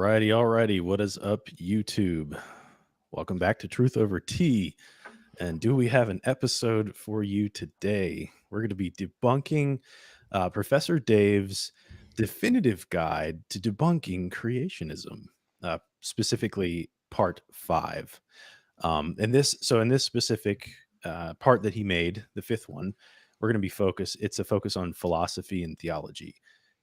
Alrighty. What is up, YouTube? Welcome back to Truth Over Tea. And do we have an episode for you today? We're going to be debunking Professor Dave's definitive guide to debunking creationism, specifically part 5. In this specific part that he made, the fifth one, we're going to be it's a focus on philosophy and theology.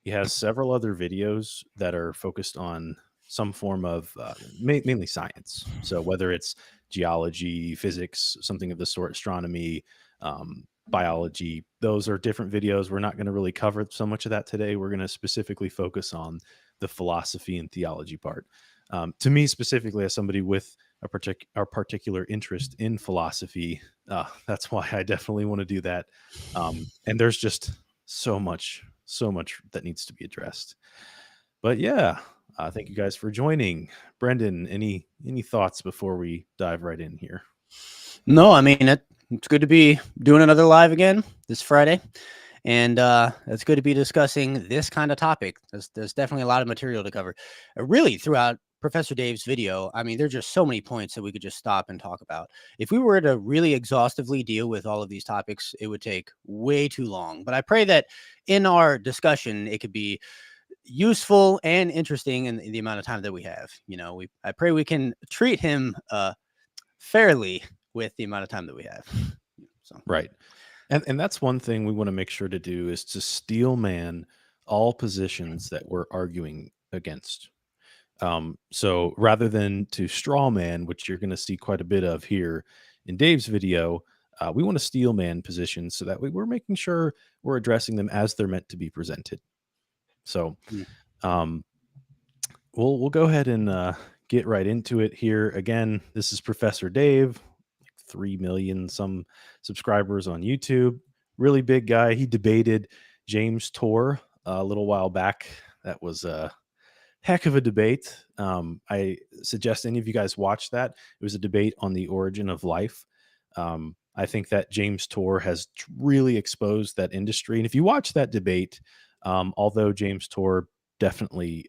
He has several other videos that are focused on some form of mainly science. So whether it's geology, physics, something of the sort, astronomy, biology, those are different videos. We're not going to really cover so much of that today. We're going to specifically focus on the philosophy and theology part. To me, specifically, as somebody with a particular interest in philosophy, that's why I definitely want to do that. And there's just so much that needs to be addressed. But yeah, thank you guys for joining. Brendan, any thoughts before we dive right in here? No, I mean, it's good to be doing another live again this Friday. And it's good to be discussing this kind of topic. There's definitely a lot of material to cover. Really, throughout Professor Dave's video, I mean, there's just so many points that we could just stop and talk about. If we were to really exhaustively deal with all of these topics, it would take way too long. But I pray that in our discussion, it could be useful and interesting in the amount of time that we have. You know, I pray we can treat him fairly with the amount of time that we have. So. Right. And that's one thing we want to make sure to do, is to steel man all positions that we're arguing against. So rather than to straw man, which you're going to see quite a bit of here in Dave's video, we want to steel man positions so that we're making sure we're addressing them as they're meant to be presented. So we'll go ahead and get right into it here. Again, this is Professor Dave, 3 million some subscribers on YouTube. Really big guy. He debated James Tour a little while back. That was a heck of a debate. I suggest any of you guys watch that. It was a debate on the origin of life. I think that James Tour has really exposed that industry. And if you watch that debate, although James Tour definitely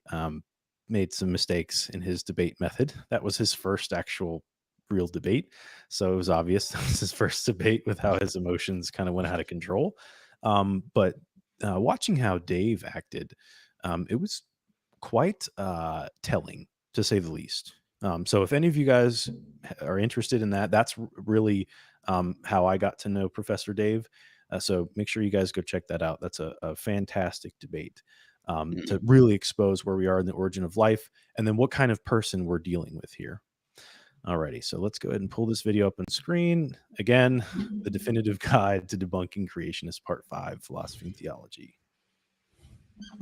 made some mistakes in his debate method, that was his first actual real debate. So it was obvious that was his first debate with how his emotions kind of went out of control. But watching how Dave acted, it was quite telling, to say the least. So if any of you guys are interested in that, that's really how I got to know Professor Dave. So make sure you guys go check that out. That's a fantastic debate to really expose where we are in the origin of life, and then what kind of person we're dealing with here. Alrighty, so let's go ahead and pull this video up on screen. Again, the definitive guide to debunking creationist part 5, philosophy and theology.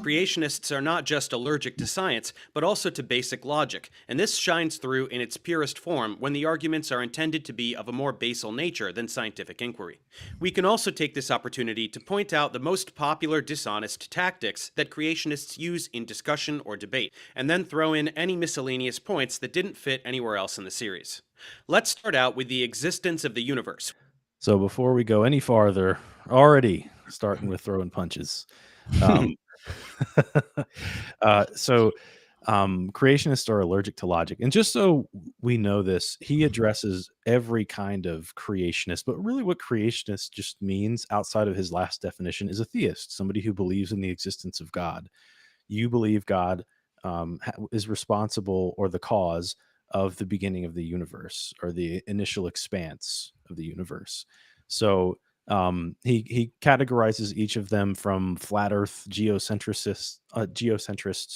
Creationists are not just allergic to science, but also to basic logic, and this shines through in its purest form when the arguments are intended to be of a more basal nature than scientific inquiry. We can also take this opportunity to point out the most popular dishonest tactics that creationists use in discussion or debate, and then throw in any miscellaneous points that didn't fit anywhere else in the series. Let's start out with the existence of the universe. So before we go any farther, already starting with throwing punches. Creationists are allergic to logic. And just so we know this, he addresses every kind of creationist, but really what creationist just means outside of his last definition is a theist, somebody who believes in the existence of God. You believe God is responsible or the cause of the beginning of the universe or the initial expanse of the universe. So he categorizes each of them from flat earth geocentrists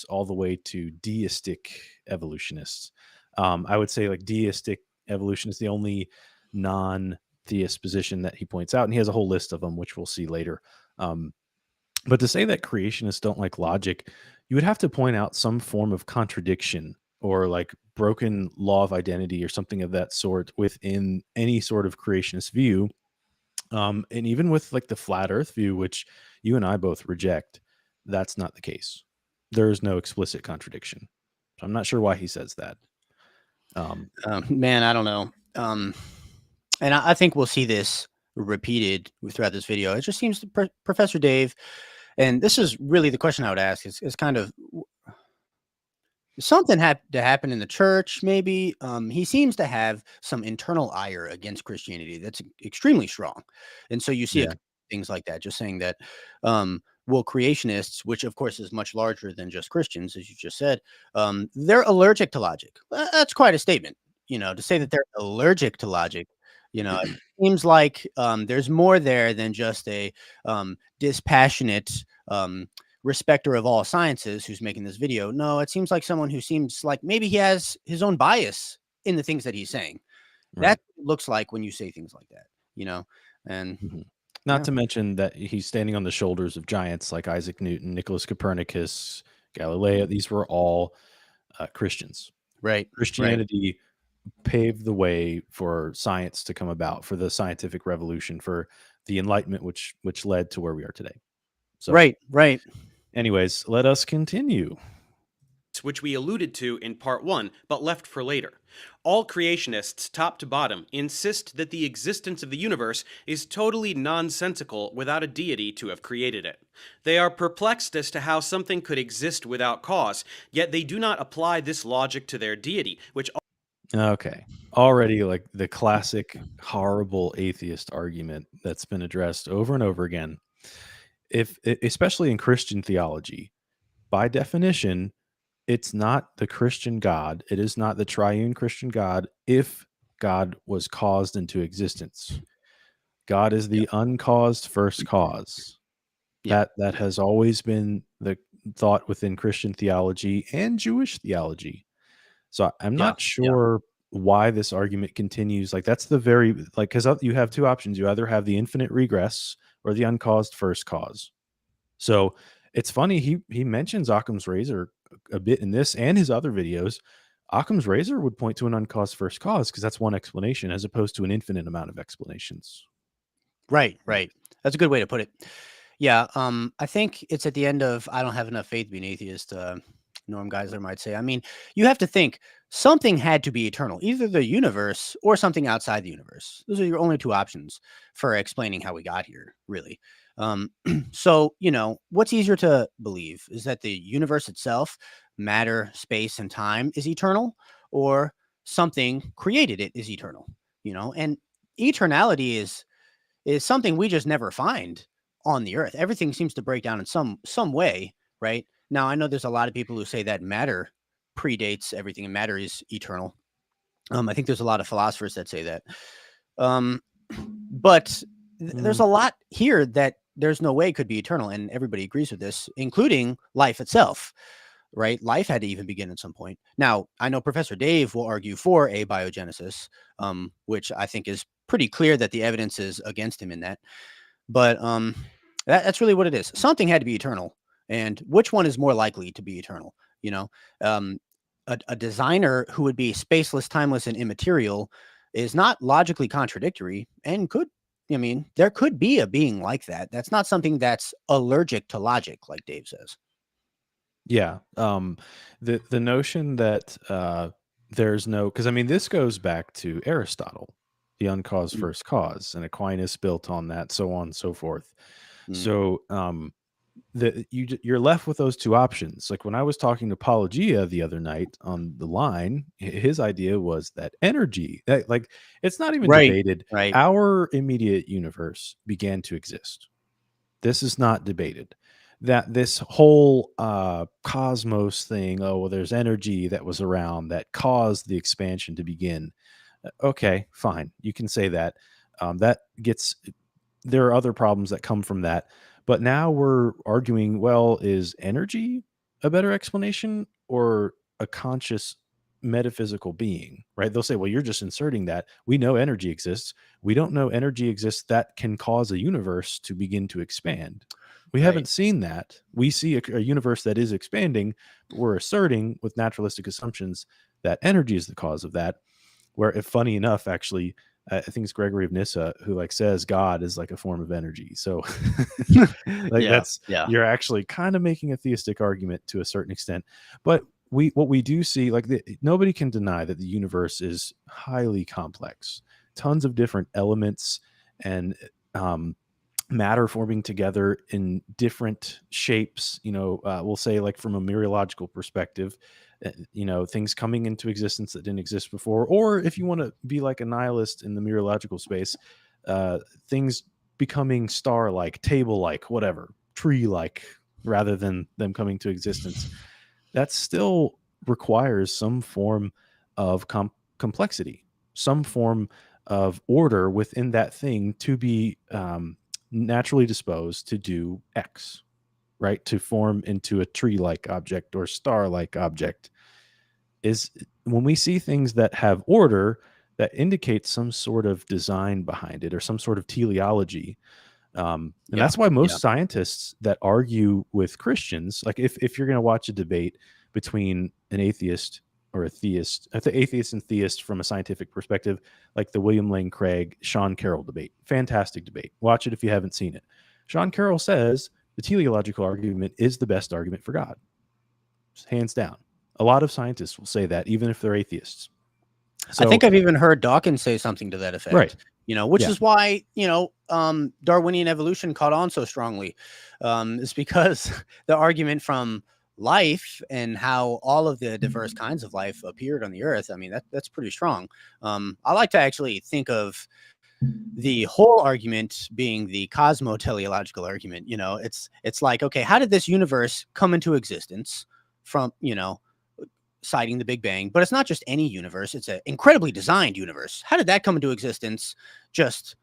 all the way to deistic evolutionists. I would say like deistic evolution is the only non-theist position that he points out, and he has a whole list of them, which we'll see later. But to say that creationists don't like logic, you would have to point out some form of contradiction or like broken law of identity or something of that sort within any sort of creationist view. And even with like the flat earth view, which you and I both reject, that's not the case. There is no explicit contradiction. So I'm not sure why he says that. Man, I don't know. And I think we'll see this repeated throughout this video. It just seems that Professor Dave, and this is really the question I would ask, is kind of, something had to happen in the church, maybe. He seems to have some internal ire against Christianity that's extremely strong. And so you see Yeah. things like that, just saying that, well, creationists, which of course is much larger than just Christians, as you just said, they're allergic to logic. That's quite a statement, to say that they're allergic to logic. It seems like there's more there than just a dispassionate, respecter of all sciences who's making this video. No, it seems like someone who seems like maybe he has his own bias in the things that he's saying. Right. That looks like when you say things like that, and Mhm. Not yeah, to mention that he's standing on the shoulders of giants like Isaac Newton, Nicholas Copernicus, Galileo. These were all Christians. right, right, Christianity paved the way for science to come about, for the scientific revolution, for the Enlightenment, which led to where we are today. So, right, right. anyways, let us continue. which we alluded to in part 1, but left for later. All creationists, top to bottom, insist that the existence of the universe is totally nonsensical without a deity to have created it. They are perplexed as to how something could exist without cause, yet they do not apply this logic to their deity, which Okay. Already like the classic horrible atheist argument that's been addressed over and over again. Especially in Christian theology, by definition, it's not the Christian God. It is not the triune Christian God if God was caused into existence. God is Yeah, the uncaused first cause. yeah, That yeah, has always been the thought within Christian theology and Jewish theology. So I'm yeah, not yeah. sure why this argument continues. Like that's the very like because you have two options. You either have the infinite regress or the uncaused first cause. So it's funny he mentions Occam's razor a bit in this and his other videos. Occam's razor would point to an uncaused first cause because that's one explanation as opposed to an infinite amount of explanations. Right, right. That's a good way to put it. Yeah, I think it's at the end of I don't have enough faith to be an atheist. Norm Geisler might say. I mean, you have to think something had to be eternal, either the universe or something outside the universe. Those are your only two options for explaining how we got here, really. So, what's easier to believe is that the universe itself, matter, space, and time is eternal, or something created it is eternal, and eternality is something we just never find on the earth. Everything seems to break down in some way, right? Now, I know there's a lot of people who say that matter predates everything and matter is eternal. I think there's a lot of philosophers that say that. Um, but there's Mm, a lot here that there's no way could be eternal, and everybody agrees with this, including life itself, right? Life had to even begin at some point. Now, I know Professor Dave will argue for abiogenesis, which I think is pretty clear that the evidence is against him in that. But that's really what it is. Something had to be eternal, and which one is more likely to be eternal? You know, um, a designer who would be spaceless, timeless, and immaterial is not logically contradictory, and could. I mean, there could be a being like that. That's not something that's allergic to logic, like Dave says. yeah. The notion that there's no because I mean this goes back to Aristotle, the uncaused Mm, first cause, and Aquinas built on that, so on and so forth. mm. So you're left with those two options. Like when I was talking to Apologia the other night on the line, his idea was that energy, that, like it's not even Right, debated. right, Our immediate universe began to exist. This is not debated. That this whole cosmos thing, oh well, there's energy that was around that caused the expansion to begin. Okay, fine, you can say that. That gets there are other problems that come from that. But now we're arguing, well, is energy a better explanation or a conscious metaphysical being, right? They'll say, well, you're just inserting that. We know energy exists. We don't know energy exists that can cause a universe to begin to expand. We right, haven't seen that. We see a universe that is expanding, but we're asserting with naturalistic assumptions that energy is the cause of that. Where, if funny enough, actually, I think it's Gregory of Nyssa who like says God is like a form of energy. So, like yeah, that's yeah, you're actually kind of making a theistic argument to a certain extent. But what we do see, like nobody can deny that the universe is highly complex, tons of different elements and um, matter forming together in different shapes, we'll say like from a meteorological perspective, things coming into existence that didn't exist before, or if you want to be like a nihilist in the meteorological space, things becoming star-like, table-like, whatever, tree-like, rather than them coming to existence. That still requires some form of complexity, some form of order within that thing to be naturally disposed to do X, right? To form into a tree-like object or star-like object. Is when we see things that have order, that indicates some sort of design behind it or some sort of teleology. And Yeah. that's why Yeah. most scientists that argue with Christians, like if you're going to watch a debate between an atheist or a theist, atheist and theist from a scientific perspective, like the William Lane Craig, Sean Carroll debate, fantastic debate. Watch it if you haven't seen it. Sean Carroll says the teleological argument is the best argument for God, hands down. A lot of scientists will say that, even if they're atheists. I So, think I've even heard Dawkins say something to that effect. right. Which Yeah. is why, Darwinian evolution caught on so strongly. Is because the argument from life and how all of the diverse kinds of life appeared on the earth. I mean, that's pretty strong. I like to actually think of the whole argument being the cosmoteleological argument. It's like, okay, how did this universe come into existence from, citing the Big Bang? But it's not just any universe. It's an incredibly designed universe. How did that come into existence just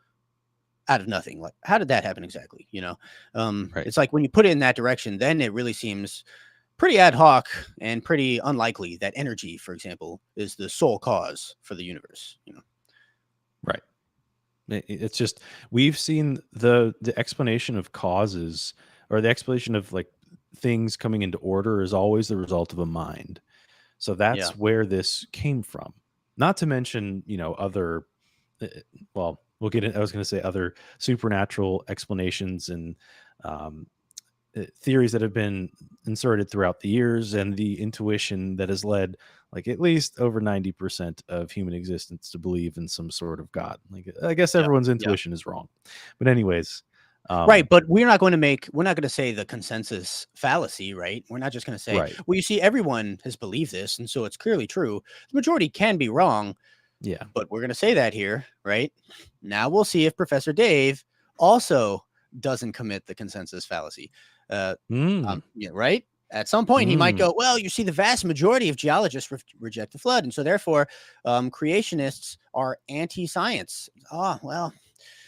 out of nothing? Like, how did that happen exactly? Right. It's like when you put it in that direction, then it really seems pretty ad hoc and pretty unlikely that energy, for example, is the sole cause for the universe. Right. It's just, we've seen the explanation of causes, or the explanation of like things coming into order, is always the result of a mind. So that's where this came from. Not to mention, other, well, we'll get in, I was going to say other supernatural explanations and theories that have been inserted throughout the years, and the intuition that has led like at least over 90% of human existence to believe in some sort of God. Like, I guess everyone's intuition is wrong. But anyways, right. But we're not going to say the consensus fallacy, right? We're not just going to say, right. well, you see, everyone has believed this, and so it's clearly true. The majority can be wrong. Yeah. But we're going to say that here, right? Now we'll see if Professor Dave also doesn't commit the consensus fallacy. Right? At some point, he might go, well, you see, the vast majority of geologists reject the flood. And so therefore, creationists are anti-science. Oh, well,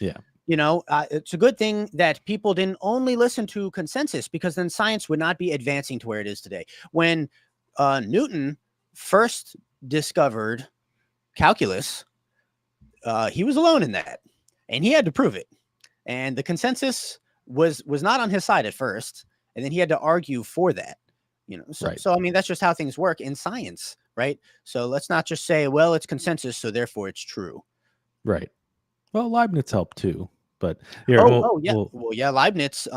yeah. It's a good thing that people didn't only listen to consensus, because then science would not be advancing to where it is today. When Newton first discovered calculus, he was alone in that, and he had to prove it. And the consensus was not on his side at first, and then he had to argue for that. So I mean, that's just how things work in science, right? So let's not just say, well, it's consensus, so therefore it's true. Right. Well, Leibniz helped too, but yeah. Leibniz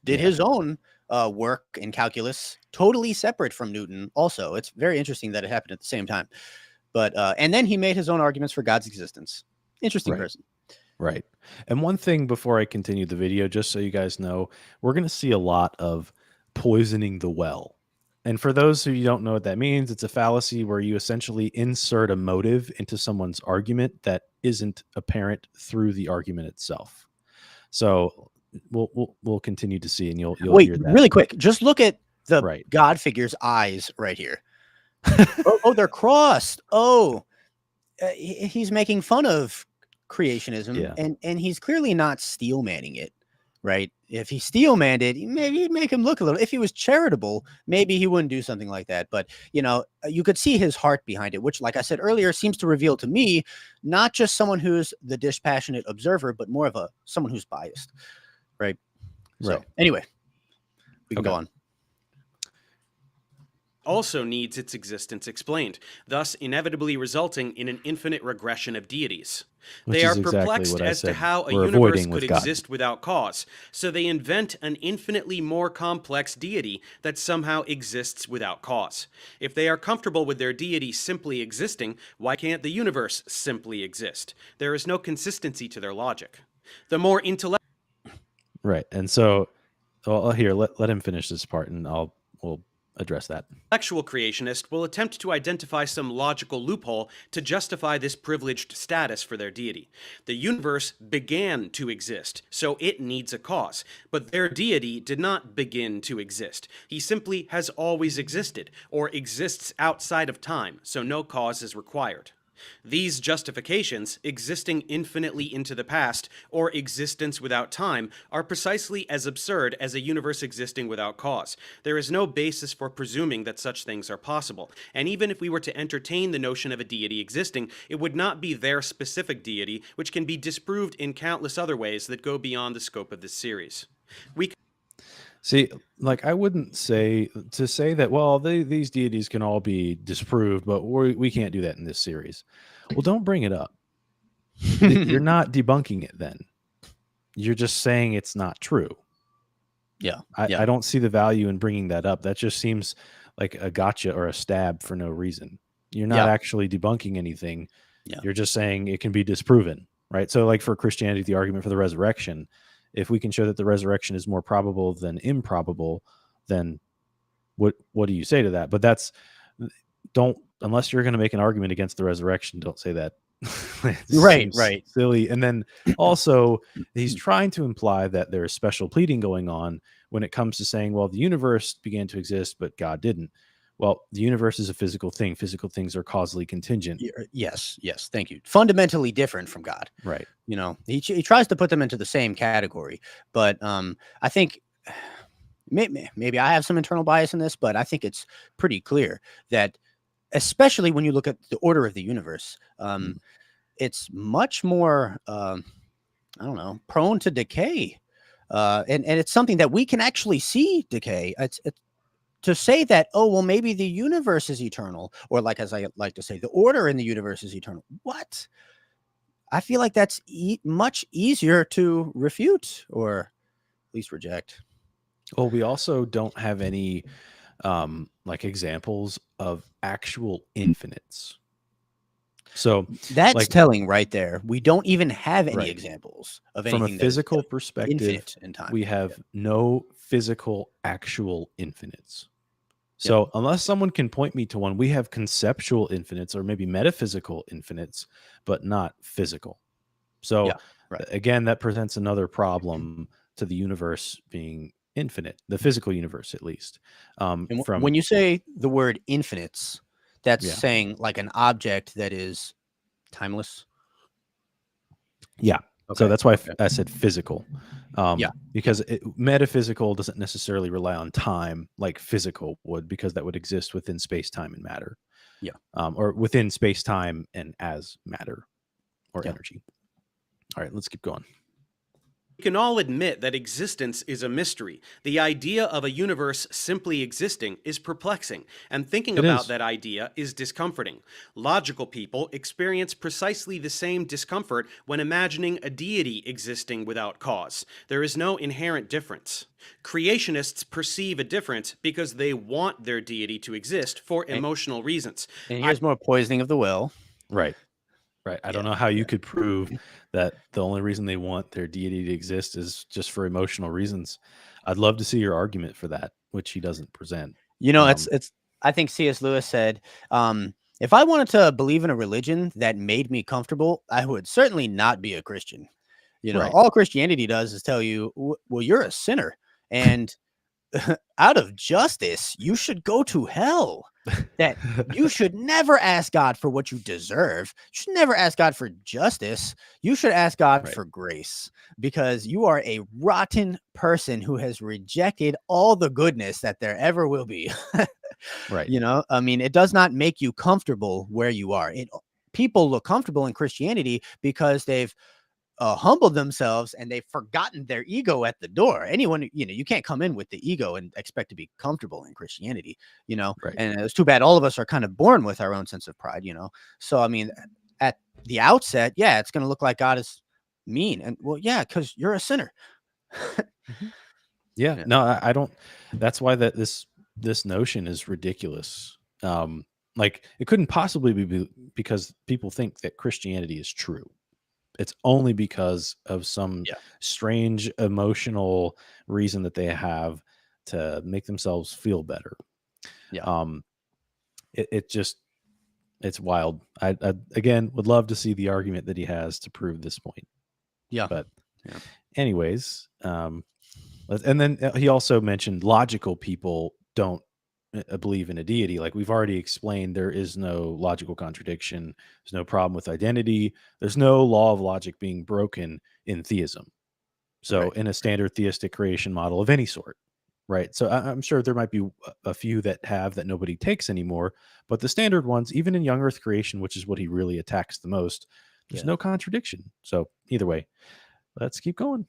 did his own work in calculus, totally separate from Newton. Also, it's very interesting that it happened at the same time. But and then he made his own arguments for God's existence. Interesting person. Right. And one thing before I continue the video, just so you guys know, we're going to see a lot of poisoning the well. And for those who don't know what that means, it's a fallacy where you essentially insert a motive into someone's argument that isn't apparent through the argument itself. So we'll continue to see, and you'll wait, hear that. Really quick. Just look at the God figure's eyes right here. oh, they're crossed. Oh, he's making fun of creationism, and he's clearly not steel manning it, right? If he steel manned it, maybe he'd make him look a little. If he was charitable, maybe he wouldn't do something like that. But you could see his heart behind it, which, like I said earlier, seems to reveal to me not just someone who's the dispassionate observer, but more of someone who's biased, right? So anyway, we can go on. Also needs its existence explained, thus inevitably resulting in an infinite regression of deities. They are perplexed as to how a universe could exist without cause, so they invent an infinitely more complex deity that somehow exists without cause. If they are comfortable with their deity simply existing, why can't the universe simply exist? There is no consistency to their logic. The more intellectual... Right. And so, well, here, let him finish this part, and we'll address that. Intellectual creationist will attempt to identify some logical loophole to justify this privileged status for their deity. The universe began to exist, so it needs a cause. But their deity did not begin to exist. He simply has always existed, or exists outside of time, so no cause is required. These justifications, existing infinitely into the past, or existence without time, are precisely as absurd as a universe existing without cause. There is no basis for presuming that such things are possible, and even if we were to entertain the notion of a deity existing, it would not be their specific deity, which can be disproved in countless other ways that go beyond the scope of this series. We See, like I wouldn't say that, well, these deities can all be disproved, but we can't do that in this series. Well, don't bring it up. You're not debunking it then. You're just saying it's not true. Yeah. I don't see the value in bringing that up. That just seems like a gotcha or a stab for no reason. You're not actually debunking anything. Yeah. You're just saying it can be disproven, right? So like for Christianity, the argument for the resurrection, if we can show that the resurrection is more probable than improbable, then what do you say to that? But unless you're going to make an argument against the resurrection, don't say that. Right. Silly. And then also he's trying to imply that there is special pleading going on when it comes to saying, well, the universe began to exist, but God didn't. Well, the universe is a physical thing. Physical things are causally contingent. Yes. Thank you. Fundamentally different from God. Right. He tries to put them into the same category, but I think maybe I have some internal bias in this, but I think it's pretty clear that, especially when you look at the order of the universe, it's much more, I don't know, prone to decay. And it's something that we can actually see decay. It's to say that, oh, well, maybe the universe is eternal, or like, as I like to say, the order in the universe is eternal. What? I feel like that's much easier to refute or at least reject. Well, we also don't have any like examples of actual infinites. So that's telling right there. We don't even have any examples of anything from a physical that is perspective. Infinite in time. We have no physical actual infinites. So unless someone can point me to one, we have conceptual infinites or maybe metaphysical infinites, but not physical. So again, that presents another problem to the universe being infinite, the physical universe at least. When you say the word infinites, that's saying like an object that is timeless. Yeah. Okay. So that's why I said physical. Because metaphysical doesn't necessarily rely on time like physical would, because that would exist within space, time, and matter. Yeah. Or within space, time, and as matter or energy. All right, let's keep going. We can all admit that existence is a mystery. The idea of a universe simply existing is perplexing, and thinking about that idea is discomforting. Logical people experience precisely the same discomfort when imagining a deity existing without cause. There is no inherent difference. Creationists perceive a difference because they want their deity to exist for emotional reasons. And here's more poisoning of the well. Right. I don't know how you could prove that the only reason they want their deity to exist is just for emotional reasons. I'd love to see your argument for that, which he doesn't present. It's I think C.S. Lewis said, if I wanted to believe in a religion that made me comfortable, I would certainly not be a Christian. All Christianity does is tell you, well, you're a sinner, and out of justice, you should go to hell. That you should never ask God for what you deserve. You should never ask God for justice. You should ask God for grace, because you are a rotten person who has rejected all the goodness that there ever will be. I mean, it does not make you comfortable where you are. People look comfortable in Christianity because they've humbled themselves and they've forgotten their ego at the door. Anyone, you can't come in with the ego and expect to be comfortable in Christianity, and it's too bad all of us are kind of born with our own sense of pride, So, I mean, at the outset, it's going to look like God is mean. And because you're a sinner. No, I don't. That's why this notion is ridiculous. Like it couldn't possibly be because people think that Christianity is true. It's only because of some Yeah. strange emotional reason that they have to make themselves feel better. Yeah. It just, it's wild. I again would love to see the argument that he has to prove this point. Yeah. But Yeah. anyways, and then he also mentioned logical people don't believe in a deity. Like we've already explained, there is no logical contradiction. There's no problem with identity. There's no law of logic being broken in theism. So Right. in a standard theistic creation model of any sort, right? So I'm sure there might be a few that have that nobody takes anymore, but the standard ones, even in young Earth creation, which is what he really attacks the most, there's Yeah. no contradiction. So either way, let's keep going.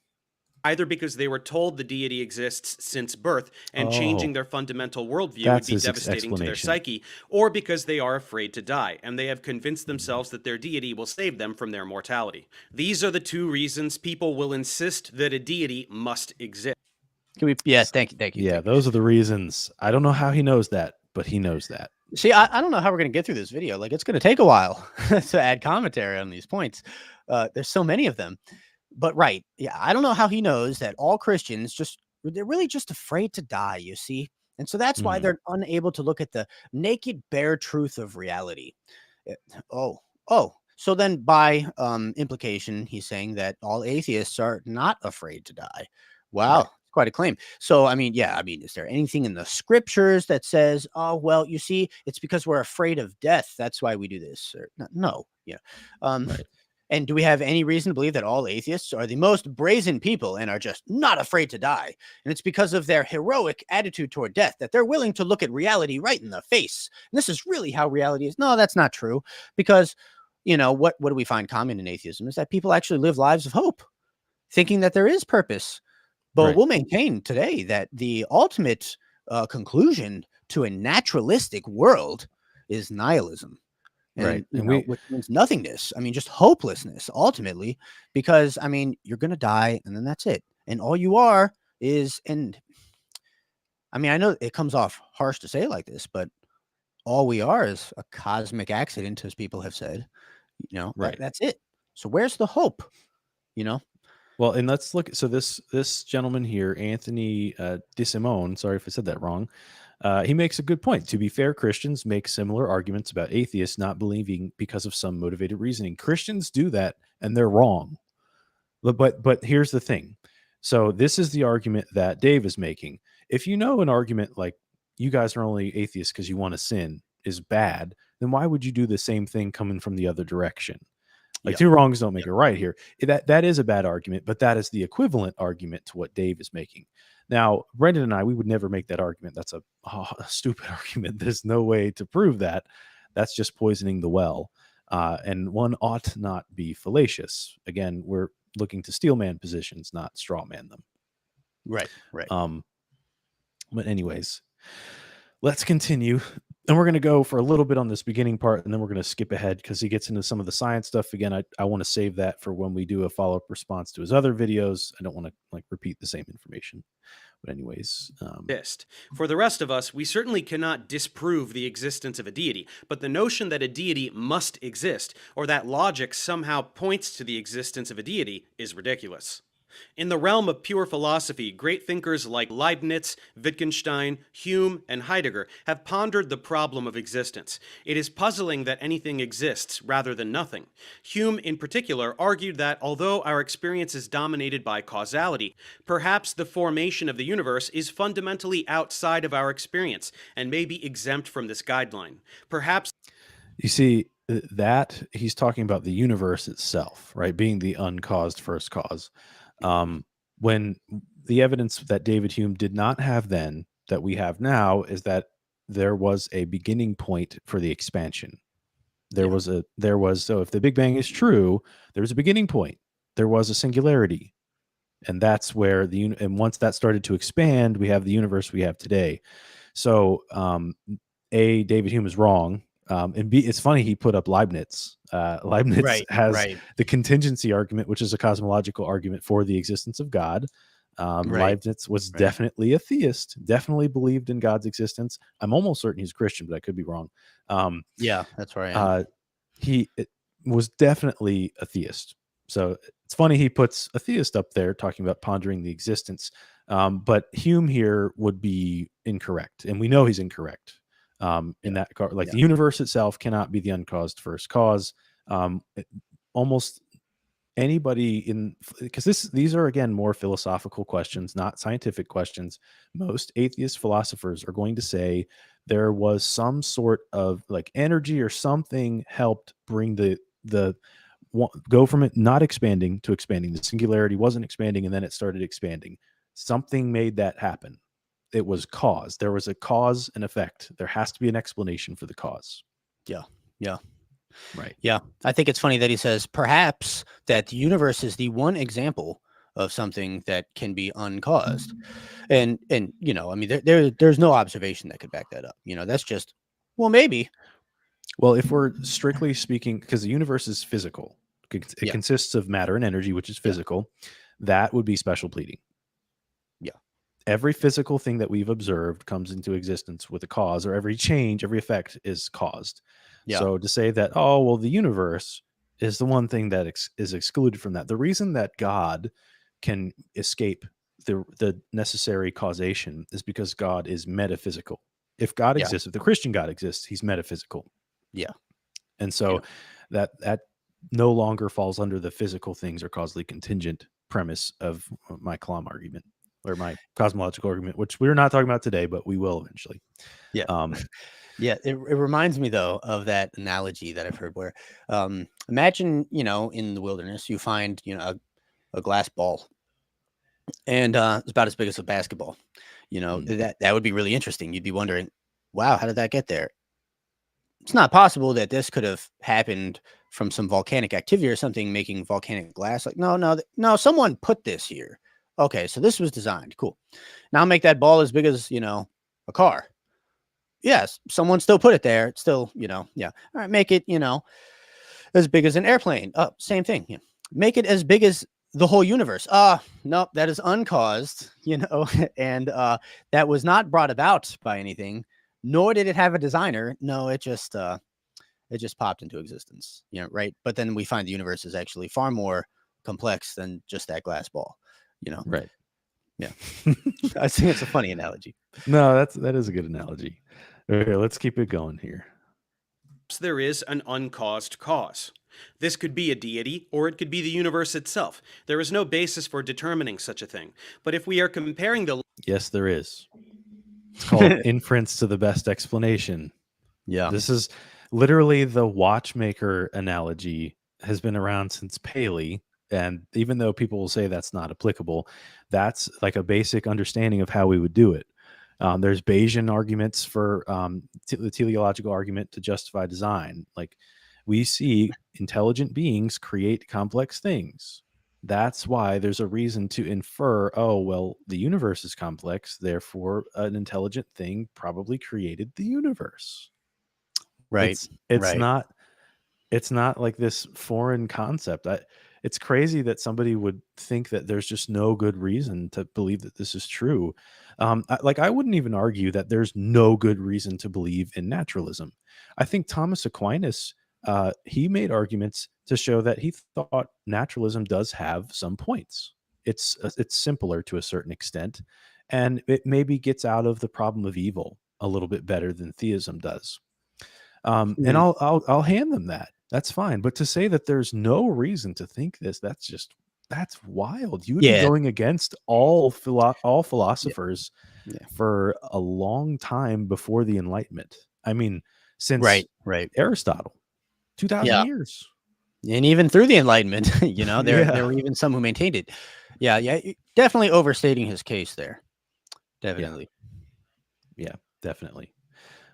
Either because they were told the deity exists since birth and changing Oh, their fundamental worldview would that's be his devastating to their explanation. psyche, or because they are afraid to die and they have convinced themselves that their deity will save them from their mortality. These are the two reasons people will insist that a deity must exist. Can we? Yeah. Thank you. Thank you. Yeah, Thank you. those are the reasons. I don't know how he knows that, but he knows that. See, I don't know how we're going to get through this video. Like, it's going to take a while to add commentary on these points. There's so many of them. But right. Yeah. I don't know how he knows that all Christians they're really just afraid to die, you see? And so that's why Mhm. they're unable to look at the naked, bare truth of reality. Eh, oh. So then by implication, he's saying that all atheists are not afraid to die. Wow. Right. Quite a claim. So, I mean, yeah, I mean, is there anything in the scriptures that says, oh, well, you see, it's because we're afraid of death. That's why we do this. Or, no. Yeah. Um, Right. and do we have any reason to believe that all atheists are the most brazen people and are just not afraid to die? And it's because of their heroic attitude toward death that they're willing to look at reality right in the face. And this is really how reality is. No, that's not true. Because, what do we find common in atheism is that people actually live lives of hope, thinking that there is purpose. But Right. we'll maintain today that the ultimate conclusion to a naturalistic world is nihilism. And, Right. And which means nothingness. I mean, just hopelessness ultimately, because I mean, you're going to die and then that's it. And all you are is, and I mean, I know it comes off harsh to say it like this, but all we are is a cosmic accident, as people have said, Right. that's it. So where's the hope? You know? Well, and let's look. So this gentleman here, Anthony DeSimone, sorry if I said that wrong. He makes a good point. To be fair, Christians make similar arguments about atheists not believing because of some motivated reasoning. Christians do that, and they're wrong. But here's the thing. So this is the argument that Dave is making. If you know an argument like you guys are only atheists because you want to sin is bad, then why would you do the same thing coming from the other direction? Like Yeah. two wrongs don't make a right here. That is a bad argument, but that is the equivalent argument to what Dave is making. Now, Brendan and I, we would never make that argument. That's a stupid argument. There's no way to prove that. That's just poisoning the well. And one ought not be fallacious. Again, we're looking to steel man positions, not straw man them. Right. But anyways, let's continue. And we're going to go for a little bit on this beginning part, and then we're going to skip ahead because he gets into some of the science stuff. Again, I want to save that for when we do a follow-up response to his other videos. I don't want to repeat the same information. But anyways, For the rest of us, we certainly cannot disprove the existence of a deity, but the notion that a deity must exist, or that logic somehow points to the existence of a deity, is ridiculous. In the realm of pure philosophy, great thinkers like Leibniz, Wittgenstein, Hume, and Heidegger have pondered the problem of existence. It is puzzling that anything exists rather than nothing. Hume, in particular, argued that although our experience is dominated by causality, perhaps the formation of the universe is fundamentally outside of our experience and may be exempt from this guideline. Perhaps you see that he's talking about the universe itself, right? Being the uncaused first cause. When the evidence that David Hume did not have then that we have now is that there was a beginning point for the expansion. So if the Big Bang is true, there was a beginning point. There was a singularity. And that's where and once that started to expand, we have the universe we have today. So, David Hume is wrong. And B, it's funny he put up Leibniz. Leibniz has the contingency argument, which is a cosmological argument for the existence of God. Leibniz was definitely a theist, definitely believed in God's existence. I'm almost certain he's a Christian, but I could be wrong. Yeah, that's where I am. He was definitely a theist. So it's funny he puts a theist up there talking about pondering the existence, but Hume here would be incorrect, and we know he's incorrect in that regard. Like Yeah. the universe itself cannot be the uncaused first cause. Almost anybody in, because these are again more philosophical questions, not scientific questions. Most atheist philosophers are going to say there was some sort of like energy or something helped bring the go from it not expanding to expanding. The singularity wasn't expanding and then it started expanding. Something made that happen. It was cause. There was a cause and effect. There has to be an explanation for the cause. Yeah. Yeah. Right. Yeah. I think it's funny that he says perhaps that the universe is the one example of something that can be uncaused. And you know, I mean, there's no observation that could back that up. You know, that's just, well, maybe. Well, if we're strictly speaking, because the universe is physical, it Yeah. consists of matter and energy, which is physical, that would be special pleading. Yeah. Every physical thing that we've observed comes into existence with a cause, or every change, every effect is caused. Yeah. So to say that, oh, well, the universe is the one thing that is excluded from that. The reason that God can escape the necessary causation is because God is metaphysical. If God Yeah. exists, if the Christian God exists, he's metaphysical. Yeah. And so that no longer falls under the physical things or causally contingent premise of my Kalam argument or my cosmological argument, which we're not talking about today, but we will eventually. Yeah. Yeah. It reminds me though of that analogy that I've heard where imagine, you know, in the wilderness, you find, you know, a glass ball and it's about as big as a basketball. You know, that would be really interesting. You'd be wondering, wow, how did that get there? It's not possible that this could have happened from some volcanic activity or something making volcanic glass. Like, no, someone put this here. Okay, so this was designed. Cool. Now make that ball as big as, you know, a car. Yes, someone still put it there. It's still, you know, yeah. All right, make it, you know, as big as an airplane. Oh, same thing. Yeah. Make it as big as the whole universe. No, that is uncaused, you know, and that was not brought about by anything, nor did it have a designer. No, it just popped into existence, you know, right? But then we find the universe is actually far more complex than just that glass ball, you know. Right. Yeah. I think it's a funny analogy. No, that is a good analogy. Okay, let's keep it going here. There is an uncaused cause. This could be a deity, or it could be the universe itself. There is no basis for determining such a thing. But if we are comparing the... Yes, there is. It's called inference to the best explanation. Yeah. This is literally the watchmaker analogy has been around since Paley. And even though people will say that's not applicable, that's like a basic understanding of how we would do it. There's Bayesian arguments for the teleological argument to justify design. Like we see intelligent beings create complex things. That's why there's a reason to infer, oh, well, the universe is complex. Therefore, an intelligent thing probably created the universe. Right. It's not like this foreign concept. It's crazy that somebody would think that there's just no good reason to believe that this is true. I wouldn't even argue that there's no good reason to believe in naturalism. I think Thomas Aquinas, he made arguments to show that he thought naturalism does have some points. It's simpler to a certain extent, and it maybe gets out of the problem of evil a little bit better than theism does. And I'll hand them that. That's fine. But to say that there's no reason to think this, that's wild. You would be going against all philosophers for a long time before the Enlightenment. I mean, since Aristotle, 2,000 years. And even through the Enlightenment, you know, there were even some who maintained it. Yeah, definitely overstating his case there. Definitely. Yeah, definitely.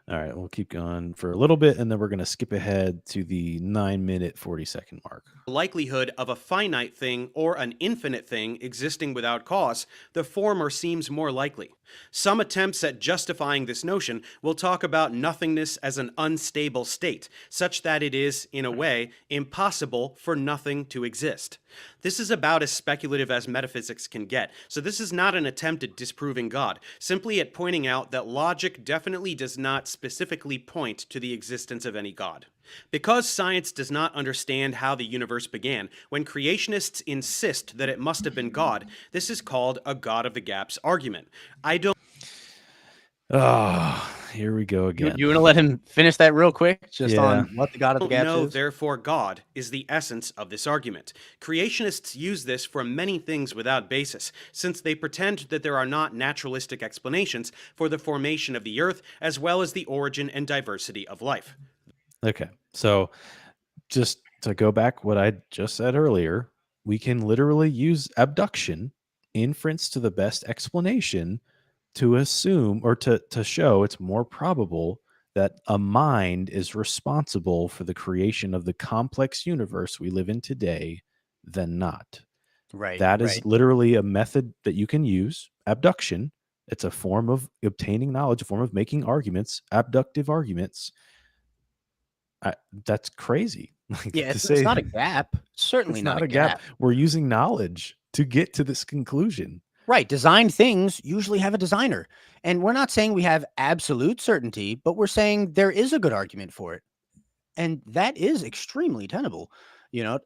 All right, we'll keep going for a little bit, and then we're going to skip ahead to the 9-minute, 40-second mark. Likelihood of a finite thing or an infinite thing existing without cause, the former seems more likely. Some attempts at justifying this notion will talk about nothingness as an unstable state, such that it is, in a way, impossible for nothing to exist. This is about as speculative as metaphysics can get, so this is not an attempt at disproving God, simply at pointing out that logic definitely does not specifically point to the existence of any God. Because science does not understand how the universe began, when creationists insist that it must have been God, this is called a God of the gaps argument. I don't Oh, here we go You again. want to let him finish that real quick, just Yeah. on what the God of the gaps know, is? therefore God is the essence of this argument. Creationists use this for many things without basis, since they pretend that there are not naturalistic explanations for the formation of the earth, as well as the origin and diversity of life. Okay. So just to go back what I just said earlier, we can literally use abduction, inference to the best explanation, to assume or to show it's more probable that a mind is responsible for the creation of the complex universe we live in today than not. Right, That right. is literally a method that you can use, abduction. It's a form of obtaining knowledge, a form of making arguments, abductive arguments. That's crazy. Like Yeah, to it's say not a gap. Certainly it's not not a a gap. gap. We're using knowledge to get to this conclusion. Right. Designed things usually have a designer. And we're not saying we have absolute certainty, but we're saying there is a good argument for it. And that is extremely tenable. To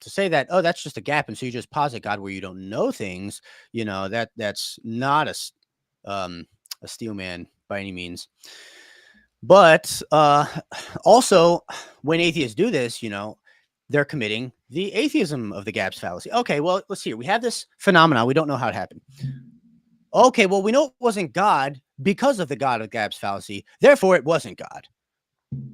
say that, oh, that's just a gap. And so you just posit God where you don't know things, that's not a steel man by any means. But also, when atheists do this, they're committing the atheism of the gaps fallacy. Okay, well, let's see. We have this phenomenon. We don't know how it happened. Okay, well, we know it wasn't God because of the God of gaps fallacy. Therefore, it wasn't God.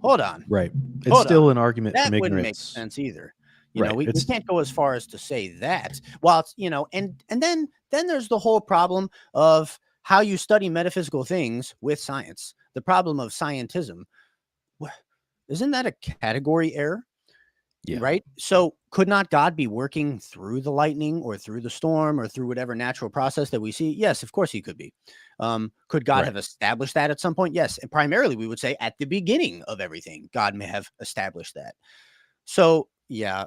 Hold on. Right. It's Hold still on. an argument That from wouldn't make ignorance. sense either. Right. We It's can't go as far as to say that. Well, it's, and then there's the whole problem of how you study metaphysical things with science. The problem of scientism. Isn't that a category error? yeah. Right. So could not God be working through the lightning or through the storm or through whatever natural process that we see? Yes, of course he could be. Could God Right. have established that at some point? Yes. And primarily we would say at the beginning of everything, God may have established that. So yeah,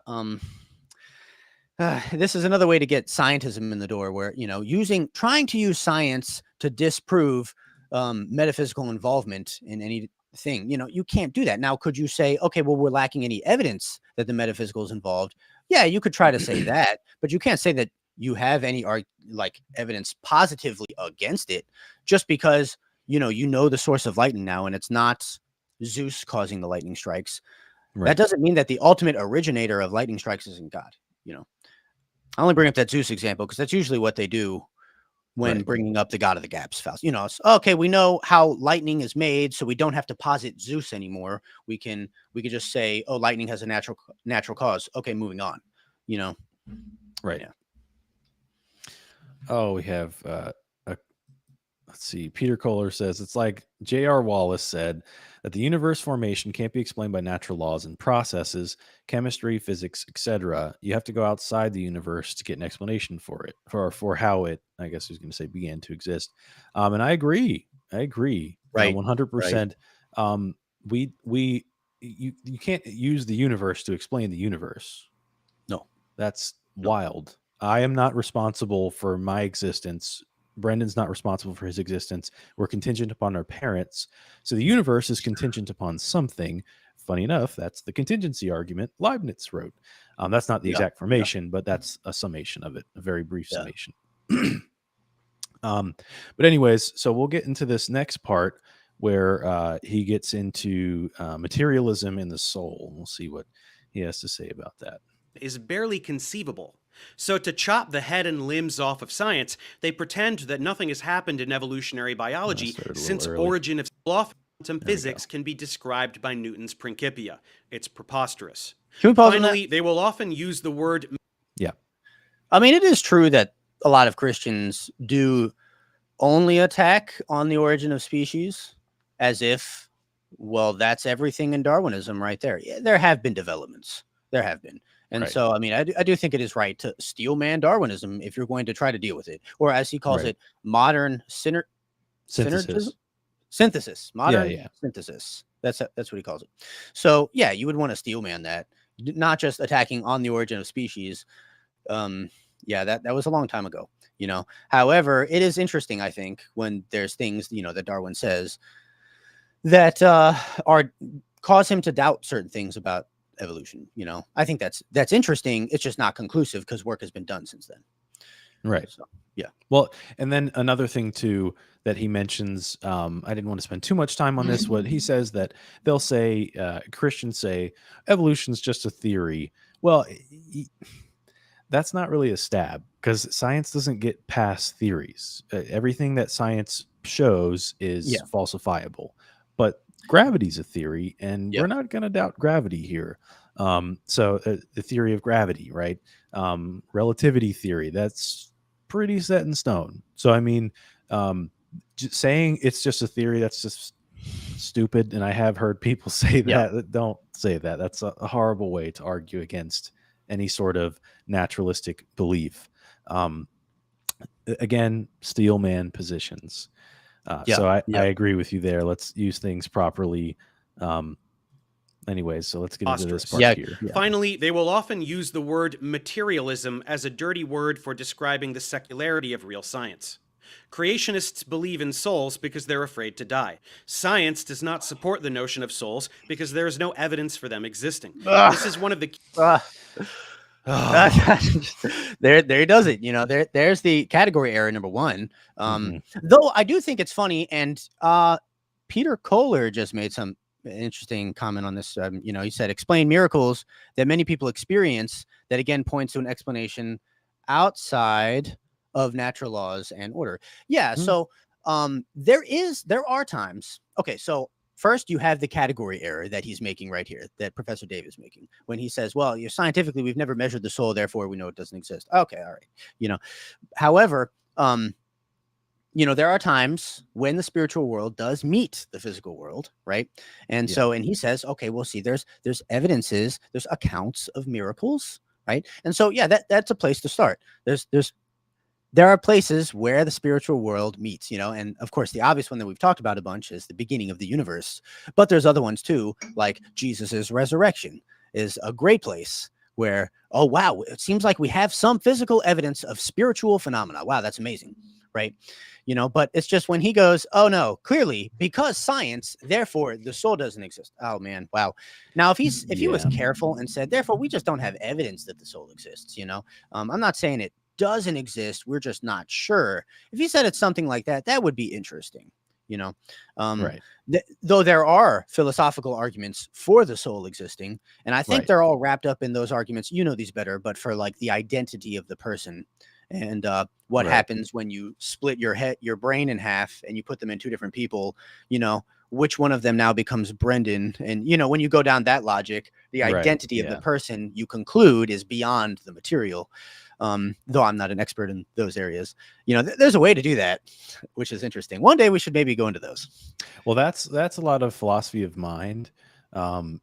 this is another way to get scientism in the door where, trying to use science to disprove metaphysical involvement in anything, you can't do that. Now, could you say, okay, well, we're lacking any evidence that the metaphysical is involved? Yeah, you could try to say that, but you can't say that you have any evidence positively against it just because, you know the source of lightning now and it's not Zeus causing the lightning strikes. Right. That doesn't mean that the ultimate originator of lightning strikes isn't God. I only bring up that Zeus example because that's usually what they do when Right. bringing up the God of the gaps fallacy. It's okay. We know how lightning is made, so we don't have to posit Zeus anymore. We could just say, oh, lightning has a natural cause. Okay, moving on. Right. Yeah. Oh, we have let's see. Peter Kohler says it's like J.R. Wallace said that the universe formation can't be explained by natural laws and processes, chemistry, physics, etc. You have to go outside the universe to get an explanation for it, for how it, I guess I was going to say, began to exist. And I agree. Right. 100%. You can't use the universe to explain the universe. No. That's wild. I am not responsible for my existence. Brendan's not responsible for his existence. We're contingent upon our parents. So the universe is contingent upon something. Funny enough, that's the contingency argument Leibniz wrote. That's not the exact formation, but that's a summation of it, a very brief summation. But anyways, so we'll get into this next part where he gets into materialism in the soul. We'll see what he has to say about that. Is barely conceivable. So to chop the head and limbs off of science, they pretend that nothing has happened in evolutionary biology since origin of quantum physics can be described by Newton's Principia. It's preposterous. Can we pause Finally, they will often use the word... Yeah. I mean, it is true that a lot of Christians do only attack on the origin of species as if, well, that's everything in Darwinism right there. Yeah, there have been developments. There have been. And so, I mean, I do think it is right to steel man Darwinism if you're going to try to deal with it. Or as he calls it, modern synthesis. Modern synthesis. That's what he calls it. So, yeah, you would want to steel man that, not just attacking on the origin of species. That was a long time ago, However, it is interesting, I think, when there's things, that Darwin says that are cause him to doubt certain things about evolution. I think that's interesting. It's just not conclusive because work has been done since then. Right. So, yeah. Well, and then another thing too that he mentions, I didn't want to spend too much time on this. What he says that they'll say, Christians say, evolution's just a theory. Well, that's not really a stab because science doesn't get past theories. Everything that science shows is Yeah. falsifiable, but gravity's a theory, and we're Yep. not going to doubt gravity here. So the theory of gravity, right? Relativity theory, that's pretty set in stone. So I mean, saying it's just a theory, that's just stupid. And I have heard people say Yep. that. Don't say that. That's a horrible way to argue against any sort of naturalistic belief. Um, Again, steel man positions. So I Yep. agree with you there. Let's use things properly. Anyways, so let's get into this Preposterous. part Yeah. here. Yeah. Finally, they will often use the word materialism as a dirty word for describing the secularity of real science. Creationists believe in souls because they're afraid to die. Science does not support the notion of souls because there is no evidence for them existing. This is one of the There he does it. There's the category error number one. Though I do think it's funny, and Peter Kohler just made some interesting comment on this. He said, explain miracles that many people experience that again points to an explanation outside of natural laws and order. Yeah. So there are times. Okay. So first, you have the category error that he's making right here, that Professor Dave is making, when he says, well, scientifically, we've never measured the soul, therefore we know it doesn't exist. Okay, all right. However, there are times when the spiritual world does meet the physical world, right? And Yeah. so, and he says, okay, well, see, there's evidences, there's accounts of miracles, right? And so, yeah, that's a place to start. There are places where the spiritual world meets, and of course, the obvious one that we've talked about a bunch is the beginning of the universe. But there's other ones too, like Jesus's resurrection is a great place where, oh, wow, it seems like we have some physical evidence of spiritual phenomena. Wow, that's amazing, right? But it's just when he goes, oh, no, clearly because science, therefore the soul doesn't exist. Oh, man, wow. Now, if he was careful and said, therefore, we just don't have evidence that the soul exists, I'm not saying it doesn't exist, we're just not sure. If he said it's something like that, that would be interesting, Right. Though there are philosophical arguments for the soul existing, and I think Right. they're all wrapped up in those arguments. You know these better, but for like the identity of the person and what Right. happens when you split your brain in half and you put them in two different people, which one of them now becomes Brendan. And when you go down that logic, the Right. identity of the Yeah. person you conclude is beyond the material. Though I'm not an expert in those areas, there's a way to do that, which is interesting. One day we should maybe go into those. Well, that's a lot of philosophy of mind.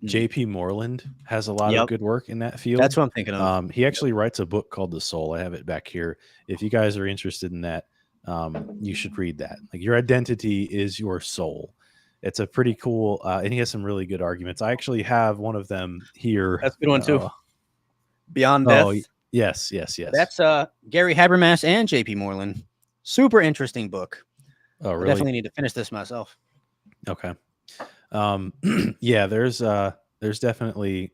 J.P. Moreland has a lot of Yep. good work in that field. That's what I'm thinking of. He actually writes a book called The Soul. I have it back here. If you guys are interested in that, you should read that. Like, your identity is your soul. It's a pretty cool, and he has some really good arguments. I actually have one of them here. That's a good one too. Beyond Death. Yes. That's Gary Habermas and J.P. Moreland. Super interesting book. Oh, really? I definitely need to finish this myself. Okay. Yeah, there's definitely,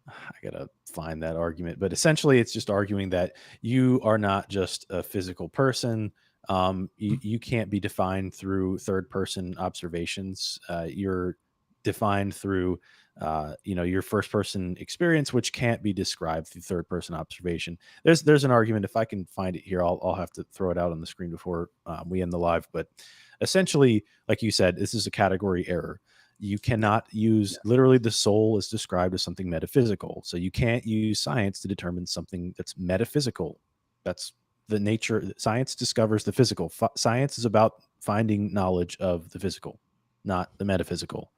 I gotta find that argument, but essentially it's just arguing that you are not just a physical person. You can't be defined through third person observations. You're defined through your first person experience, which can't be described through third person observation. There's an argument. If I can find it here, I'll have to throw it out on the screen before we end the live. But essentially, like you said, this is a category error. You cannot use literally the soul is described as something metaphysical. So you can't use science to determine something that's metaphysical. That's the nature. Science discovers the physical. Science is about finding knowledge of the physical, not the metaphysical.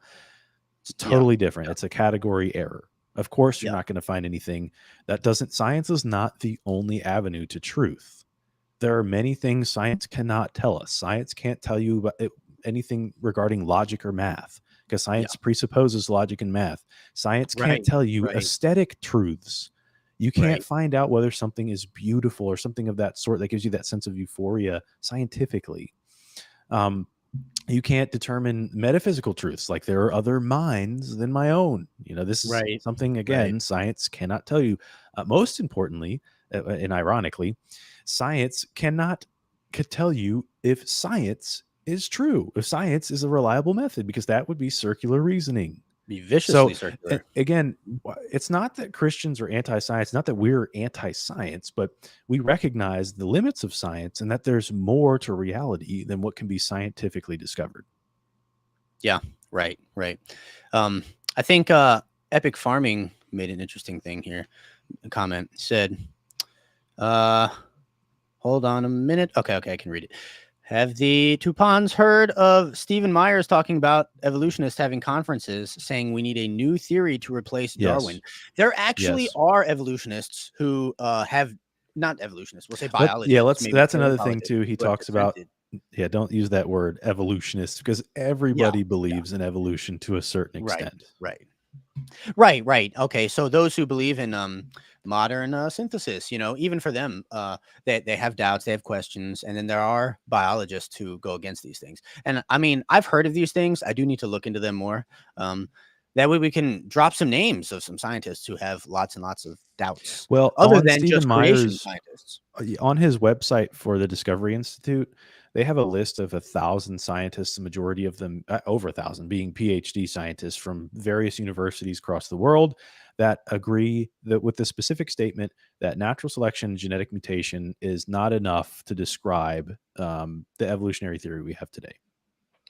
It's totally different. It's a category error. Of course, you're not going to find anything that doesn't. Science is not the only avenue to truth. There are many things science cannot tell us. Science can't tell you about anything regarding logic or math, because science presupposes logic and math. Science can't tell you aesthetic truths. You can't find out whether something is beautiful or something of that sort that gives you that sense of euphoria scientifically. You can't determine metaphysical truths, like there are other minds than my own. This is Right. something, Right. again, science cannot tell you. Most importantly, and ironically, science could tell you if science is true, if science is a reliable method, because that would be circular reasoning. Be viciously So circular. again, it's not that Christians are anti-science, not that we're anti-science, but we recognize the limits of science and that there's more to reality than what can be scientifically discovered. Yeah. Right. Right. I think Epic Farming made an interesting thing here. A comment said, hold on a minute. Okay, I can read it. Have the Tupans heard of Stephen Myers talking about evolutionists having conferences saying we need a new theory to replace Darwin? Yes. There actually Yes. are evolutionists who have not evolutionists, we'll say biologists, maybe That's another thing paleontologists, too. He who have talks about, dissented. don't use that word evolutionist, because Yeah, everybody believes in evolution to a certain right, extent. right. Okay, so those who believe in modern synthesis, even for them, they have doubts, they have questions, and then there are biologists who go against these things. And I mean, I've heard of these things. I do need to look into them more. That way we can drop some names of some scientists who have lots and lots of doubts, Well, other on than Stephen just creation Myers, scientists. on his website for the Discovery Institute, they have a list of 1,000 scientists, the majority of them, over 1,000, being PhD scientists from various universities across the world, that agree that with the specific statement that natural selection and genetic mutation is not enough to describe the evolutionary theory we have today.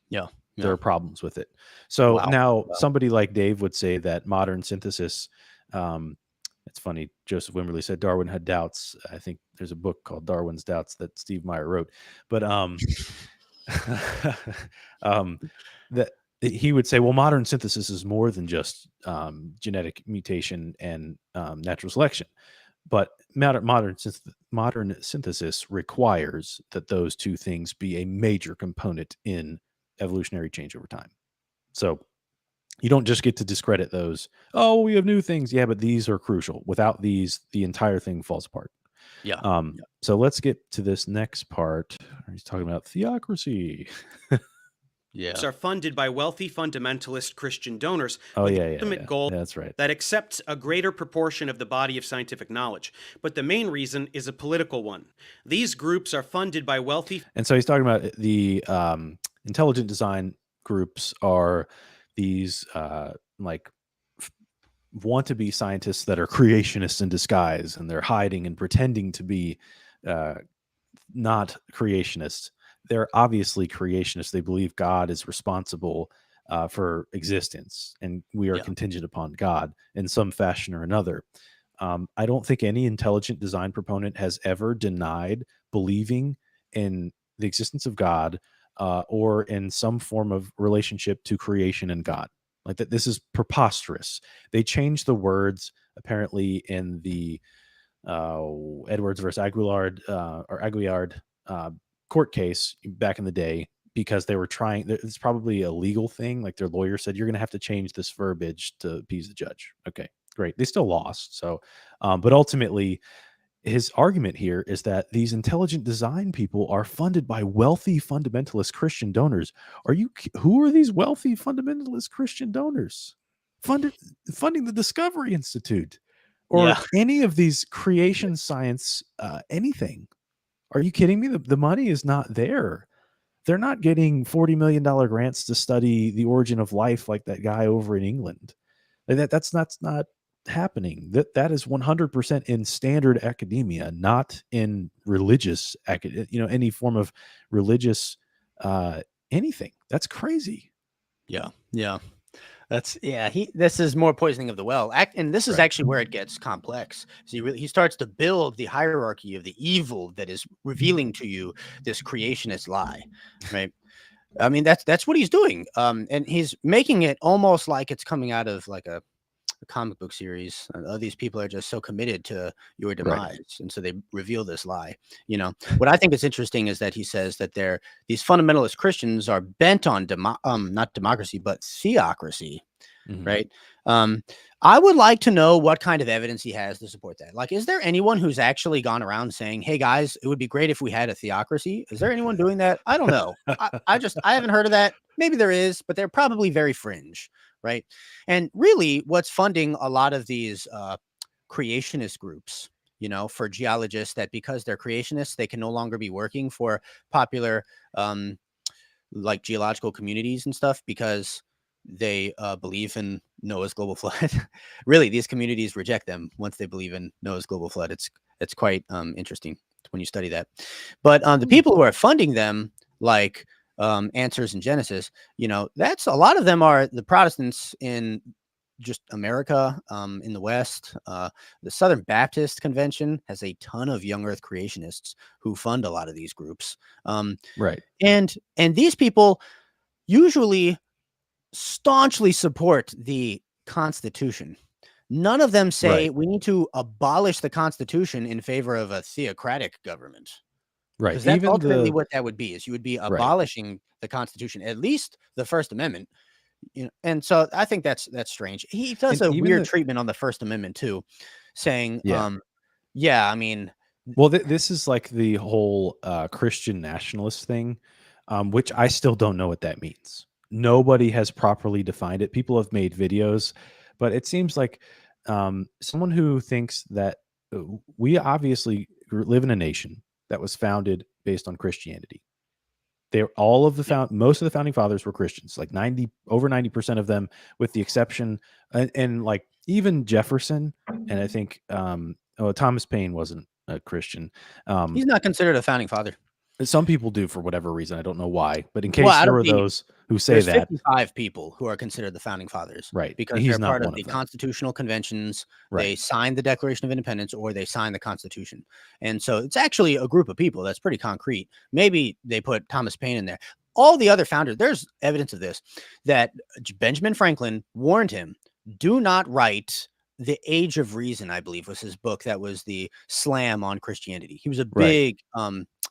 Yeah. There are problems with it. So Wow. now somebody like Dave would say that modern synthesis, it's funny, Joseph Wimberly said Darwin had doubts. I think there's a book called Darwin's Doubts that Steve Meyer wrote. But that he would say, well, modern synthesis is more than just genetic mutation and natural selection. But modern synthesis requires that those two things be a major component in evolutionary change over time. So you don't just get to discredit those. Oh, we have new things. Yeah, but these are crucial. Without these, the entire thing falls apart. Yeah. So let's get to this next part. He's talking about theocracy. Yeah. Are funded by wealthy fundamentalist Christian donors Oh, with yeah, the yeah, ultimate yeah. goal That's right. that accepts a greater proportion of the body of scientific knowledge. But the main reason is a political one. These groups are funded by wealthy. And so he's talking about the intelligent design groups are these want to be scientists that are creationists in disguise, and they're hiding and pretending to be not creationists. They're obviously creationists. They believe God is responsible for existence, and we are contingent upon God in some fashion or another. I don't think any intelligent design proponent has ever denied believing in the existence of God or in some form of relationship to creation and God. Like that, this is preposterous. They changed the words apparently in the Edwards versus Aguillard court case back in the day, because they were trying. It's probably a legal thing. Like their lawyer said, you're going to have to change this verbiage to appease the judge. Okay, great. They still lost. So, but ultimately, his argument here is that these intelligent design people are funded by wealthy fundamentalist Christian donors. Who are these wealthy fundamentalist Christian donors? Funding the Discovery Institute or any of these creation science, anything. Are you kidding me? The money is not there. They're not getting $40 million grants to study the origin of life like that guy over in England. That's not happening. That is 100% in standard academia, not in religious any form of religious anything. That's crazy. Yeah. This is more poisoning of the well. And this is actually where it gets complex. So he starts to build the hierarchy of the evil that is revealing to you this creationist lie, right? I mean, that's what he's doing. And he's making it almost like it's coming out of like a comic book series. These people are just so committed to your demise, and so they reveal this lie. What I think is interesting is that he says that these fundamentalist Christians are bent on not democracy but theocracy. Mhm. right? I would like to know what kind of evidence he has to support that. Like, is there anyone who's actually gone around saying, "Hey guys, it would be great if we had a theocracy"? Is there anyone doing that? I don't know. I haven't heard of that. Maybe there is, but they're probably very fringe, right? And really, what's funding a lot of these creationist groups, for geologists, that because they're creationists, they can no longer be working for popular um, like geological communities and stuff because they believe in Noah's global flood. Really, these communities reject them once they believe in Noah's global flood. It's quite interesting when you study that. But the people who are funding them, like Answers in Genesis, that's a lot of them are the Protestants in just America, in the West. The Southern Baptist Convention has a ton of young Earth creationists who fund a lot of these groups. Right. And these people usually staunchly support the Constitution. None of them say Right. we need to abolish the Constitution in favor of a theocratic government, Right. because that's Even ultimately the what that would be. Is you would be right. abolishing the Constitution, at least the First Amendment. And so I think that's strange. He does And a even weird the treatment on the First Amendment too, saying, yeah. yeah, I mean, Well, this is like the whole Christian nationalist thing, which I still don't know what that means. Nobody has properly defined it. People have made videos, but it seems like someone who thinks that we obviously live in a nation that was founded based on Christianity. They all of the most of the founding fathers were Christians, like over 90% of them, with the exception and like even Jefferson, and I think Thomas Paine wasn't a Christian. he's not considered a founding father. Some people do for whatever reason. I don't know why, but in Well, case out there of are the those who say there's that, 55 people who are considered the founding fathers right, because he's they're not part of one the of them, constitutional conventions. They right, signed the Declaration of Independence or they signed the Constitution. And so it's actually a group of people that's pretty concrete. Maybe they put Thomas Paine in there. All the other founders, there's evidence of this, that Benjamin Franklin warned him, do not write The Age of Reason, I believe was his book. That was the slam on Christianity. He was a right, big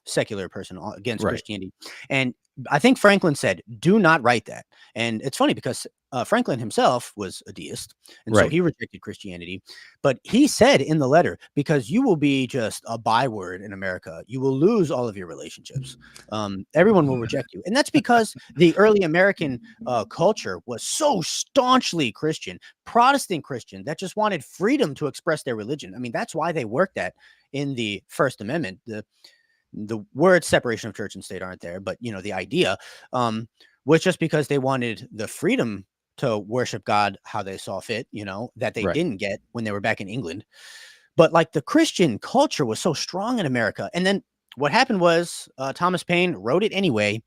secular person against right, Christianity. And I think Franklin said, do not write that. And it's funny because Franklin himself was a deist. And so right, he rejected Christianity. But he said in the letter, because you will be just a byword in America, you will lose all of your relationships. Everyone will reject you. And that's because the early American culture was so staunchly Christian, Protestant Christian, that just wanted freedom to express their religion. I mean, that's why they worked at in the First Amendment. The words separation of church and state aren't there, but the idea was just because they wanted the freedom to worship God how they saw fit, that they right, didn't get when they were back in England. But like the Christian culture was so strong in America. And then what happened was Thomas Paine wrote it anyway.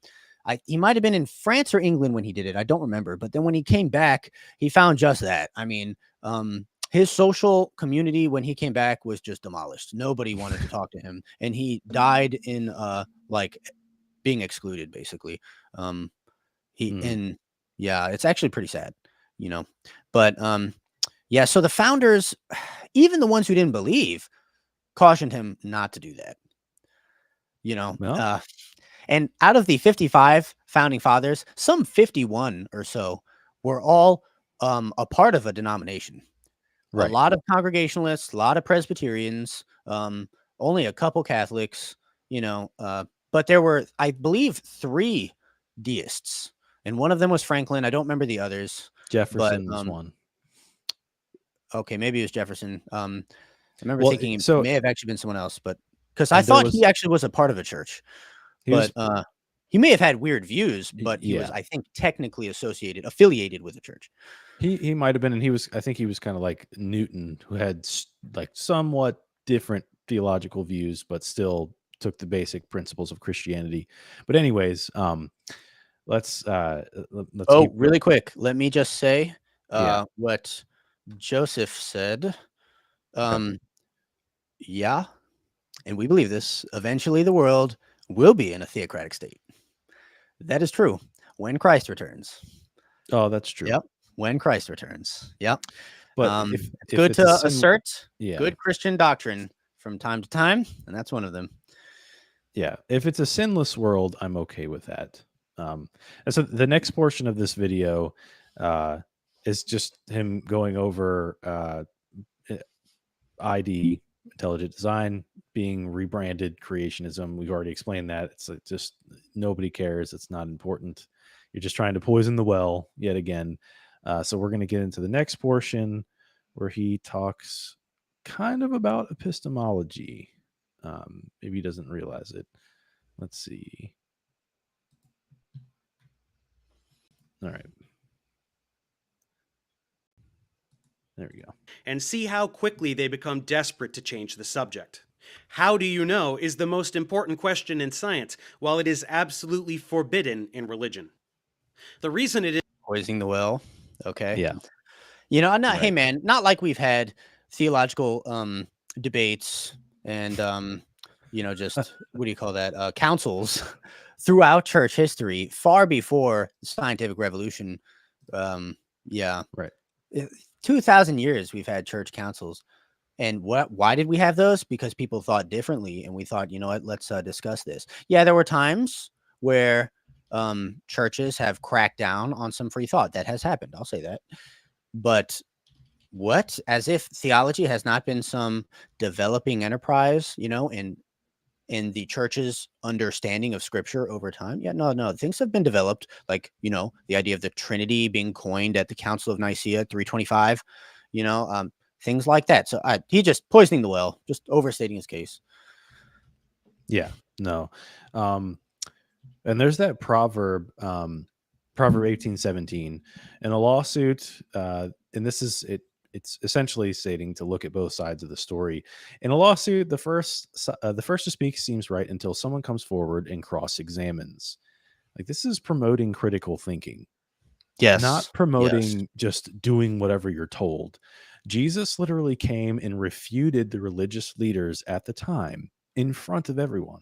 He might have been in France or England when he did it. I don't remember. But then when he came back, he found just that. I mean, his social community when he came back was just demolished. Nobody wanted to talk to him, and he died in like being excluded, basically. He mm, and yeah, it's actually pretty sad, But yeah, so the founders, even the ones who didn't believe, cautioned him not to do that. You know, well, and out of the 55 founding fathers, some 51 or so were all a part of a denomination. A right, lot of Congregationalists, a lot of Presbyterians, only a couple Catholics, but there were, I believe, 3 deists, and one of them was Franklin. I don't remember the others, but Jefferson was one. okay, maybe it was Jefferson. I remember Well, thinking it so may have actually been someone else, but because I and there thought he was actually was a part of a church, he was but he may have had weird views, but he was, yeah. I think, technically affiliated with the church. He might have been, and I think he was kind of like Newton, who had like somewhat different theological views, but still took the basic principles of Christianity. But anyways, let's Oh, keep really quick, let me just say yeah. what Joseph said. Okay. Yeah, and we believe this. Eventually, the world will be in a theocratic state. That is true when Christ returns. Oh, that's true. Yep, when Christ returns. Yep. But It's if good it's a to sin, assert yeah, good Christian doctrine from time to time, and that's one of them. yeah, if it's a sinless world, I'm okay with that. And so the next portion of this video, uh, is just him going over ID, intelligent design, being rebranded creationism. We've already explained that. It's just nobody cares. It's not important. You're just trying to poison the well yet again. So we're going to get into the next portion where he talks kind of about epistemology. Maybe he doesn't realize it. Let's see. All right. There we go. And see how quickly they become desperate to change the subject. How do you know is the most important question in science, while it is absolutely forbidden in religion. The reason it is Poisoning the well. Okay. Yeah. You know, I'm not, hey Right. man, not like we've had theological debates and just what do you call that? Councils throughout church history, far before the scientific revolution. Yeah. Right. 2,000 years we've had church councils. And why did we have those? Because people thought differently, and we thought, you know what, let's discuss this. Yeah, there were times where churches have cracked down on some free thought. That has happened. I'll say that. But what? As if theology has not been some developing enterprise, in the church's understanding of scripture over time? Yeah, no. Things have been developed, like, the idea of the Trinity being coined at the Council of Nicaea 325, things like that. So he just poisoning the well, just overstating his case. Yeah, no. And there's that proverb, Proverb 18:17, in a lawsuit, and this is it. It's essentially stating to look at both sides of the story. In a lawsuit, the first to speak seems right until someone comes forward and cross-examines. Like, this is promoting critical thinking, Yes. not promoting just doing whatever you're told. Jesus literally came and refuted the religious leaders at the time in front of everyone.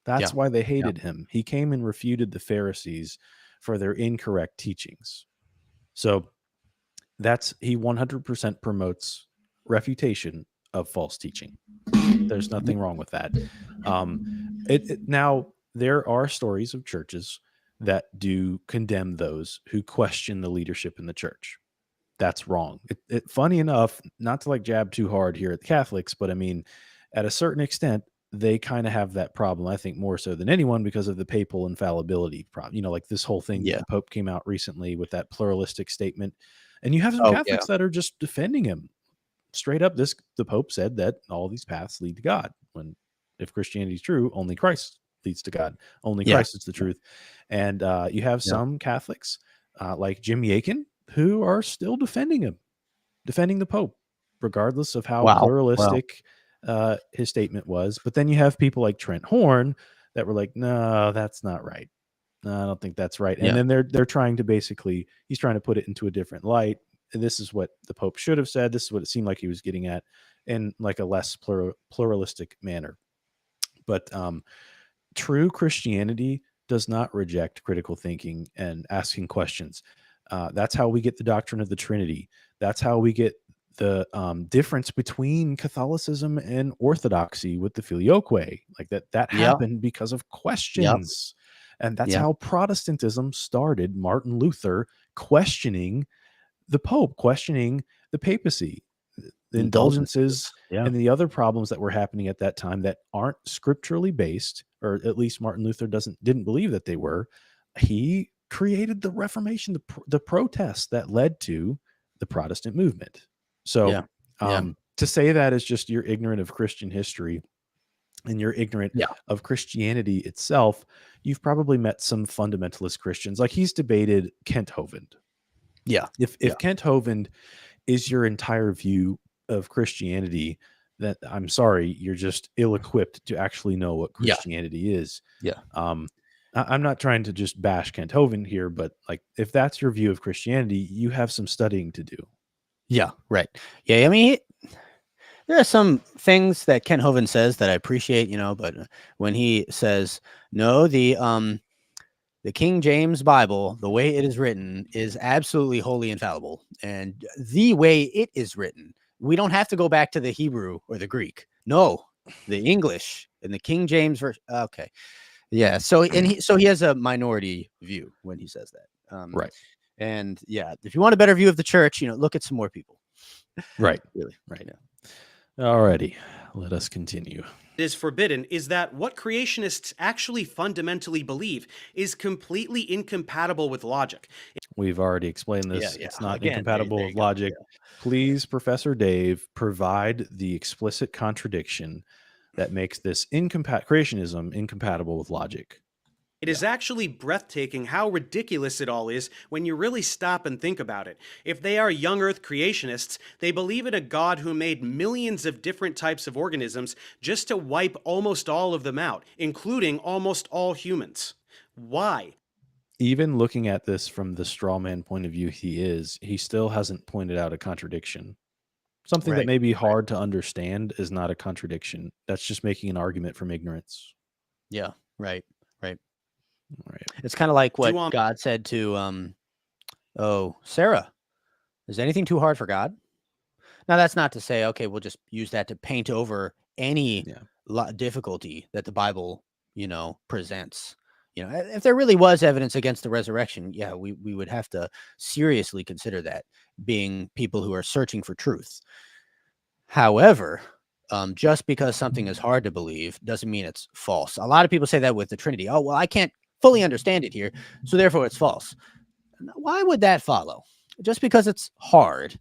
That's why they hated him. He came and refuted the Pharisees for their incorrect teachings. So he 100% promotes refutation of false teaching. There's nothing wrong with that. Now, there are stories of churches that do condemn those who question the leadership in the church. That's wrong. Funny enough, not to jab too hard here at the Catholics, but I mean, at a certain extent, they kind of have that problem, I think, more so than anyone because of the papal infallibility problem. Like this whole thing that the Pope came out recently with that pluralistic statement. And you have some Catholics that are just defending him straight up. The Pope said that all these paths lead to God. When, if Christianity is true, only Christ leads to God. Only Christ is the truth. And you have some Catholics like Jim Yakin who are still defending the Pope, regardless of how pluralistic his statement was. But then you have people like Trent Horn that were like, no, that's not right. No, I don't think that's right. And then they're trying to he's trying to put it into a different light. And this is what the Pope should have said. This is what it seemed like he was getting at in like a less pluralistic manner. But true Christianity does not reject critical thinking and asking questions. That's how we get the doctrine of the Trinity. That's how we get the difference between Catholicism and Orthodoxy with the Filioque. Like that happened because of questions. And that's how Protestantism started. Martin Luther questioning the Pope, questioning the papacy, the indulgences, and the other problems that were happening at that time that aren't scripturally based, or at least Martin Luther didn't believe that they were. He created the Reformation, the protests that led to the Protestant movement. So to say that is just you're ignorant of Christian history and you're ignorant of Christianity itself, you've probably met some fundamentalist Christians. Like, he's debated Kent Hovind. Yeah. If Kent Hovind is your entire view of Christianity, that I'm sorry, you're just ill-equipped to actually know what Christianity is. Yeah. I'm not trying to just bash Kent Hovind here, but like, if that's your view of Christianity, you have some studying to do. Yeah, right. Yeah, I mean, there are some things that Kent Hovind says that I appreciate, but when he says, no, the King James Bible, the way it is written, is absolutely wholly infallible. And the way it is written, we don't have to go back to the Hebrew or the Greek. No, the English and the King James version. Okay. Yeah. So he has a minority view when he says that. Right. And yeah, if you want a better view of the church, look at some more people. Right. Really. Right. Alrighty. Let us continue. Is forbidden is that what creationists actually fundamentally believe is completely incompatible with logic. We've already explained Yeah, this. yeah. It's not Again, incompatible there with you go. logic. Please, Professor Dave, provide the explicit contradiction that makes this creationism incompatible with logic. It is actually breathtaking how ridiculous it all is when you really stop and think about it. If they are young Earth creationists, they believe in a God who made millions of different types of organisms just to wipe almost all of them out, including almost all humans. Why? Even looking at this from the straw man point of view he still hasn't pointed out a contradiction. Something that Right. may be hard to understand is not a contradiction. That's just making an argument from ignorance. Yeah. Right. Right. It's kind of like what Do God said to, Sarah, is anything too hard for God? Now, that's not to say, okay, we'll just use that to paint over any Yeah. difficulty that the Bible, presents. If there really was evidence against the resurrection, yeah, we would have to seriously consider that, being people who are searching for truth. However, just because something is hard to believe doesn't mean it's false. A lot of people say that with the Trinity. Oh, well, I can't fully understand it here, so therefore it's false. Why would that follow? Just because it's hard,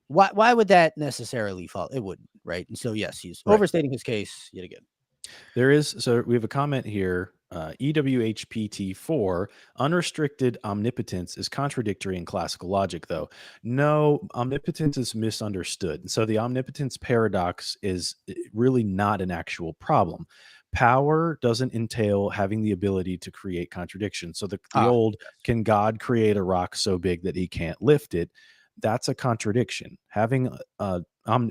why would that necessarily follow? It wouldn't, right? And so, yes, he's Right. overstating his case yet again. So we have a comment here. EWHPT4, unrestricted omnipotence is contradictory in classical logic, though. No, omnipotence is misunderstood. So the omnipotence paradox is really not an actual problem. Power doesn't entail having the ability to create contradictions. So the old, can God create a rock so big that he can't lift it? That's a contradiction. Having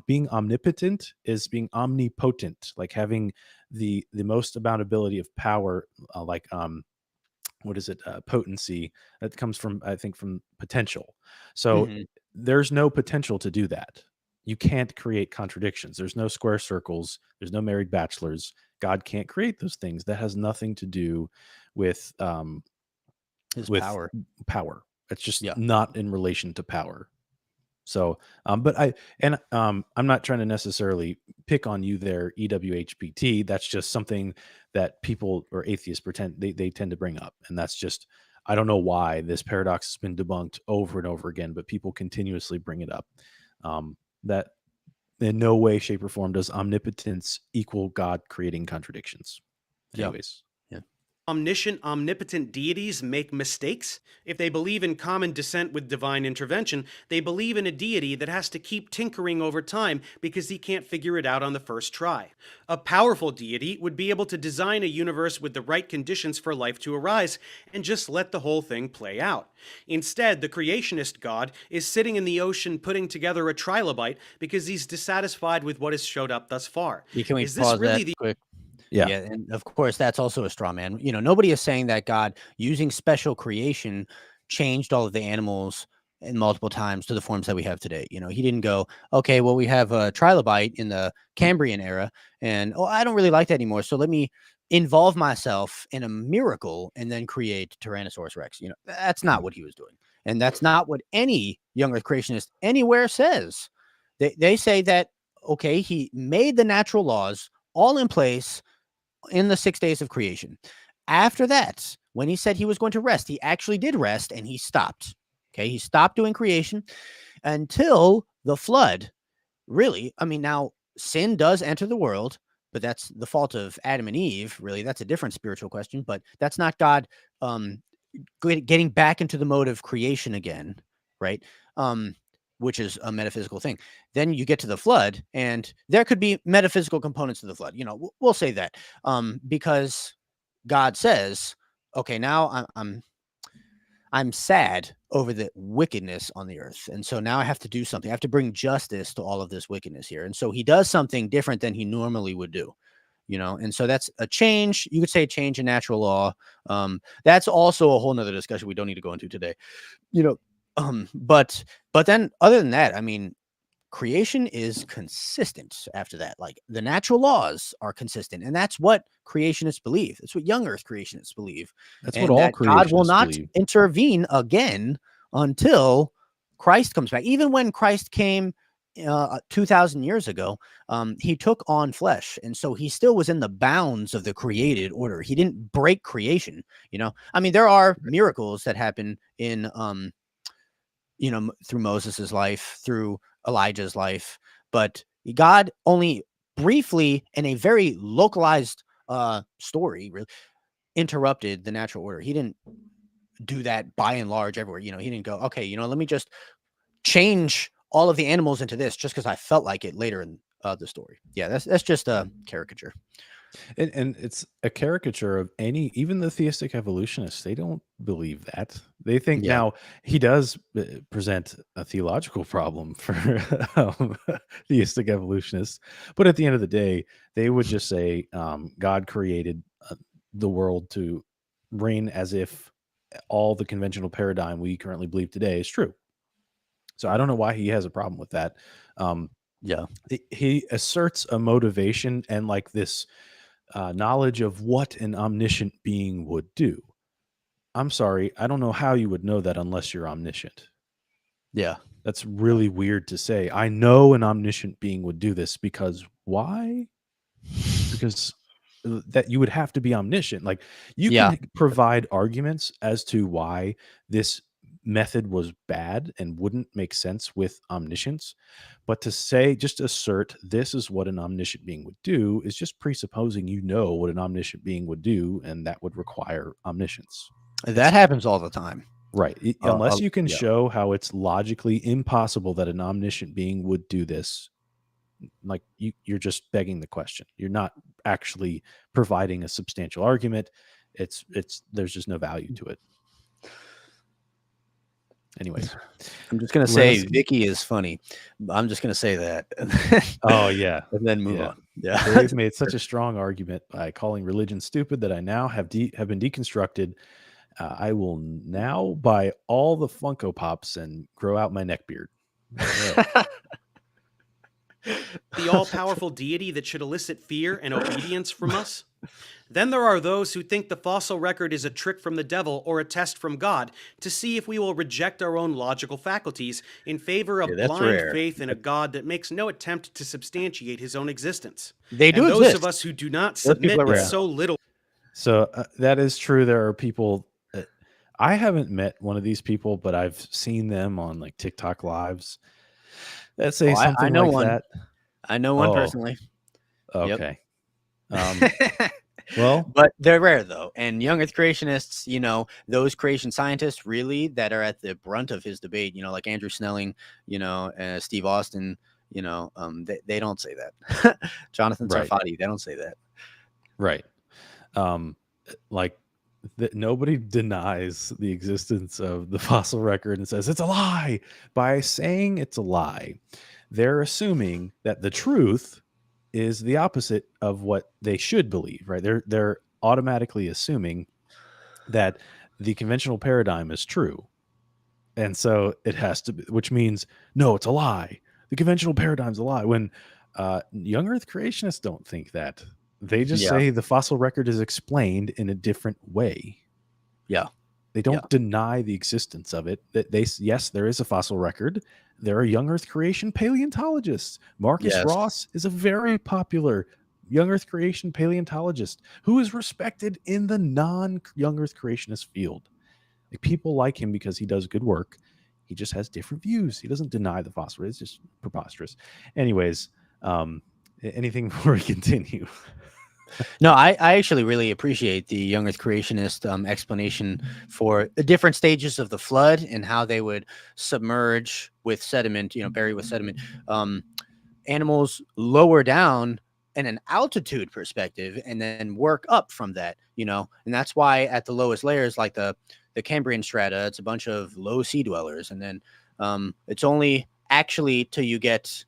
being omnipotent is being omnipotent, like having the most amount ability of power, what is it, potency, that comes from, I think, from potential. So there's no potential to do that. You can't create contradictions. There's no square circles, there's no married bachelors. God can't create those things. That has nothing to do with His power. It's just Yeah. not in relation to power. So, I'm not trying to necessarily pick on you there, EWHPT. That's just something that people or atheists pretend they tend to bring up. And that's just, I don't know why this paradox has been debunked over and over again, but people continuously bring it up. That in no way, shape, or form does omnipotence equal God creating contradictions. Anyways. Omniscient, omnipotent deities make mistakes? If they believe in common descent with divine intervention, they believe in a deity that has to keep tinkering over time because he can't figure it out on the first try. A powerful deity would be able to design a universe with the right conditions for life to arise and just let the whole thing play out. Instead, the creationist God is sitting in the ocean putting together a trilobite because he's dissatisfied with what has showed up thus far. Can we Is this pause really that quick? Yeah. And of course, that's also a straw man. Nobody is saying that God, using special creation, changed all of the animals in multiple times to the forms that we have today. He didn't go, okay, well, we have a trilobite in the Cambrian era, and I don't really like that anymore, so let me involve myself in a miracle and then create Tyrannosaurus Rex. That's not what he was doing, and that's not what any young Earth creationist anywhere says. They say that, okay, he made the natural laws all in place in the 6 days of creation. After that, when he said he was going to rest, he actually did rest, and he stopped. Okay, he stopped doing creation until the flood. Really, now sin does enter the world, but that's the fault of Adam and Eve. Really, that's a different spiritual question, but that's not God getting back into the mode of creation again, right? Which is a metaphysical thing. Then you get to the flood, and there could be metaphysical components to the flood. We'll say that because God says, okay, now I'm sad over the wickedness on the earth, and so now I have to do something. I have to bring justice to all of this wickedness here, and so he does something different than he normally would do. And so that's a change. You could say a change in natural law. That's also a whole nother discussion we don't need to go into today. But then other than that, creation is consistent after that. Like, the natural laws are consistent, and that's what creationists believe. That's what young Earth creationists believe. That's and what all that God will creationists not believe. intervene again until Christ comes back. Even when Christ came 2,000 years ago, he took on flesh, and so he still was in the bounds of the created order. He didn't break creation. I mean, there are miracles that happen in through Moses's life, through Elijah's life, but God only briefly, in a very localized story, really interrupted the natural order. He didn't do that by and large everywhere. He didn't go, okay, let me just change all of the animals into this just because I felt like it later in the story. Yeah, that's just a caricature. And it's a caricature of even the theistic evolutionists. They don't believe that. They think now he does present a theological problem for theistic evolutionists. But at the end of the day, they would just say God created the world to reign as if all the conventional paradigm we currently believe today is true. So I don't know why he has a problem with that. He asserts a motivation and like this knowledge of what an omniscient being would do. I'm sorry, I don't know how you would know that unless you're omniscient. Yeah. That's really weird to say. I know an omniscient being would do this because why? Because that you would have to be omniscient. Like you can provide arguments as to why this method was bad and wouldn't make sense with omniscience, but to say, just assert this is what an omniscient being would do is just presupposing what an omniscient being would do, and that would require omniscience. That happens all the time. Right. Unless you can show how it's logically impossible that an omniscient being would do this, like you're just begging the question. You're not actually providing a substantial argument. There's just no value to it. Anyways, I'm just gonna say Vicky is funny. I'm just gonna say that. Oh yeah, and then move on. Yeah, Dave made such a strong argument by calling religion stupid that I now have been deconstructed. I will now buy all the Funko Pops and grow out my neck beard. The all-powerful deity that should elicit fear and obedience from us? Then there are those who think the fossil record is a trick from the devil or a test from God to see if we will reject our own logical faculties in favor of blind faith in a God that makes no attempt to substantiate his own existence. They do and exist. Those of us who do not submit with so little. So that is true. There are people. I haven't met one of these people, but I've seen them on like TikTok lives that say something I know like one. that. I know one personally. Okay. Well, but they're rare though. And young Earth creationists, those creation scientists really that are at the brunt of his debate, like Andrew Snelling, Steve Austin, they don't say that. Jonathan Sarfati, they don't say that. Right. Nobody denies the existence of the fossil record and says it's a lie. By saying it's a lie, they're assuming that the truth is the opposite of what they should believe, right? They're automatically assuming that the conventional paradigm is true. And so it has to be, which means, no, it's a lie. The conventional paradigm's a lie. When young Earth creationists don't think that. They just say the fossil record is explained in a different way. Yeah. They don't deny the existence of it. Yes, there is a fossil record. There are young Earth creation paleontologists. Marcus Ross is a very popular young Earth creation paleontologist who is respected in the non-young Earth creationist field. Like, people like him because he does good work. He just has different views. He doesn't deny the fossil. It's just preposterous. Anyways, anything before we continue? No, I actually really appreciate the young Earth creationist explanation for the different stages of the flood and how they would submerge with sediment, bury with sediment, animals lower down in an altitude perspective and then work up from that, and that's why at the lowest layers, like the Cambrian strata, it's a bunch of low sea dwellers. And then it's only actually till you get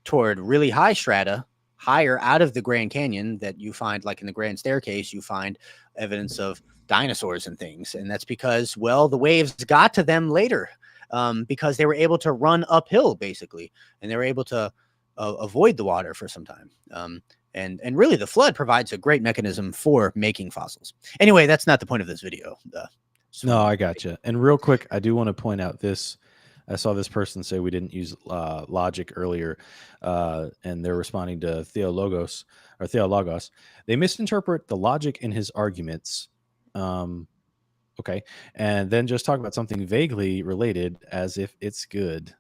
toward really high strata, higher out of the Grand Canyon, that you find, like in the Grand Staircase, you find evidence of dinosaurs and things. And that's because, well, the waves got to them later because they were able to run uphill, basically, and they were able to avoid the water for some time. And really, the flood provides a great mechanism for making fossils. Anyway, that's not the point of this video. No, I gotcha. And real quick, I do want to point out this. I saw this person say we didn't use logic earlier, and they're responding to Theologos or Theologos. They misinterpret the logic in his arguments. Um, okay, and then just talk about something vaguely related as if it's good,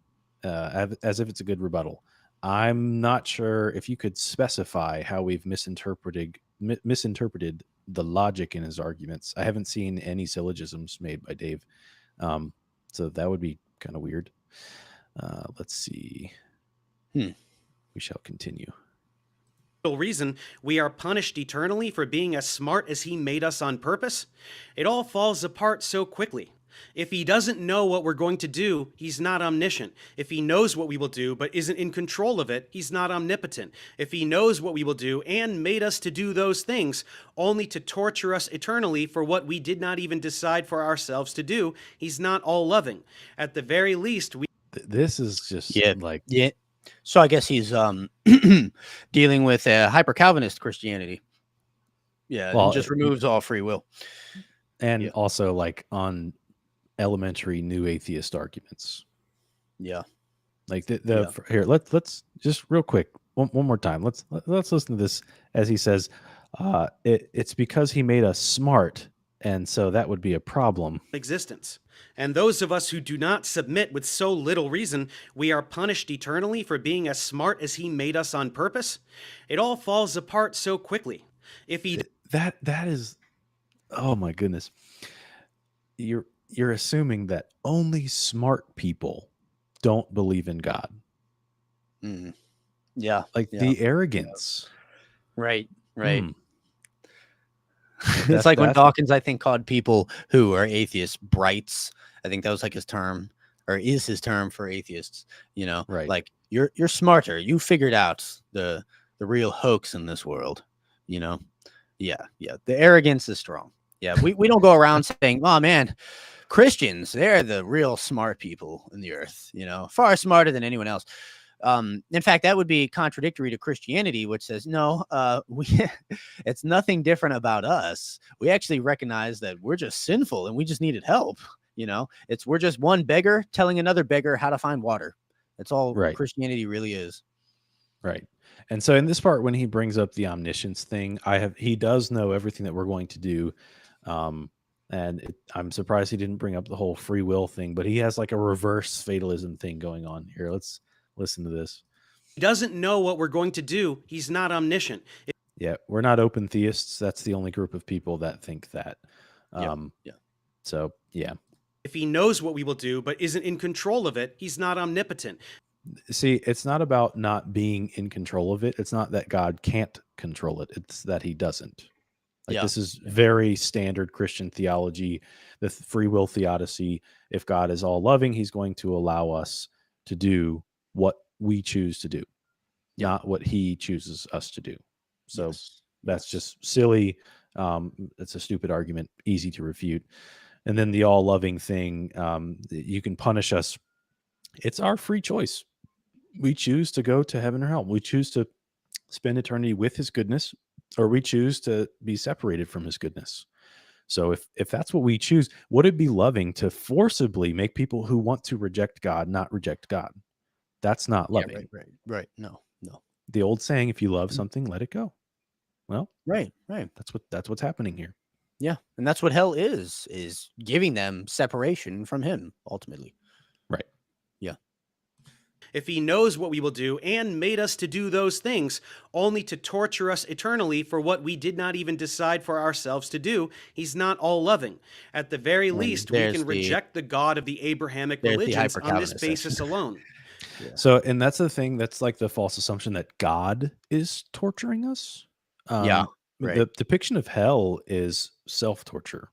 as if it's a good rebuttal. I'm not sure if you could specify how we've misinterpreted the logic in his arguments. I haven't seen any syllogisms made by Dave, um, so that would be kind of weird. Let's see. Hmm. We shall continue. Reason we are punished eternally for being as smart as he made us on purpose? It all falls apart so quickly. If he doesn't know what we're going to do, he's not omniscient. If he knows what we will do but isn't in control of it, he's not omnipotent. If he knows what we will do and made us to do those things only to torture us eternally for what we did not even decide for ourselves to do, he's not all loving. At the very least, we This is just like Yeah. So I guess he's dealing with hyper Calvinist Christianity. Yeah, Well, and just removes all free will. and Yeah. also like on elementary new atheist arguments. Yeah. Like Yeah. here, let's just real quick one more time. Let's listen to this as he says, it's because he made us smart, and so that would be a problem. existence. And those of us who do not submit with so little reason, we are punished eternally for being as smart as he made us on purpose? It all falls apart so quickly. If he That is, oh my goodness. You're assuming that only smart people don't believe in God. Mm. Yeah. Like Yeah. the arrogance. Right. Right. Hmm. It's like when Dawkins, I think, called people who are atheists brights. I think that was like his term, or is his term for atheists. You know, Right. like you're smarter. You figured out the real hoax in this world. You know, yeah. The arrogance is strong. Yeah, we don't go around saying, "Oh man, Christians, they're the real smart people in the earth." You know, far smarter than anyone else. In fact, that would be contradictory to Christianity, which says, no, it's nothing different about us. We actually recognize that we're just sinful and we just needed help. You know, we're just one beggar telling another beggar how to find water. That's all Right. Christianity really is. Right. And so in this part, when he brings up the omniscience thing, he does know everything that we're going to do. I'm surprised he didn't bring up the whole free will thing, but he has like a reverse fatalism thing going on here. Let's listen to this. He doesn't know what we're going to do, he's not omniscient. Yeah, we're not open theists. That's the only group of people that think that. Yeah. So, yeah. If he knows what we will do but isn't in control of it, he's not omnipotent. See, it's not about not being in control of it. It's not that God can't control it. It's that he doesn't. Like this is very standard Christian theology, the free will theodicy. If God is all loving, he's going to allow us to do what we choose to do, not what he chooses us to do. So that's just silly. It's a stupid argument, easy to refute. And then the all loving thing, you can punish us. It's our free choice. We choose to go to heaven or hell. We choose to spend eternity with his goodness, or we choose to be separated from his goodness. So if that's what we choose, would it be loving to forcibly make people who want to reject God not reject God? That's not loving. Right. No. The old saying, if you love something, let it go. Well, right. That's what's happening here. Yeah. And that's what hell is giving them separation from him ultimately. Right. Yeah. If he knows what we will do and made us to do those things only to torture us eternally for what we did not even decide for ourselves to do, he's not all loving. At the very least, we can reject the God of the Abrahamic religions on this basis alone. Yeah. So, and that's the thing, that's like the false assumption that God is torturing us. Right. The depiction of hell is self-torture.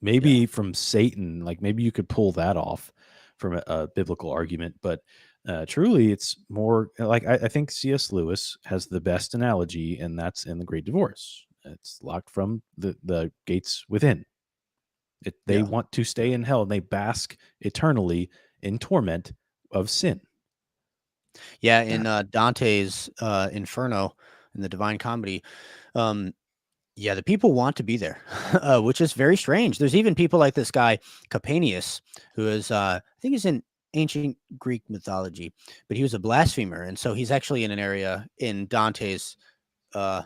Maybe from Satan, like maybe you could pull that off from a biblical argument, but truly it's more like I think C.S. Lewis has the best analogy, and that's in The Great Divorce. It's locked from the gates within. They want to stay in hell, and they bask eternally in torment of sin. Yeah, in Dante's Inferno, in the Divine Comedy, Yeah, the people want to be there, which is very strange. There's even people like this guy Capanius, who is, I think he's in ancient Greek mythology, but he was a blasphemer, and so he's actually in an area in Dante's. Uh,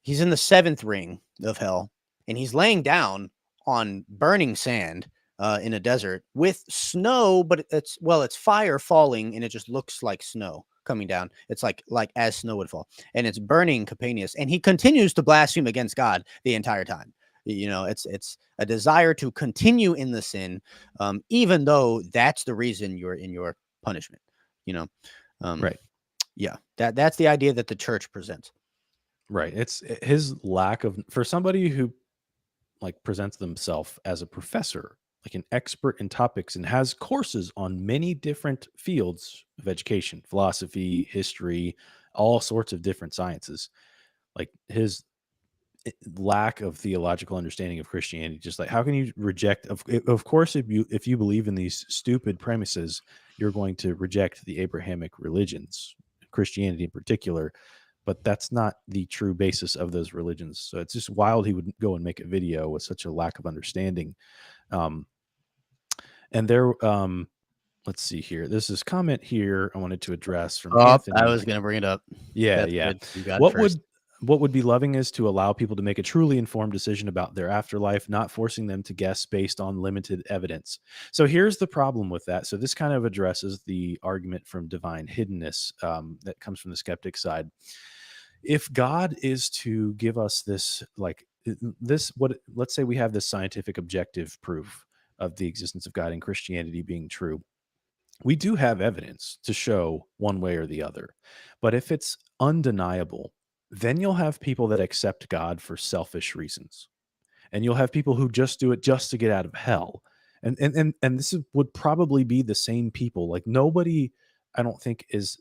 he's in the seventh ring of hell, and he's laying down on burning sand in a desert with snow, but it's fire falling, and it just looks like snow coming down. It's like as snow would fall, and it's burning Capanius, and he continues to blaspheme against God the entire time. It's a desire to continue in the sin, even though that's the reason you're in your punishment. You know, um, Right. yeah, that's the idea that the church presents. Right. It's his lack of, for somebody who like presents themselves as a professor, like an expert in topics and has courses on many different fields of education, philosophy, history, all sorts of different sciences. Like his lack of theological understanding of Christianity, just like how can you reject of course if you believe in these stupid premises, you're going to reject the Abrahamic religions, Christianity in particular, but that's not the true basis of those religions. So it's just wild he would go and make a video with such a lack of understanding. Um, and there, let's see here. There's this comment here I wanted to address from Oh, I Anthony. was going to bring it up. Yeah, That's yeah. good. You got it What first. would be loving is to allow people to make a truly informed decision about their afterlife, not forcing them to guess based on limited evidence. So here's the problem with that. So this kind of addresses the argument from divine hiddenness that comes from the skeptic side. If God is to give us this, like this, what, let's say we have this scientific objective proof of the existence of God and Christianity being true, we do have evidence to show one way or the other. But if it's undeniable, then you'll have people that accept God for selfish reasons. And you'll have people who just do it just to get out of hell. And would probably be the same people. Like nobody, I don't think, is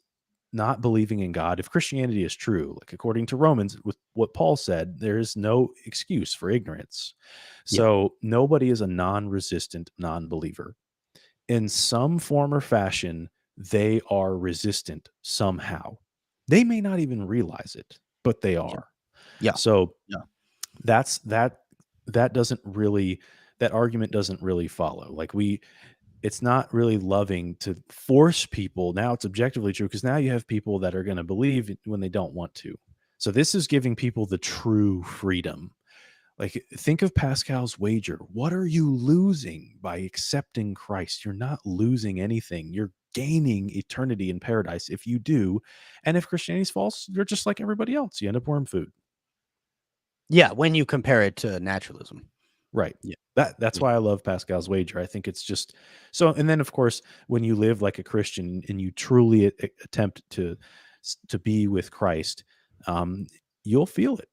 not believing in God. If Christianity is true, like according to Romans, with what Paul said, there is no excuse for ignorance. Yeah. So nobody is a non-resistant non-believer. In some form or fashion, they are resistant somehow. They may not even realize it, but they Yeah. are. Yeah. So Yeah. that's that doesn't really, that argument doesn't really follow. Like it's not really loving to force people. Now it's objectively true because now you have people that are going to believe when they don't want to. So this is giving people the true freedom. Like, think of Pascal's wager. What are you losing by accepting Christ? You're not losing anything. You're gaining eternity in paradise if you do. And if Christianity's false, you're just like everybody else. You end up worm food. Yeah. When you compare it to naturalism. Right. Yeah. That's Yeah. why I love Pascal's wager. I think it's just so. And then, of course, when you live like a Christian and you truly attempt to be with Christ, you'll feel it.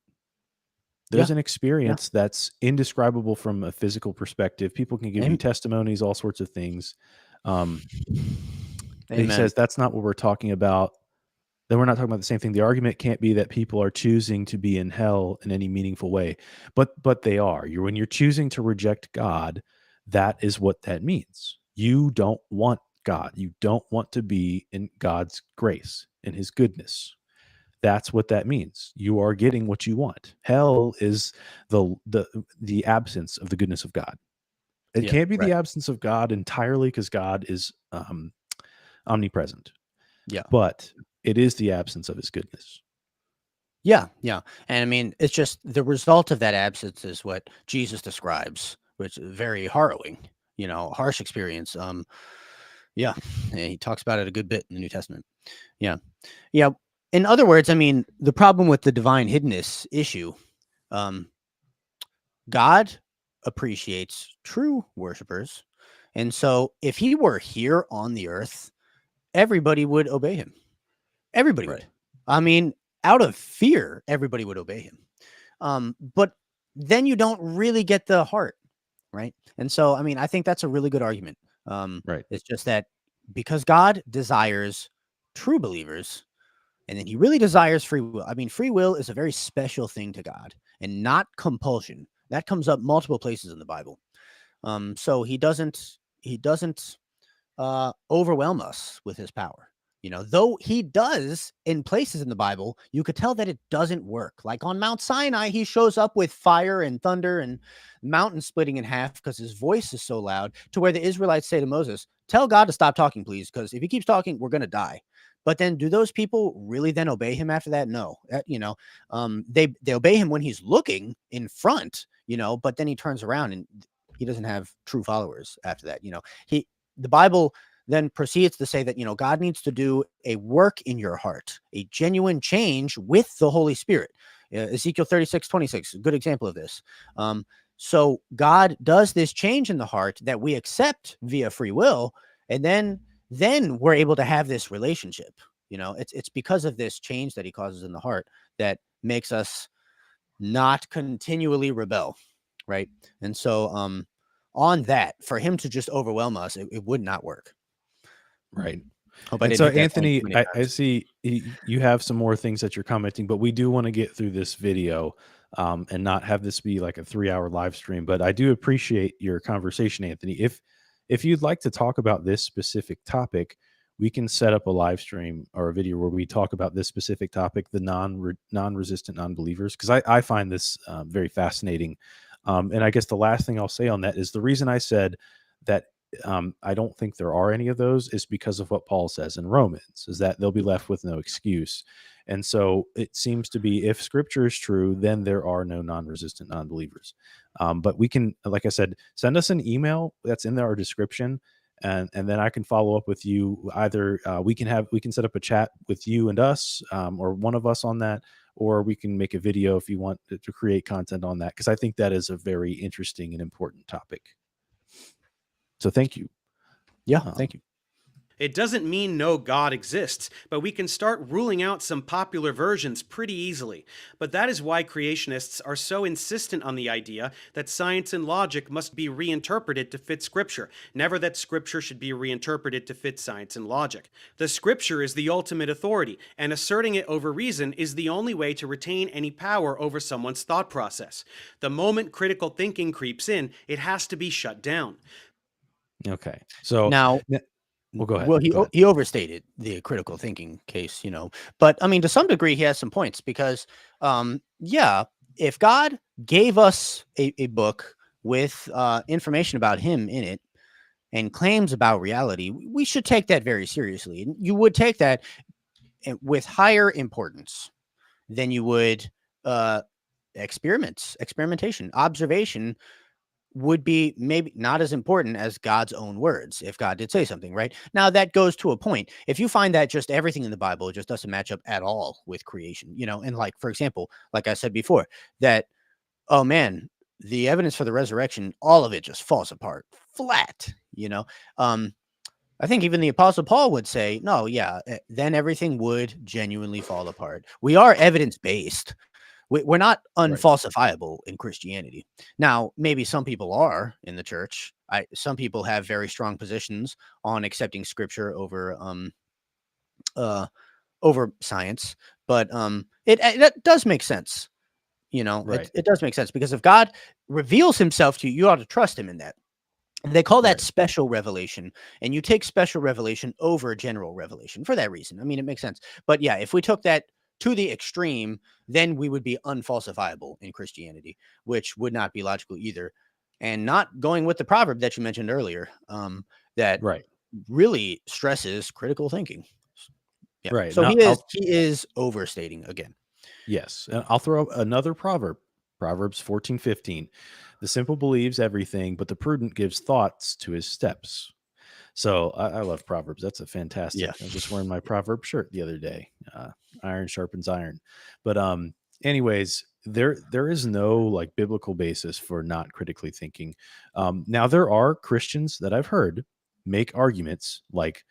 There's Yeah. an experience that's indescribable from a physical perspective. People can give you Amen. testimonies, all sorts of things. And he Amen. says that's not what we're talking about. Then we're not talking about the same thing. The argument can't be that people are choosing to be in hell in any meaningful way, but they are. When you're choosing to reject God, that is what that means. You don't want God. You don't want to be in God's grace and His goodness. That's what that means. You are getting what you want. Hell is the absence of the goodness of God. It Yeah. can't be Right. the absence of God entirely because God is omnipresent, Yeah. but it is the absence of His goodness. Yeah. Yeah. And I mean, it's just the result of that absence is what Jesus describes, which is very harrowing, harsh experience. Yeah. He talks about it a good bit in the New Testament. Yeah. Yeah. In other words, I mean, the problem with the divine hiddenness issue, um, God appreciates true worshipers. And so if he were here on the earth, everybody would obey him. Everybody Right. would. I mean, out of fear, everybody would obey him. But then you don't really get the heart, right? And so, I mean, I think that's a really good argument. Right. It's just that because God desires true believers, and then he really desires free will. I mean, free will is a very special thing to God and not compulsion. That comes up multiple places in the Bible. So he doesn't overwhelm us with his power. Though he does in places in the Bible, you could tell that it doesn't work. Like on Mount Sinai, he shows up with fire and thunder and mountain splitting in half because his voice is so loud, to where the Israelites say to Moses, tell God to stop talking, please, because if he keeps talking, we're going to die. But then do those people really then obey him after that? No. They obey him when he's looking in front, but then he turns around and he doesn't have true followers after that. The Bible then proceeds to say that, God needs to do a work in your heart, a genuine change with the Holy Spirit. Ezekiel 36:26, a good example of this. So God does this change in the heart that we accept via free will, and then we're able to have this relationship. It's because of this change that he causes in the heart that makes us not continually rebel, right? And so on that, for him to just overwhelm us, it would not work. Right. Hope I And didn't so, hit that point Anthony, too many I times. see you have some more things that you're commenting, but we do want to get through this video and not have this be like a 3-hour live stream. But I do appreciate your conversation, Anthony. If you'd like to talk about this specific topic, we can set up a live stream or a video where we talk about this specific topic, the non-resistant non-believers, because I find this very fascinating. And I guess the last thing I'll say on that is the reason I said that I don't think there are any of those is because of what Paul says in Romans, is that they'll be left with no excuse. And so it seems to be, if scripture is true, then there are no non-resistant non-believers. But we can, like I said, send us an email that's in our description. And then I can follow up with you. Either we can set up a chat with you and us, or one of us on that, or we can make a video if you want to create content on that, because I think that is a very interesting and important topic. So thank you. Yeah, thank you. It doesn't mean no God exists, but we can start ruling out some popular versions pretty easily. But that is why creationists are so insistent on the idea that science and logic must be reinterpreted to fit Scripture, never that Scripture should be reinterpreted to fit science and logic. The Scripture is the ultimate authority, and asserting it over reason is the only way to retain any power over someone's thought process. The moment critical thinking creeps in, it has to be shut down. Okay. So Now, well, go ahead. well, Go ahead. he overstated the critical thinking case, but I mean, to some degree, he has some points because, if God gave us a book with information about him in it and claims about reality, we should take that very seriously. And you would take that with higher importance than you would experimentation, observation would be maybe not as important as God's own words if God did say something, right? Now that goes to a point. If you find that just everything in the Bible just doesn't match up at all with creation, and like, for example, like I said before, that, oh man, the evidence for the resurrection, all of it just falls apart flat, I think even the Apostle Paul would say, no, yeah, then everything would genuinely fall apart. We are evidence based. We're not Right. unfalsifiable in Christianity. Now, maybe some people are in the church. Some people have very strong positions on accepting Scripture over science, but it does make sense. Right. It does make sense, because if God reveals himself to you, you ought to trust him in that. They call that Right. special revelation, and you take special revelation over general revelation for that reason. I mean, it makes sense. But yeah, if we took that to the extreme, then we would be unfalsifiable in Christianity, which would not be logical either. And not going with the proverb that you mentioned earlier, that Right. really stresses critical thinking. Yeah. Right. So Now, he is overstating again. yes, and I'll throw another proverb. Proverbs 14:15. The simple believes everything, but the prudent gives thoughts to his steps. So I love Proverbs. That's a Yeah. fantastic. I was just wearing my Proverb shirt the other day. Iron sharpens iron. But anyways, there is no like biblical basis for not critically thinking. Now there are Christians that I've heard make arguments like,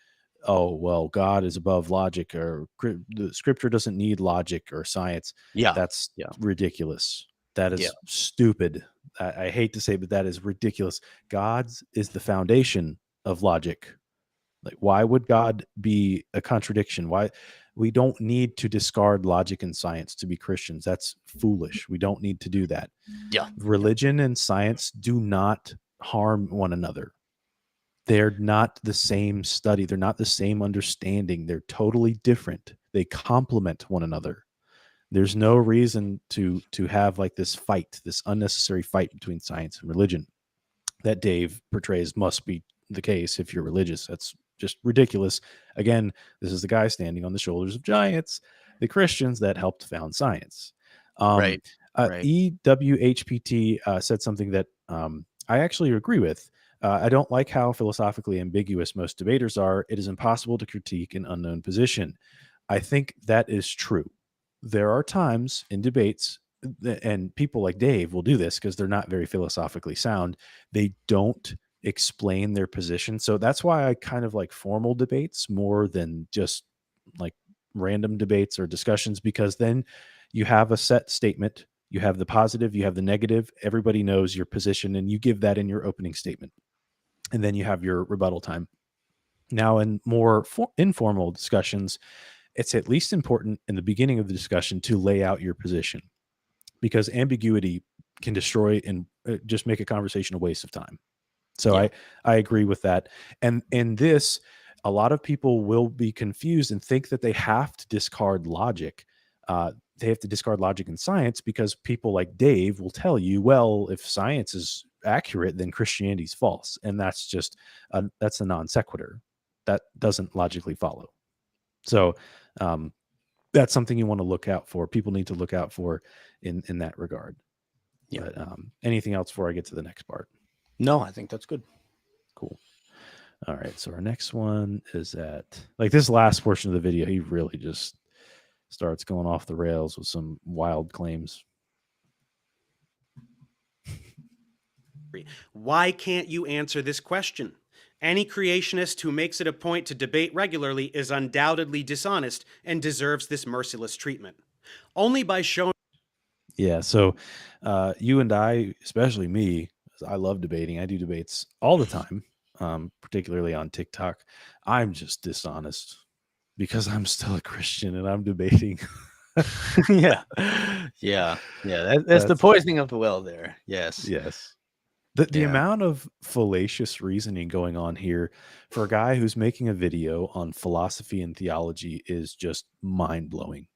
oh well, God is above logic, or the Scripture doesn't need logic or science. Yeah. That's Yeah. ridiculous. That Yeah. is stupid. I hate to say, but that is ridiculous. God's is the foundation of logic. Like, why would God be a contradiction? Why we don't need to discard logic and science to be Christians. That's foolish. We don't need to do that. Yeah. Religion and science do not harm one another. They're not the same study. They're not the same understanding. They're totally different. They complement one another. There's no reason to have like this fight, this unnecessary fight between science and religion that Dave portrays must be the case if you're religious. That's just ridiculous. Again, this is the guy standing on the shoulders of giants, the Christians that helped found science. Right. EWHPT said something that I actually agree with. I don't like how philosophically ambiguous most debaters are. It is impossible to critique an unknown position. I think that is true. There are times in debates, and people like Dave will do this because they're not very philosophically sound. They don't explain their position. So that's why I kind of like formal debates more than just like random debates or discussions, because then you have a set statement, you have the positive, you have the negative, everybody knows your position, and you give that in your opening statement. And then you have your rebuttal time. Now, in more informal discussions, it's at least important in the beginning of the discussion to lay out your position, because ambiguity can destroy and just make a conversation a waste of time. So Yeah. I agree with that. And in this, a lot of people will be confused and think that they have to discard logic. They have to discard logic in science because people like Dave will tell you, well, if science is accurate, then Christianity's false. And that's just that's a non sequitur. That doesn't logically follow. So that's something you want to look out for. People need to look out for in that regard. Yeah. But anything else before I get to the next part? No, I think that's good. Cool. All right. So our next one is at like this last portion of the video. He really just starts going off the rails with some wild claims. Why can't you answer this question? Any creationist who makes it a point to debate regularly is undoubtedly dishonest and deserves this merciless treatment. Only by showing. Yeah. So you and I, especially me, I love debating. I do debates all the time, particularly on TikTok. I'm just dishonest because I'm still a Christian and I'm debating. Yeah. That's the poisoning of the well there. Yes. Yes. The Yeah. amount of fallacious reasoning going on here for a guy who's making a video on philosophy and theology is just mind blowing.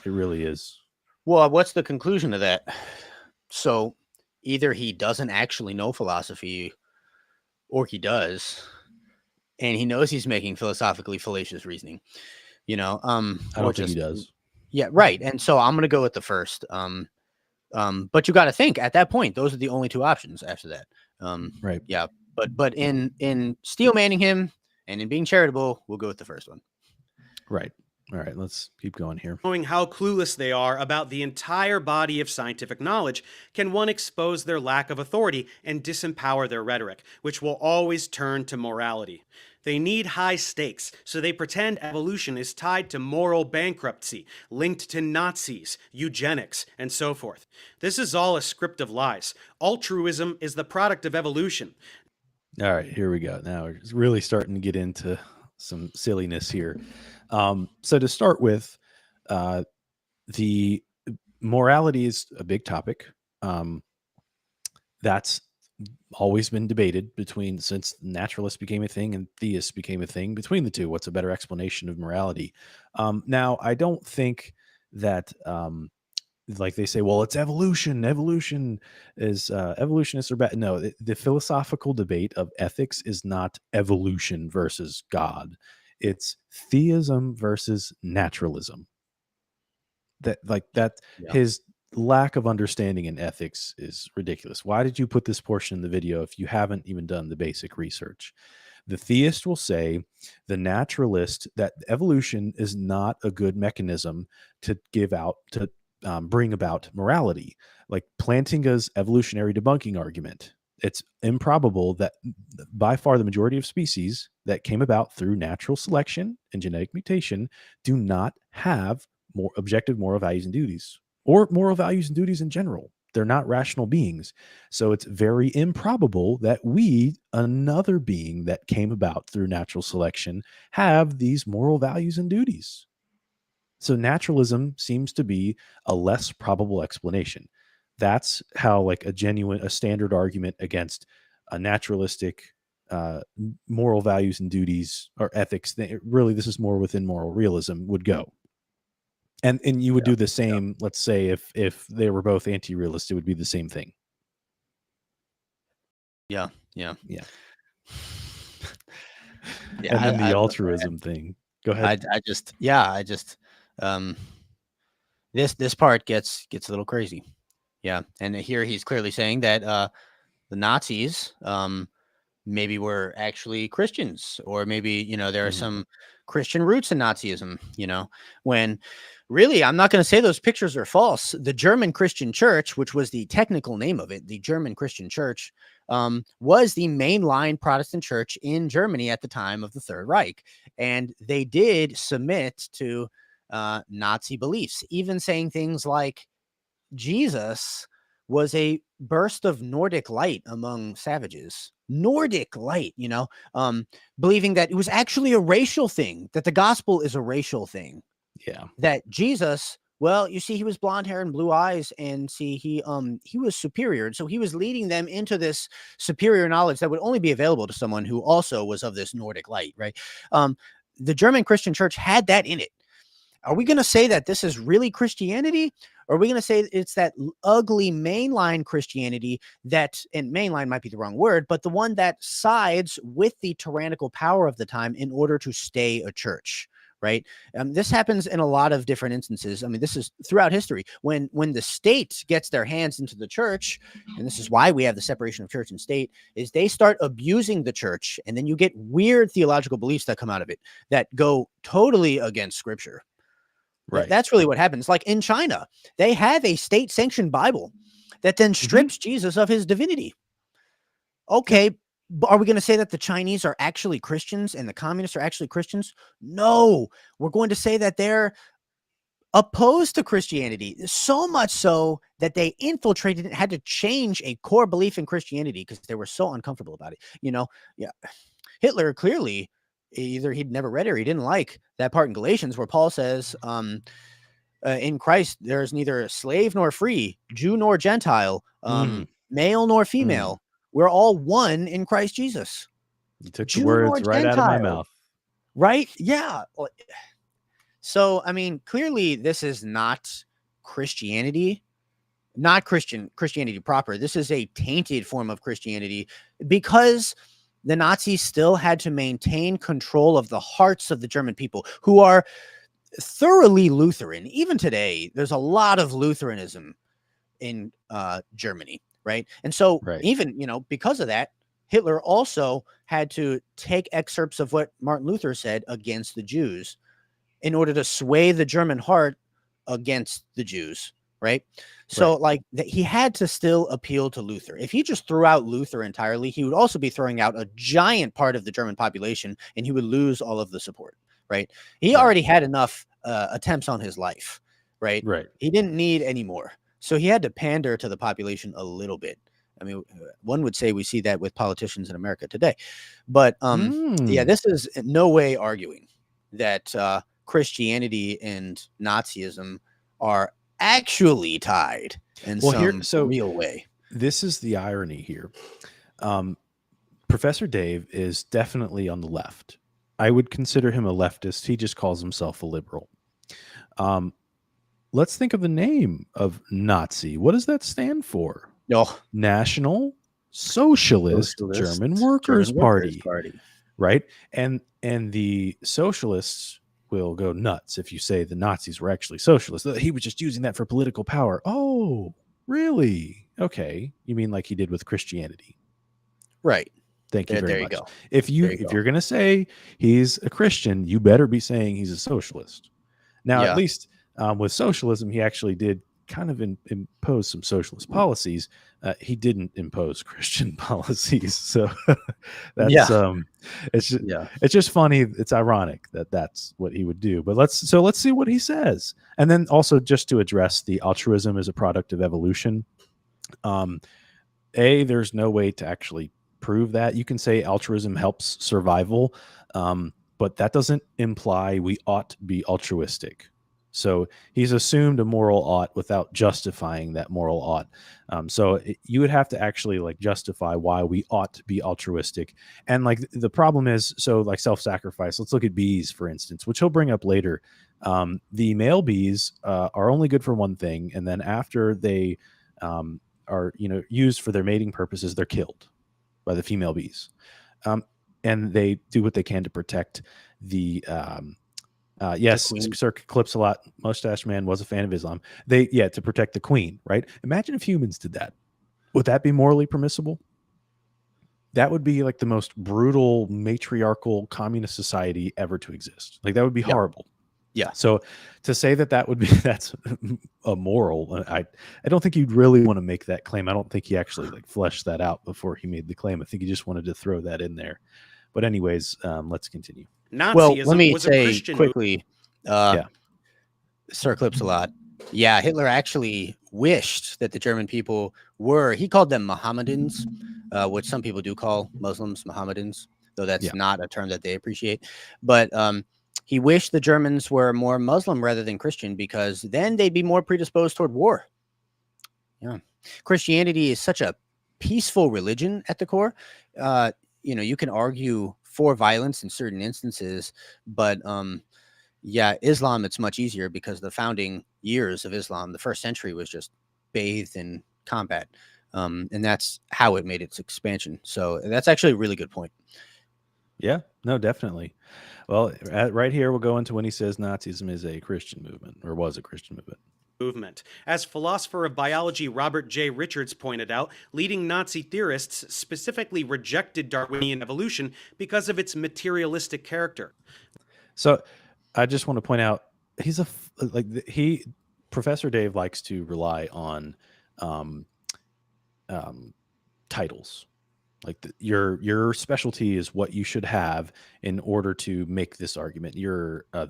It really is. Well, what's the conclusion of that? So either he doesn't actually know philosophy or he does, and he knows he's making philosophically fallacious reasoning, I don't think he does. Yeah, right. And so I'm going to go with the first. But you got to think at that point, those are the only two options after that. Right. Yeah. But in steel manning him and in being charitable, we'll go with the first one. Right. All right. Let's keep going here. Knowing how clueless they are about the entire body of scientific knowledge, can one expose their lack of authority and disempower their rhetoric, which will always turn to morality. They need high stakes, so they pretend evolution is tied to moral bankruptcy, linked to Nazis, eugenics, and so forth. This is all a script of lies. Altruism is the product of evolution. All right, here we go. Now we're really starting to get into some silliness here. So to start with, the morality is a big topic. That's always been debated between, since naturalists became a thing and theists became a thing, between the two. What's a better explanation of morality? Now, I don't think that like they say, well, it's evolution. Evolution is evolutionists are bad. No, the philosophical debate of ethics is not evolution versus God. It's theism versus naturalism. That Yeah. his lack of understanding in ethics is ridiculous. Why did you put this portion in the video if you haven't even done the basic research? The theist will say, the naturalist, that evolution is not a good mechanism to bring about morality. Like Plantinga's evolutionary debunking argument, it's improbable that by far the majority of species that came about through natural selection and genetic mutation do not have more objective moral values and duties, or moral values and duties in general. They're not rational beings. So it's very improbable that we, another being that came about through natural selection, have these moral values and duties. So naturalism seems to be a less probable explanation. That's how like a standard argument against a naturalistic moral values and duties or ethics. Really, this is more within moral realism would go. And you would do the same. Let's say if they were both anti-realist, it would be the same thing. Yeah. And then the altruism thing. Go ahead. This part gets a little crazy. Yeah. And here he's clearly saying that the Nazis maybe were actually Christians, or maybe, there are some Christian roots in Nazism, when really, I'm not going to say those pictures are false. The German Christian Church, which was the technical name of it, the German Christian Church, was the mainline Protestant church in Germany at the time of the Third Reich. And they did submit to Nazi beliefs, even saying things like Jesus was a burst of Nordic light among savages. Nordic light, believing that it was actually a racial thing, that the gospel is a racial thing. Yeah. That Jesus, well, you see, he was blonde hair and blue eyes, and see, he was superior. And so he was leading them into this superior knowledge that would only be available to someone who also was of this Nordic light, right? The German Christian church had that in it. Are we going to say that this is really Christianity? Or are we going to say it's that ugly mainline Christianity that, and mainline might be the wrong word, but the one that sides with the tyrannical power of the time in order to stay a church, right? This happens in a lot of different instances. I mean, this is throughout history. When the state gets their hands into the church, and this is why we have the separation of church and state, is they start abusing the church, and then you get weird theological beliefs that come out of it that go totally against scripture. Right. That's really what happens. Like in China, they have a state-sanctioned Bible that then strips Jesus of his divinity. Okay, but are we going to say that the Chinese are actually Christians and the communists are actually Christians? No, we're going to say that they're opposed to Christianity, so much so that they infiltrated and had to change a core belief in Christianity because they were so uncomfortable about it. Yeah, Hitler clearly, either he'd never read it or he didn't like that part in Galatians where Paul says, in Christ, there's neither slave nor free, Jew nor Gentile, male nor female. We're all one in Christ Jesus. You took the words right out of my mouth. Right? Yeah. So, I mean, clearly this is not Christianity, not Christianity proper. This is a tainted form of Christianity because the Nazis still had to maintain control of the hearts of the German people who are thoroughly Lutheran. Even today, there's a lot of Lutheranism in Germany, right? And so even, because of that, Hitler also had to take excerpts of what Martin Luther said against the Jews in order to sway the German heart against the Jews, right? So he had to still appeal to Luther. If he just threw out Luther entirely, he would also be throwing out a giant part of the German population and he would lose all of the support, right? He already had enough attempts on his life, right? He didn't need any more. So he had to pander to the population a little bit. I mean, one would say we see that with politicians in America today. But this is in no way arguing that Christianity and Nazism are actually tied in some real way. This is the irony here. Professor Dave is definitely on the left. I would consider him a leftist. He just calls himself a liberal. Let's think of the name of Nazi. What does that stand for? National Socialist German Workers' Party. Right? And the socialists will go nuts if you say the Nazis were actually socialists. He was just using that for political power. Oh, really? Okay. You mean like he did with Christianity? Right. Thank you very much. You go. If you're going to say he's a Christian, you better be saying he's a socialist. Now, at least with socialism, he actually did kind of impose some socialist policies. He didn't impose Christian policies. So that's it's just funny. It's ironic that that's what he would do. But let's see what he says. And then also just to address the altruism as a product of evolution. There's no way to actually prove that. You can say altruism helps survival, but that doesn't imply we ought to be altruistic. So he's assumed a moral ought without justifying that moral ought. You would have to actually like justify why we ought to be altruistic. And like the problem is, so like self-sacrifice. Let's look at bees, for instance, which he'll bring up later. The male bees are only good for one thing, and then after they are used for their mating purposes, they're killed by the female bees. And they do what they can to protect the yes, queen. Circuit Clips a lot. Mustache Man was a fan of Islam. To protect the queen, right? Imagine if humans did that. Would that be morally permissible? That would be like the most brutal matriarchal communist society ever to exist. Like that would be horrible. Yeah. So to say that would be that's immoral, I don't think you'd really want to make that claim. I don't think he actually like fleshed that out before he made the claim. I think he just wanted to throw that in there. But anyways, let's continue. Nazism let me was say a Christian quickly, Sir Clips a lot. Yeah, Hitler actually wished that the German people were, he called them Mohammedans, which some people do call Muslims Mohammedans, though that's not a term that they appreciate. But he wished the Germans were more Muslim rather than Christian, because then they'd be more predisposed toward war. Yeah. Christianity is such a peaceful religion at the core. You can argue for violence in certain instances, but Islam, it's much easier because the founding years of Islam, the first century, was just bathed in combat. And that's how it made its expansion. So that's actually a really good point. Yeah, no, definitely. Well, right here, we'll go into when he says Nazism is a Christian movement, or was a Christian movement. As philosopher of biology Robert J. Richards pointed out, leading Nazi theorists specifically rejected Darwinian evolution because of its materialistic character. So I just want to point out, Professor Dave likes to rely on titles. Like your specialty is what you should have in order to make this argument. You're a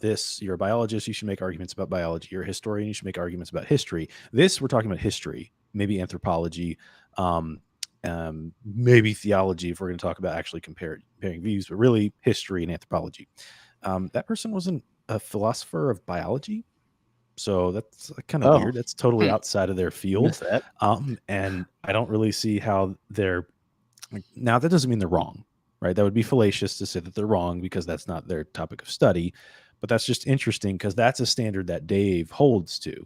biologist. You should make arguments about biology. You're a historian. You should make arguments about history. We're talking about history, maybe anthropology, maybe theology if we're going to talk about actually comparing views, but really history and anthropology. That person wasn't a philosopher of biology. So that's kind of weird. That's totally outside of their field. And I don't really see how they're. Now, that doesn't mean they're wrong, right? That would be fallacious to say that they're wrong because that's not their topic of study. But that's just interesting because that's a standard that Dave holds to.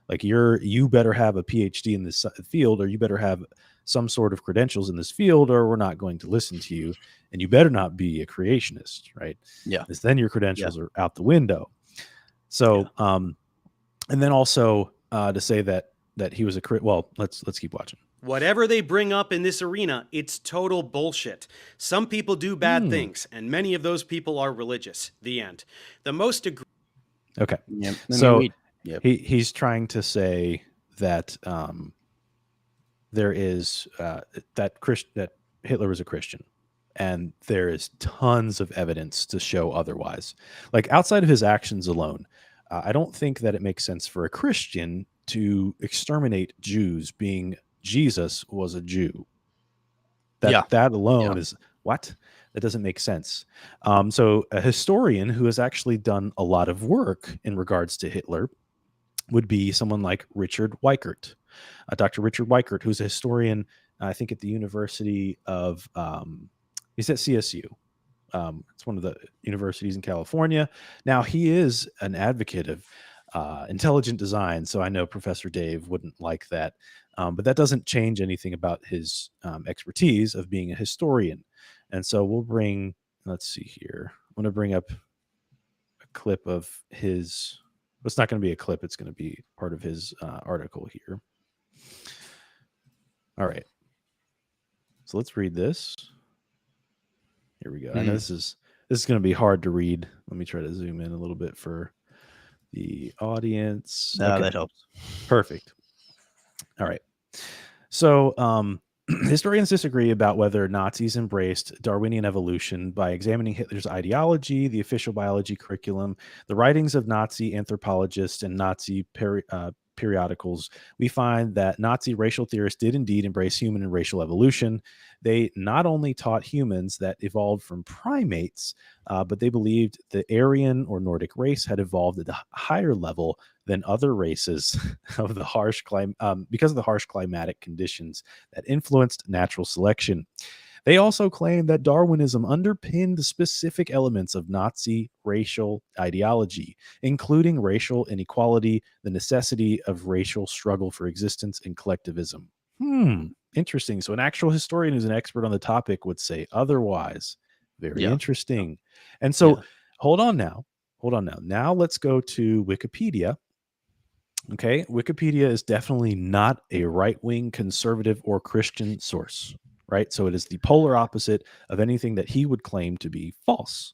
Like you better have a PhD in this field, or you better have some sort of credentials in this field, or we're not going to listen to you. And you better not be a creationist, right? Yeah. Because then your credentials are out the window. So, and then also to say that he was let's keep watching. Whatever they bring up in this arena, it's total bullshit. Some people do bad things, and many of those people are religious. The end. The most okay. Yep. So he's trying to say that there is that Hitler was a Christian, and there is tons of evidence to show otherwise. Like outside of his actions alone, I don't think that it makes sense for a Christian to exterminate Jews, being Jesus was a Jew. That alone is what? That doesn't make sense. So a historian who has actually done a lot of work in regards to Hitler would be someone like Richard Weikert, Dr. Richard Weikert, who's a historian, I think at the University of, he's at CSU. It's one of the universities in California. Now, he is an advocate of intelligent design, so I know Professor Dave wouldn't like that. But that doesn't change anything about his expertise of being a historian. And so let's see here. I'm going to bring up a clip of his, it's not going to be a clip. It's going to be part of his article here. All right. So let's read this. Here we go. I know this is going to be hard to read. Let me try to zoom in a little bit for the audience. Okay. That helps. Perfect. All right. So historians disagree about whether Nazis embraced Darwinian evolution by examining Hitler's ideology, the official biology curriculum, the writings of Nazi anthropologists and Nazi periodicals, we find that Nazi racial theorists did indeed embrace human and racial evolution. They not only taught humans that evolved from primates, but they believed the Aryan or Nordic race had evolved at a higher level than other races of the because of the harsh climatic conditions that influenced natural selection. They also claimed that Darwinism underpinned specific elements of Nazi racial ideology, including racial inequality, the necessity of racial struggle for existence, and collectivism. Interesting. So, an actual historian who's an expert on the topic would say otherwise. Very Yeah. interesting. And so, Yeah. hold on now. Now, let's go to Wikipedia. Okay. Wikipedia is definitely not a right wing, conservative, or Christian source, right? So it is the polar opposite of anything that he would claim to be false.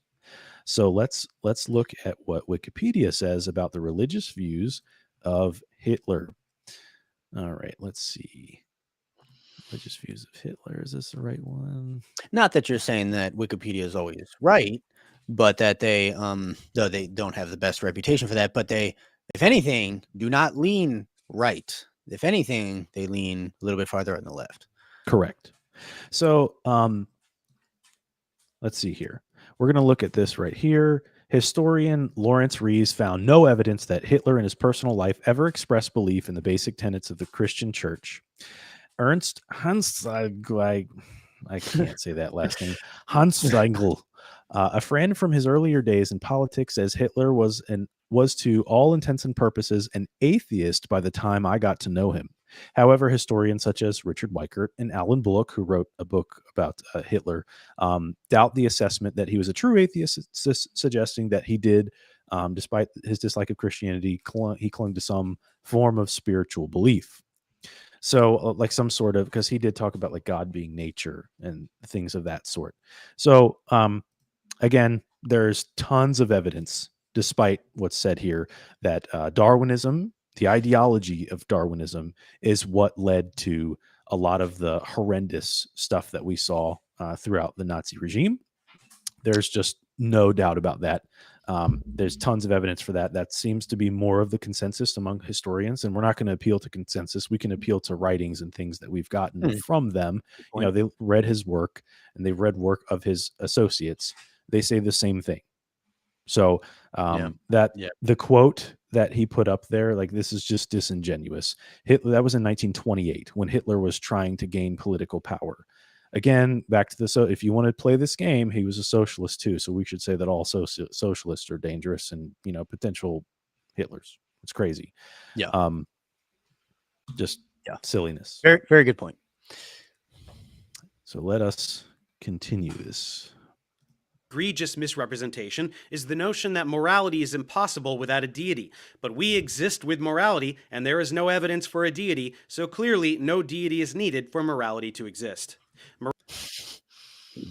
So let's look at what Wikipedia says about the religious views of Hitler. All right, let's see. Religious views of Hitler. Is this the right one? Not that you're saying that Wikipedia is always right, but that they though they don't have the best reputation for that, but they, if anything, do not lean right. If anything, they lean a little bit farther on the left. Correct. So let's see here. We're going to look at this right here. Historian Lawrence Rees found no evidence that Hitler in his personal life ever expressed belief in the basic tenets of the Christian church. Ernst Hansteigl, I can't say that last name, Hansteigl, a friend from his earlier days in politics, says Hitler was to all intents and purposes an atheist by the time I got to know him. However, historians such as Richard Weikert and Alan Bullock, who wrote a book about Hitler, doubt the assessment that he was a true atheist, suggesting that he did, despite his dislike of Christianity, he clung to some form of spiritual belief. So like some sort of, because he did talk about like God being nature and things of that sort. So again, there's tons of evidence, despite what's said here, that Darwinism, the ideology of Darwinism, is what led to a lot of the horrendous stuff that we saw throughout the Nazi regime. There's just no doubt about that. There's tons of evidence for that. That seems to be more of the consensus among historians, and we're not going to appeal to consensus. We can appeal to writings and things that we've gotten from them. You know, they read his work and they've read work of his associates. They say the same thing. So the quote that he put up there, like, this is just disingenuous. Hitler, that was in 1928 when Hitler was trying to gain political power. Again, back to so if you want to play this game, he was a socialist too. So we should say that all socialists are dangerous and, you know, potential Hitlers. It's crazy. Yeah. Just silliness. Very, very good point. So let us continue this. Egregious misrepresentation is the notion that morality is impossible without a deity, but we exist with morality, and there is no evidence for a deity, so clearly no deity is needed for morality to exist.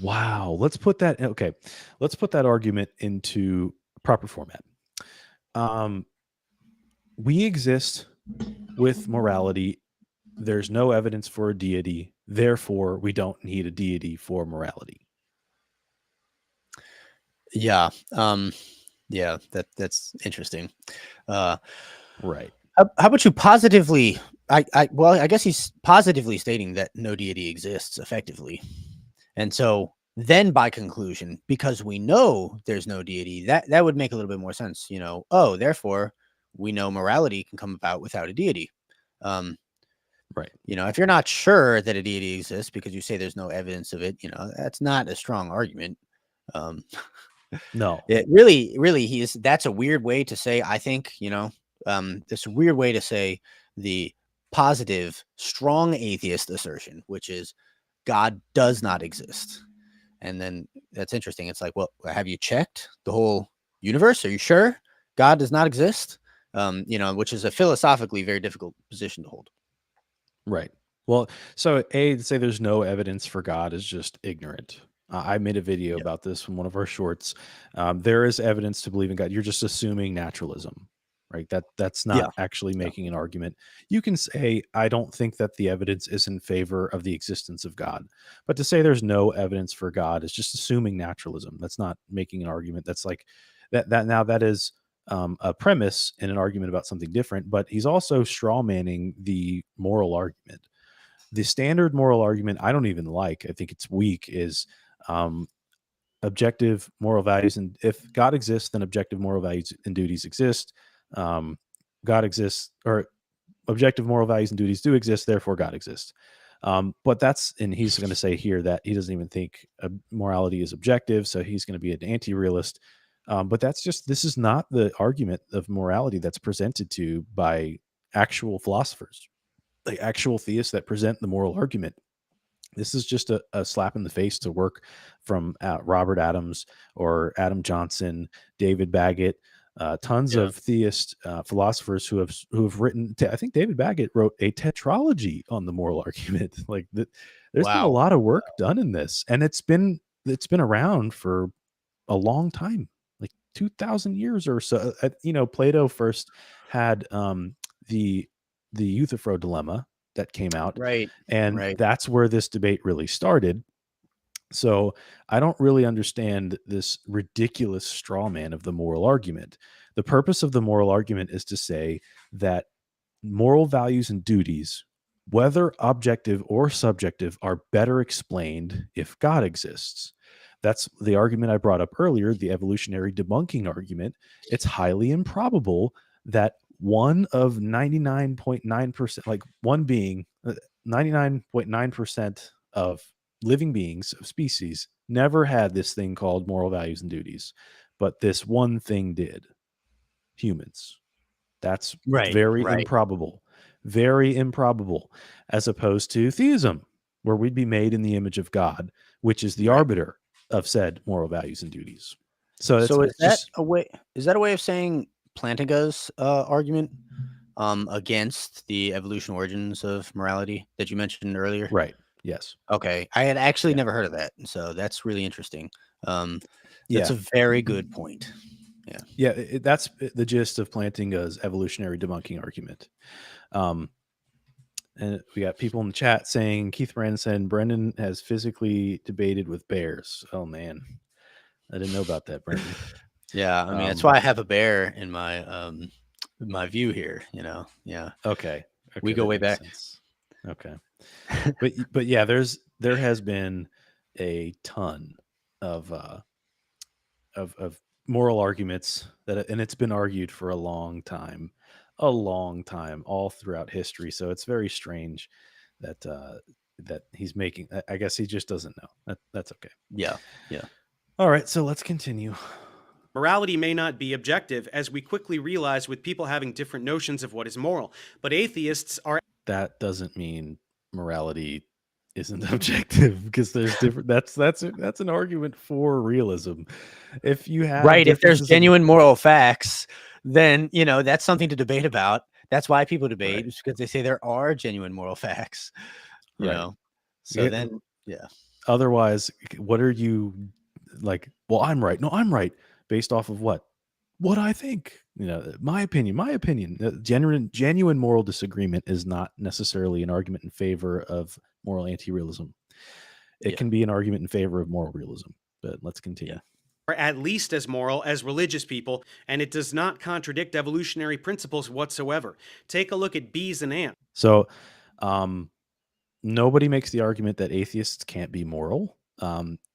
Wow. Let's put that argument into proper format. We exist with morality. There's no evidence for a deity. Therefore, we don't need a deity for morality. Yeah. That's interesting. Right. How about you positively? I guess he's positively stating that no deity exists effectively. And so then by conclusion, because we know there's no deity, that would make a little bit more sense, you know. Oh, therefore we know morality can come about without a deity. Right. You know, if you're not sure that a deity exists because you say there's no evidence of it, you know, that's not a strong argument. No, it really that's a weird way to say, I think, you know, this weird way to say the positive, strong atheist assertion, which is God does not exist. And then that's interesting. It's like, well, have you checked the whole universe? Are you sure God does not exist? You know, which is a philosophically very difficult position to hold. Right. Well, so to say there's no evidence for God is just ignorant. I made a video about this from one of our shorts. There is evidence to believe in God. You're just assuming naturalism, right? That's not actually making an argument. You can say, I don't think that the evidence is in favor of the existence of God. But to say there's no evidence for God is just assuming naturalism. That's not making an argument. That's like that now that is a premise in an argument about something different, but he's also straw manning the moral argument. The standard moral argument I don't even like. I think it's weak. Is objective moral values, and if God exists, then objective moral values and duties exist. God exists, or objective moral values and duties do exist, therefore God exists. But that's, and he's going to say here that he doesn't even think morality is objective, so he's going to be an anti-realist. But this is not the argument of morality that's presented to by actual philosophers, like actual theists that present the moral argument. This is just a slap in the face to work from Robert Adams or Adam Johnson, David Baggett, tons of theist philosophers who have written. I think David Baggett wrote a tetralogy on the moral argument. Like that, there's been a lot of work done in this, and it's been around for a long time, like 2,000 years or so. Plato first had the Euthyphro dilemma that came out, and that's where this debate really started. So I don't really understand this ridiculous straw man of the moral argument. The purpose of the moral argument is to say that moral values and duties, whether objective or subjective, are better explained if God exists. That's the argument I brought up earlier, the evolutionary debunking argument. It's highly improbable that one of 99.9%, like one being, 99.9% of living beings of species never had this thing called moral values and duties, but this one thing did. Humans. That's very improbable, as opposed to theism, where we'd be made in the image of God, which is the arbiter of said moral values and duties. So is that a way of saying Plantinga's argument against the evolution origins of morality that you mentioned earlier? Right. Yes. Okay. I had actually never heard of that. So that's really interesting. That's a very good point. Yeah. Yeah. That's the gist of Plantinga's evolutionary debunking argument. And we got people in the chat saying, Keith Brandon said, Brendan has physically debated with bears. Oh, man. I didn't know about that, Brendan. Yeah. I mean, that's why I have a bear in my view here, Yeah. Okay. We go way back. Okay. But yeah, there has been a ton of moral arguments and it's been argued for a long time, all throughout history. So it's very strange that he's making. I guess he just doesn't know. That's okay. Yeah. All right, so let's continue. Morality may not be objective, as we quickly realize with people having different notions of what is moral, but atheists are. That doesn't mean morality isn't objective, because there's different. That's an argument for realism. If you have if there's genuine moral facts, then that's something to debate about. That's why people debate, is because they say there are genuine moral facts. You know, so then Otherwise, what are you like? Well, I'm right. No, I'm right. Based off of what I think, my opinion. Genuine moral disagreement is not necessarily an argument in favor of moral anti-realism. It can be an argument in favor of moral realism. But let's continue. Are at least as moral as religious people, and it does not contradict evolutionary principles whatsoever. Take a look at bees and ants. So, nobody makes the argument that atheists can't be moral.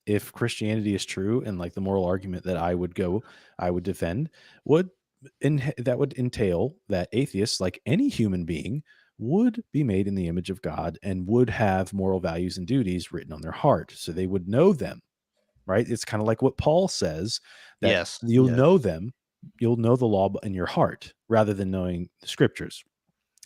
If Christianity is true, and like the moral argument that I would defend that would entail that atheists, like any human being, would be made in the image of God and would have moral values and duties written on their heart, so they would know them. Right? It's kind of like what Paul says, that you'll know them, you'll know the law in your heart rather than knowing the scriptures,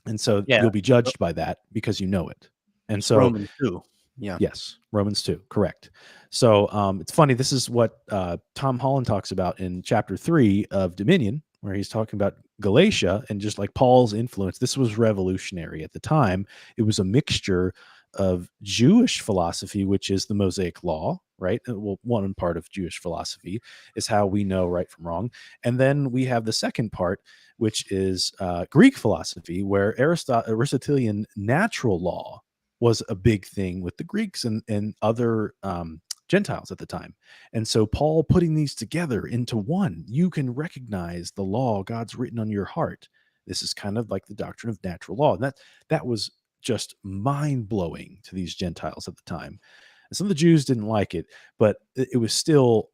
and so you'll be judged by that because you know it. And so Romans 2. Yes, Romans 2, correct. So it's funny. This is what Tom Holland talks about in chapter 3 of Dominion, where he's talking about Galatia and just like Paul's influence. This was revolutionary at the time. It was a mixture of Jewish philosophy, which is the Mosaic law, right? Well, one part of Jewish philosophy is how we know right from wrong. And then we have the second part, which is Greek philosophy, where Aristotelian natural law was a big thing with the Greeks and other Gentiles at the time. And so Paul putting these together into one, you can recognize the law God's written on your heart. This is kind of like the doctrine of natural law. And that was just mind-blowing to these Gentiles at the time. And some of the Jews didn't like it, but it was still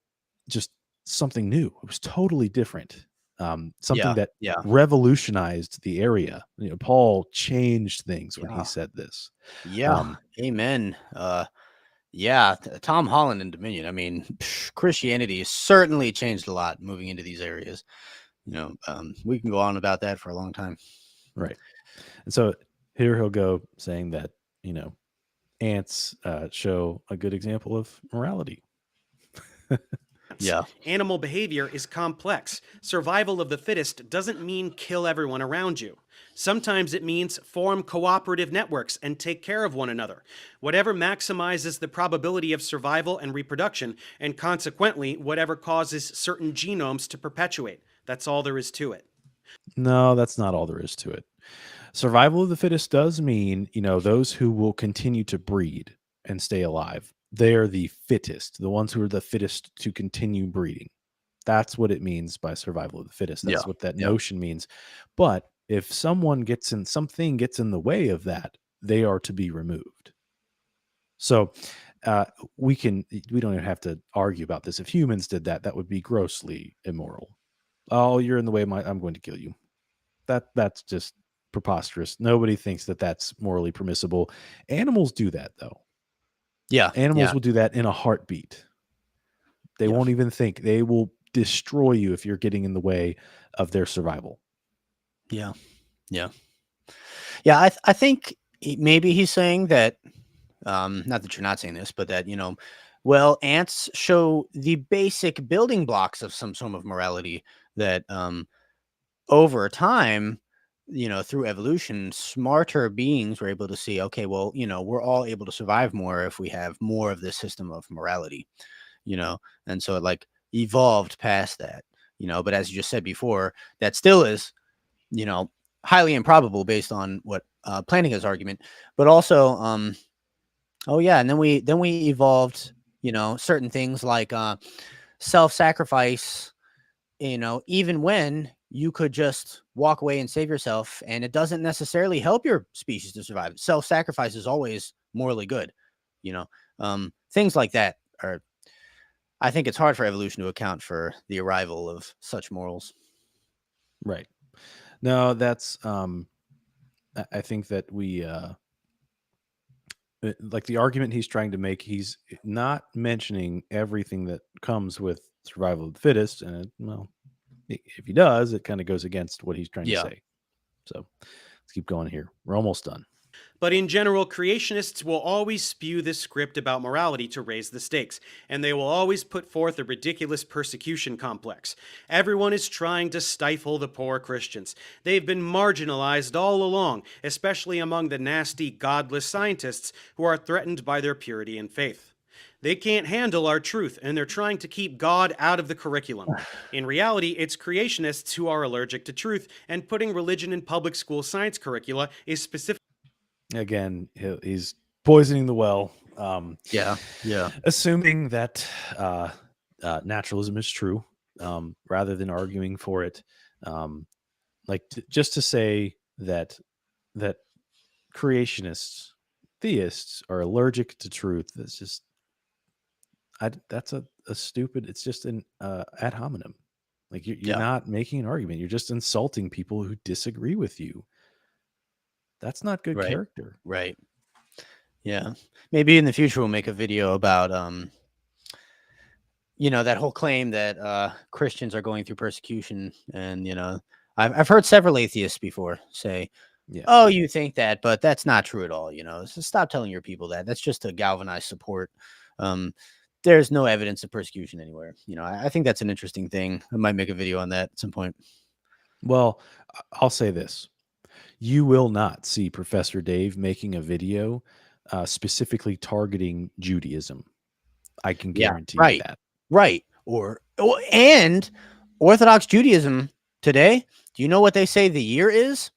just something new. It was totally different. Something that revolutionized the area. Paul changed things when he said this. Amen. Tom Holland and Dominion. I mean, Christianity certainly changed a lot moving into these areas. We can go on about that for a long time. Right. And so here he'll go saying that, ants show a good example of morality. Animal behavior is complex. Survival of the fittest doesn't mean kill everyone around you. Sometimes it means form cooperative networks and take care of one another. Whatever maximizes the probability of survival and reproduction, and consequently, whatever causes certain genomes to perpetuate. That's all there is to it. No, that's not all there is to it. Survival of the fittest does mean, those who will continue to breed and stay alive. They are the fittest, the ones who are the fittest to continue breeding. That's what it means by survival of the fittest. That's what that notion means. But if something gets in the way of that, they are to be removed. So we don't even have to argue about this. If humans did that, that would be grossly immoral. Oh, you're in the way. I'm going to kill you. That's just preposterous. Nobody thinks that that's morally permissible. Animals do that, though. Animals will do that in a heartbeat. They won't even think. They will destroy you if you're getting in the way of their survival. I think maybe he's saying that, not that you're not saying this, but that, ants show the basic building blocks of some sort of morality that over time, through evolution, smarter beings were able to see, okay, well, we're all able to survive more if we have more of this system of morality, and so it evolved past that, but as you just said before, that still is, highly improbable based on what Plantinga's argument, but also, and then we evolved, certain things like self-sacrifice, even when you could just walk away and save yourself, and it doesn't necessarily help your species to survive. Self-sacrifice is always morally good, things like that are, I think it's hard for evolution to account for the arrival of such morals. Right. No, that's, I think that we, like the argument he's trying to make, he's not mentioning everything that comes with survival of the fittest. And if he does, it kind of goes against what he's trying to say. So let's keep going here. We're almost done. But in general, creationists will always spew this script about morality to raise the stakes, and they will always put forth a ridiculous persecution complex. Everyone is trying to stifle the poor Christians. They've been marginalized all along, especially among the nasty, godless scientists who are threatened by their purity and faith. They can't handle our truth, and they're trying to keep God out of the curriculum. In reality, it's creationists who are allergic to truth, and putting religion in public school science curricula is specific. Again, he's poisoning the well. Assuming that naturalism is true, rather than arguing for it. Just to say that creationists, theists are allergic to truth. That's just, that's a stupid. It's just an ad hominem. You're not making an argument. You're just insulting people who disagree with you. That's not good character. Right. Yeah. Maybe in the future we'll make a video about that whole claim that Christians are going through persecution, and I've heard several atheists before say, "Oh, you think that, but that's not true at all." So stop telling your people that. That's just to galvanize support. There's no evidence of persecution anywhere. I think that's an interesting thing. I might make a video on that at some point. Well, I'll say this. You will not see Professor Dave making a video specifically targeting Judaism. I can guarantee you that. Right. And Orthodox Judaism today, do you know what they say the year is?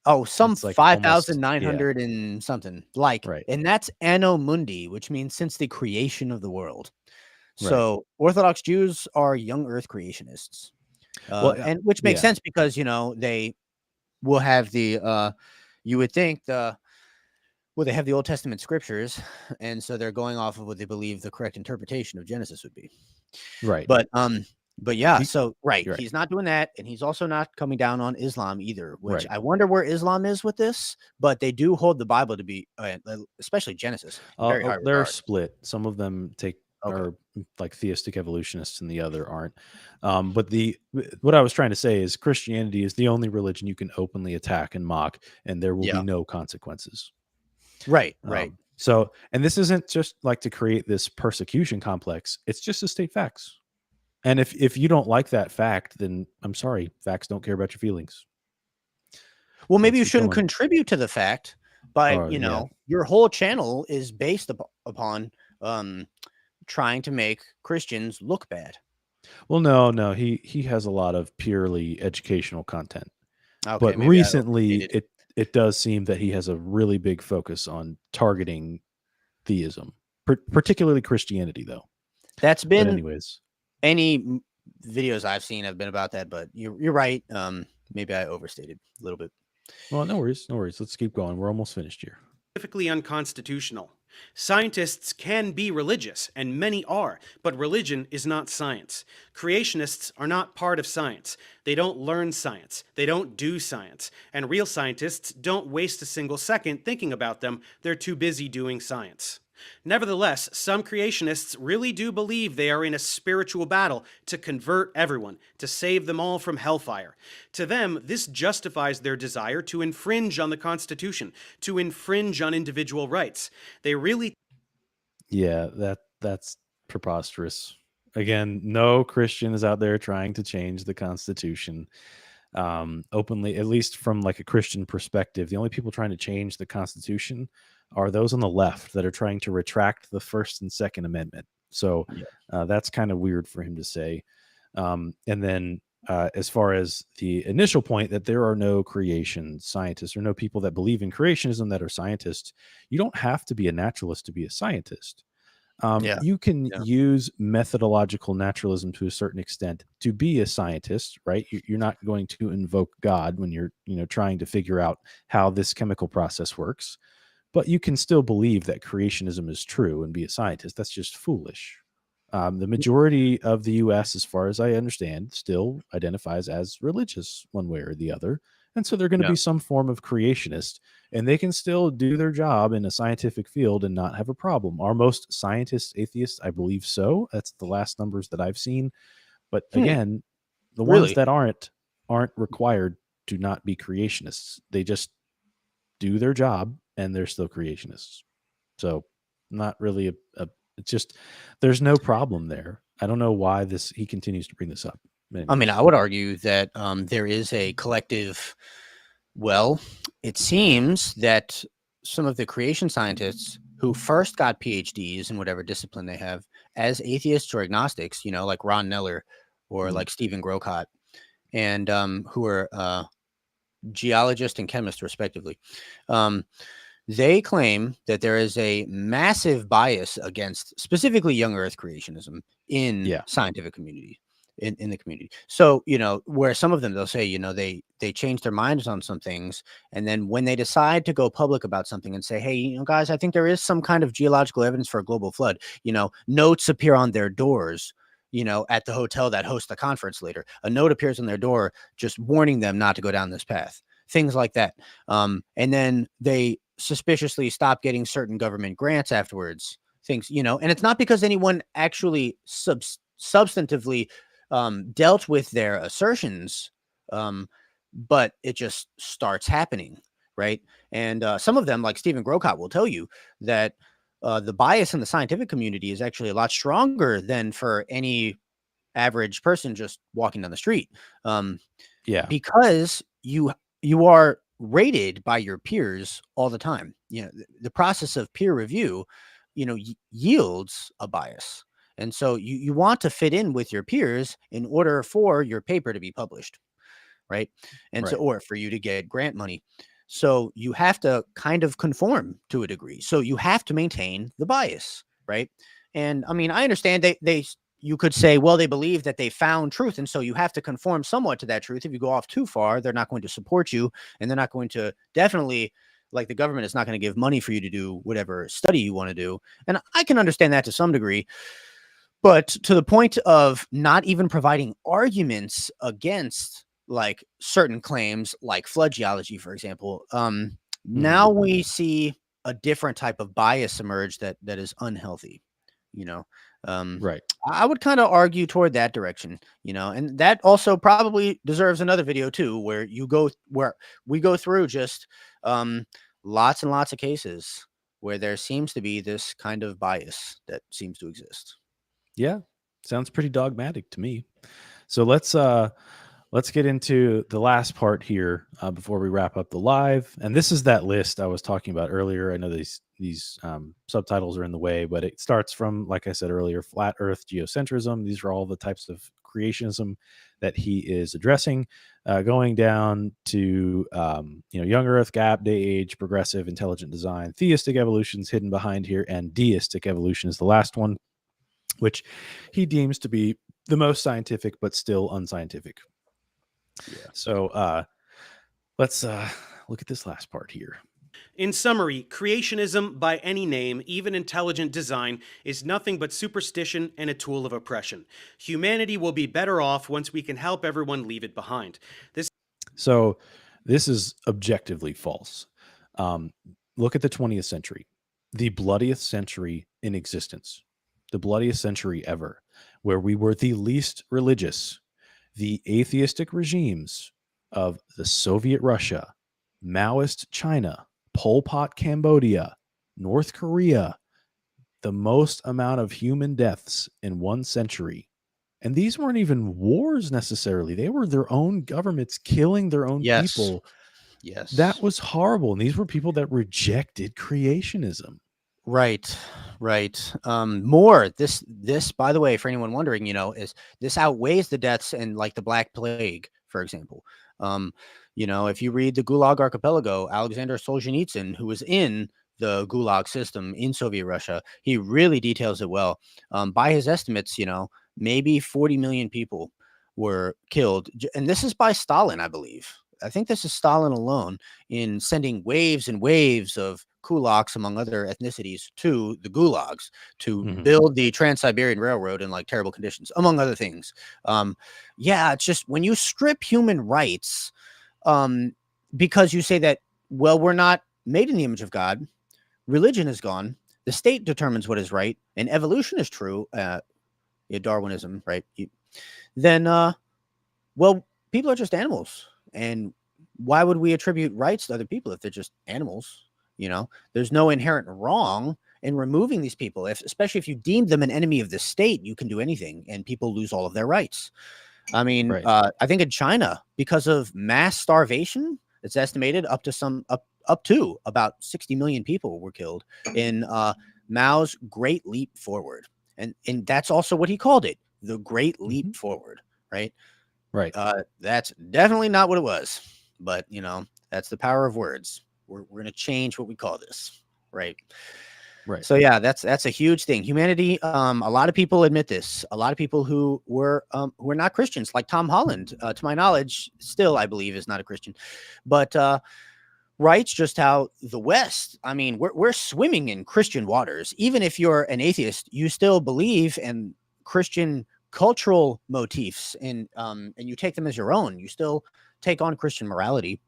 Oh, some It's like almost, yeah, 5,900 and something, like, right, and that's Anno Mundi, which means since the creation of the world. right. So Orthodox Jews are young Earth creationists, Well, and which makes yeah, sense because they will have you would think they have the Old Testament scriptures, and so they're going off of what they believe the correct interpretation of Genesis would be. right. But but yeah, He, so right, you're right, he's not doing that, and he's also not coming down on Islam either, which right. I wonder where Islam is with this, but they do hold the Bible to be, especially Genesis, in very high They're regard. split. Some of them Okay. are like theistic evolutionists, and the other aren't. But what I was trying to say is Christianity is the only religion you can openly attack and mock, and there will be Yeah. no consequences. Right. Right. So, and this isn't just like to create this persecution complex. It's just to state facts. And if you don't like that fact, then I'm sorry, facts don't care about your feelings. Well, maybe Let's you keep shouldn't going. contribute to the fact by, Oh yeah. your whole channel is based upon trying to make Christians look bad. Well, no, he has a lot of purely educational content. Okay, But maybe I recently, overstated. it does seem that he has a really big focus on targeting theism, particularly Christianity, though. That's But been anyways, videos I've seen have been about that, but you're right. Maybe I overstated a little bit. well, no worries, no worries. Let's keep going. We're almost finished here. Specifically unconstitutional. Scientists can be religious, and many are, but religion is not science. Creationists are not part of science. They don't learn science. They don't do science. And real scientists don't waste a single second thinking about them. They're too busy doing science. Nevertheless, some creationists really do believe they are in a spiritual battle to convert everyone, to save them all from hellfire. To them, this justifies their desire to infringe on the Constitution, to infringe on individual rights. They really Yeah, that's preposterous. Again, no Christian is out there trying to change the Constitution openly, at least from like a Christian perspective. The only people trying to change the Constitution are those on the left that are trying to retract the First and Second Amendment. So Yeah. that's kind of weird for him to say. And then as far as the initial point that there are no creation scientists or no people that believe in creationism that are scientists, you don't have to be a naturalist to be a scientist. Yeah. You can Yeah. use methodological naturalism to a certain extent to be a scientist, right? You're not going to invoke God when you're, trying to figure out how this chemical process works, but you can still believe that creationism is true and be a scientist. That's just foolish. The majority of the U.S., as far as I understand, still identifies as religious one way or the other. And so they're going to Yeah. be some form of creationist, and they can still do their job in a scientific field and not have a problem. Are most scientists atheists? I believe so. That's the last numbers that I've seen. But Hmm. again, the ones Really? that aren't required to not be creationists. They just do their job and they're still creationists. So not really it's just there's no problem there. I don't know why he continues to bring this up. But I mean, anyways. I would argue that there is a collective. Well, it seems that some of the creation scientists who first got PhDs in whatever discipline they have as atheists or agnostics, like Ron Neller or Mhm. like Stephen Grocott, and who are geologist and chemist, respectively. They claim that there is a massive bias against specifically young Earth creationism in Yeah. scientific community, in the community. So, where some of them they'll say, they change their minds on some things, and then when they decide to go public about something and say, hey, guys, I think there is some kind of geological evidence for a global flood, notes appear on their doors. At the hotel that hosts the conference later, a note appears on their door just warning them not to go down this path, things like that. And then they suspiciously stop getting certain government grants afterwards, things, and it's not because anyone actually substantively dealt with their assertions, but it just starts happening, right? And some of them, like Stephen Grocott, will tell you that the bias in the scientific community is actually a lot stronger than for any average person just walking down the street, Yeah. because you are rated by your peers all the time. The process of peer review, yields a bias, and so you want to fit in with your peers in order for your paper to be published, right? And so, Right. or for you to get grant money. So you have to kind of conform to a degree. So you have to maintain the bias, right? And I mean, I understand you could say, well, they believe that they found truth. And so you have to conform somewhat to that truth. If you go off too far, they're not going to support you. And they're not going to definitely, like the government is not going to give money for you to do whatever study you want to do. And I can understand that to some degree. But to the point of not even providing arguments against like certain claims, like flood geology, for example, now we see a different type of bias emerge that is unhealthy. You know, Right. I would kind of argue toward that direction. And that also probably deserves another video too, where we go through just lots and lots of cases where there seems to be this kind of bias that seems to exist. Yeah. Sounds pretty dogmatic to me. So let's get into the last part here before we wrap up the live. And this is that list I was talking about earlier. I know these subtitles are in the way, but it starts from, like I said earlier, flat Earth geocentrism. These are all the types of creationism that he is addressing, going down to young Earth, gap, day age, progressive, intelligent design, theistic evolution is hidden behind here, and deistic evolution is the last one, which he deems to be the most scientific but still unscientific. Yeah. So let's look at this last part here. In summary, creationism, by any name, even intelligent design, is nothing but superstition and a tool of oppression. Humanity will be better off once we can help everyone leave it behind. So this is objectively false. Look at the 20th century, the bloodiest century in existence, the bloodiest century ever, where we were the least religious. The atheistic regimes of the Soviet Russia, Maoist China, Pol Pot Cambodia, North Korea, the most amount of human deaths in one century. And these weren't even wars necessarily. They were their own governments killing their own Yes. people. Yes. That was horrible. And these were people that rejected creationism. Right. This, by the way, for anyone wondering, is this outweighs the deaths in like the Black Plague, for example. If you read the Gulag Archipelago, Alexander Solzhenitsyn, who was in the Gulag system in Soviet Russia, he really details it well. By his estimates, maybe 40 million people were killed. And this is by Stalin, I believe. I think this is Stalin alone in sending waves and waves of kulaks, among other ethnicities, to the gulags to build the Trans-Siberian Railroad in like terrible conditions, among other things. It's just when you strip human rights, because you say that, well, we're not made in the image of God, religion is gone, the state determines what is right, and evolution is true, Darwinism, right? Then, people are just animals. And why would we attribute rights to other people if they're just animals? There's no inherent wrong in removing these people. Especially if you deem them an enemy of the state, you can do anything and people lose all of their rights. I mean, Right. I think in China, because of mass starvation, it's estimated up to about 60 million people were killed in Mao's Great Leap Forward. And that's also what he called it, the Great Leap Forward, right? Right. That's definitely not what it was, but that's the power of words. We're going to change what we call this, right? Right. So yeah, that's a huge thing. Humanity. A lot of people admit this. A lot of people who were not Christians, like Tom Holland, to my knowledge, still I believe is not a Christian, but writes just how the West. I mean, we're swimming in Christian waters. Even if you're an atheist, you still believe in Christian cultural motifs, and you take them as your own. You still take on Christian morality,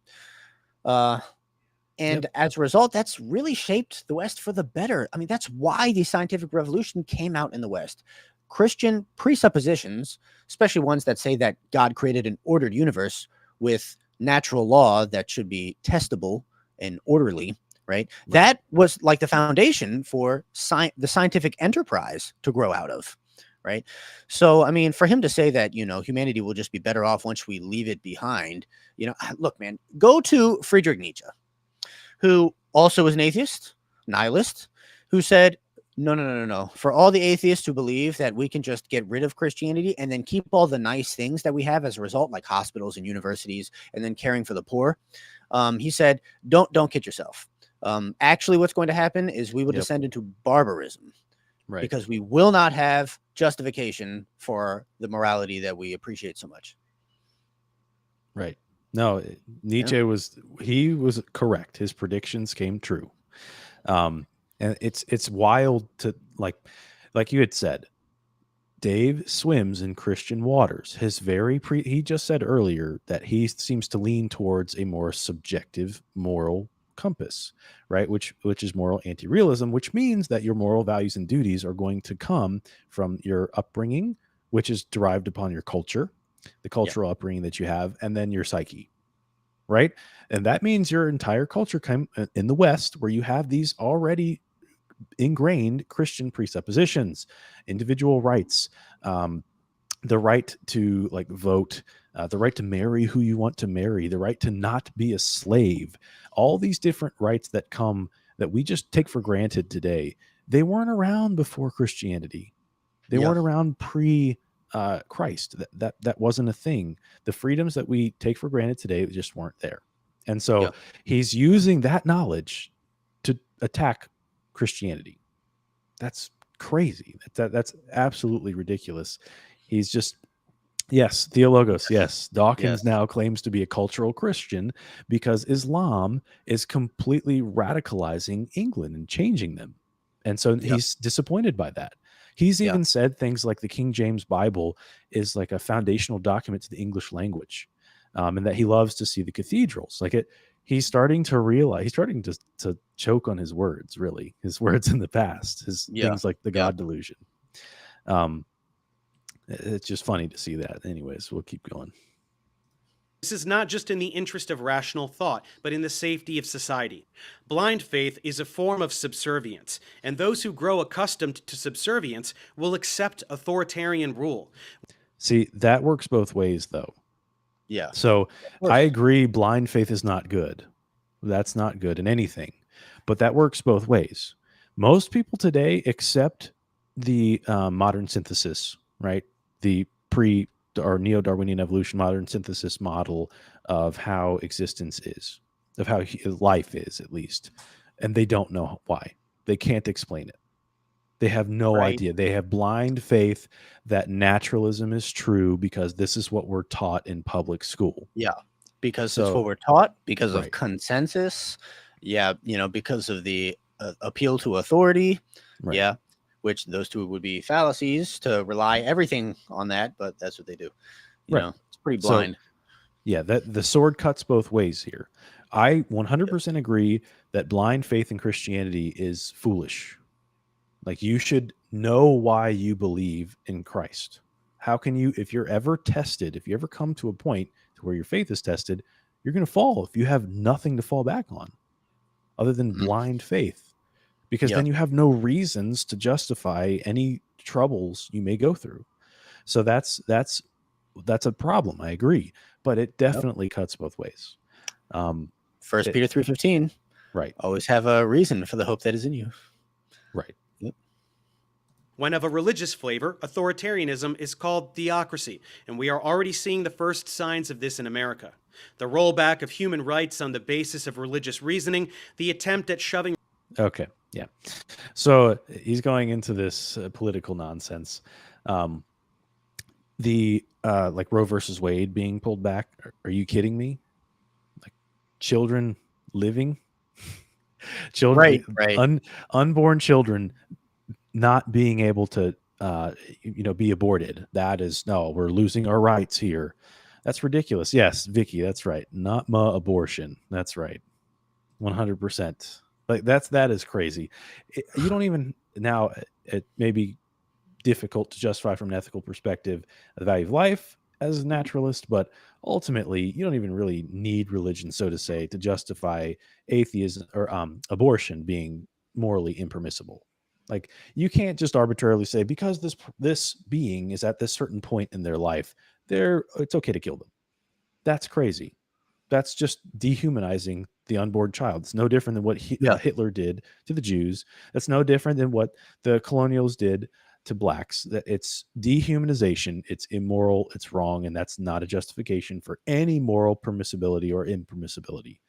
and as a result, that's really shaped the West for the better. I mean, that's why the scientific revolution came out in the West. Christian presuppositions, especially ones that say that God created an ordered universe with natural law that should be testable and orderly, right? That was like the foundation for the scientific enterprise to grow out of. Right. So, I mean, for him to say that, humanity will just be better off once we leave it behind, look, man, go to Friedrich Nietzsche, who also was an atheist, nihilist, who said, no. For all the atheists who believe that we can just get rid of Christianity and then keep all the nice things that we have as a result, like hospitals and universities, and then caring for the poor, He said, don't kid yourself. Actually, what's going to happen is we will Yep. descend into barbarism Right. because we will not have justification for the morality that we appreciate so much. Right. No, Nietzsche was correct. His predictions came true. And it's wild to like you had said, Dave swims in Christian waters. He just said earlier that he seems to lean towards a more subjective moral compass, right? Which is moral anti-realism, which means that your moral values and duties are going to come from your upbringing, which is derived upon your culture, the cultural upbringing that you have, and then your psyche, right? And that means your entire culture in the West, where you have these already ingrained Christian presuppositions, individual rights, the right to vote, the right to marry who you want to marry, the right to not be a slave, all these different rights that we just take for granted today. They weren't around before Christianity. They weren't around pre Christ. That wasn't a thing. The freedoms that we take for granted today just weren't there. And so he's using that knowledge to attack Christianity. That's crazy. That's absolutely ridiculous. He's just, yes, Theologos, yes. Dawkins now claims to be a cultural Christian because Islam is completely radicalizing England and changing them. And so he's disappointed by that. He's even said things like the King James Bible is like a foundational document to the English language, and that he loves to see the cathedrals. He's starting to realize, he's starting to choke on his words, really, his words in the past, things like the God delusion. It's just funny to see that. Anyways, we'll keep going. This is not just in the interest of rational thought, but in the safety of society. Blind faith is a form of subservience, and those who grow accustomed to subservience will accept authoritarian rule. See, that works both ways, though. Yeah. So I agree, blind faith is not good. That's not good in anything, but that works both ways. Most people today accept the modern synthesis, right? The pre or neo-Darwinian evolution modern synthesis model of how existence is, of how life is, at least. And they don't know why. They can't explain it. They have no idea. They have blind faith that naturalism is true because this is what we're taught in public school. Yeah, because it's what we're taught, because of consensus. Yeah, because of the appeal to authority. Right. Yeah, which those two would be fallacies to rely everything on that, but that's what they do. You know, it's pretty blind. So, yeah, that the sword cuts both ways here. I 100% agree that blind faith in Christianity is foolish. Like, you should know why you believe in Christ. How can you, if you're ever tested, if you ever come to a point to where your faith is tested, you're going to fall if you have nothing to fall back on other than blind faith, because then you have no reasons to justify any troubles you may go through. So that's a problem. I agree, but it definitely cuts both ways. First Peter 3:15. Right. Always have a reason for the hope that is in you. Right. When of a religious flavor, authoritarianism is called theocracy, and we are already seeing the first signs of this in America. The rollback of human rights on the basis of religious reasoning, the attempt at shoving... Okay, yeah. So he's going into this political nonsense. The like Roe versus Wade being pulled back. Are you kidding me? Like, children living, children, unborn children not being able to be aborted. That is, no, we're losing our rights here. That's ridiculous. Yes, Vicky, that's right. Not ma abortion. That's right. 100%. Like, that is crazy. You don't even, now it may be difficult to justify from an ethical perspective the value of life as a naturalist, but ultimately you don't even really need religion, so to say, to justify atheism or abortion being morally impermissible. Like, you can't just arbitrarily say because this being is at this certain point in their life, it's okay to kill them. That's crazy. That's just dehumanizing the unborn child. It's no different than what Hitler did to the Jews. That's no different than what the colonials did to blacks that it's dehumanization, it's immoral, it's wrong, and that's not a justification for any moral permissibility or impermissibility.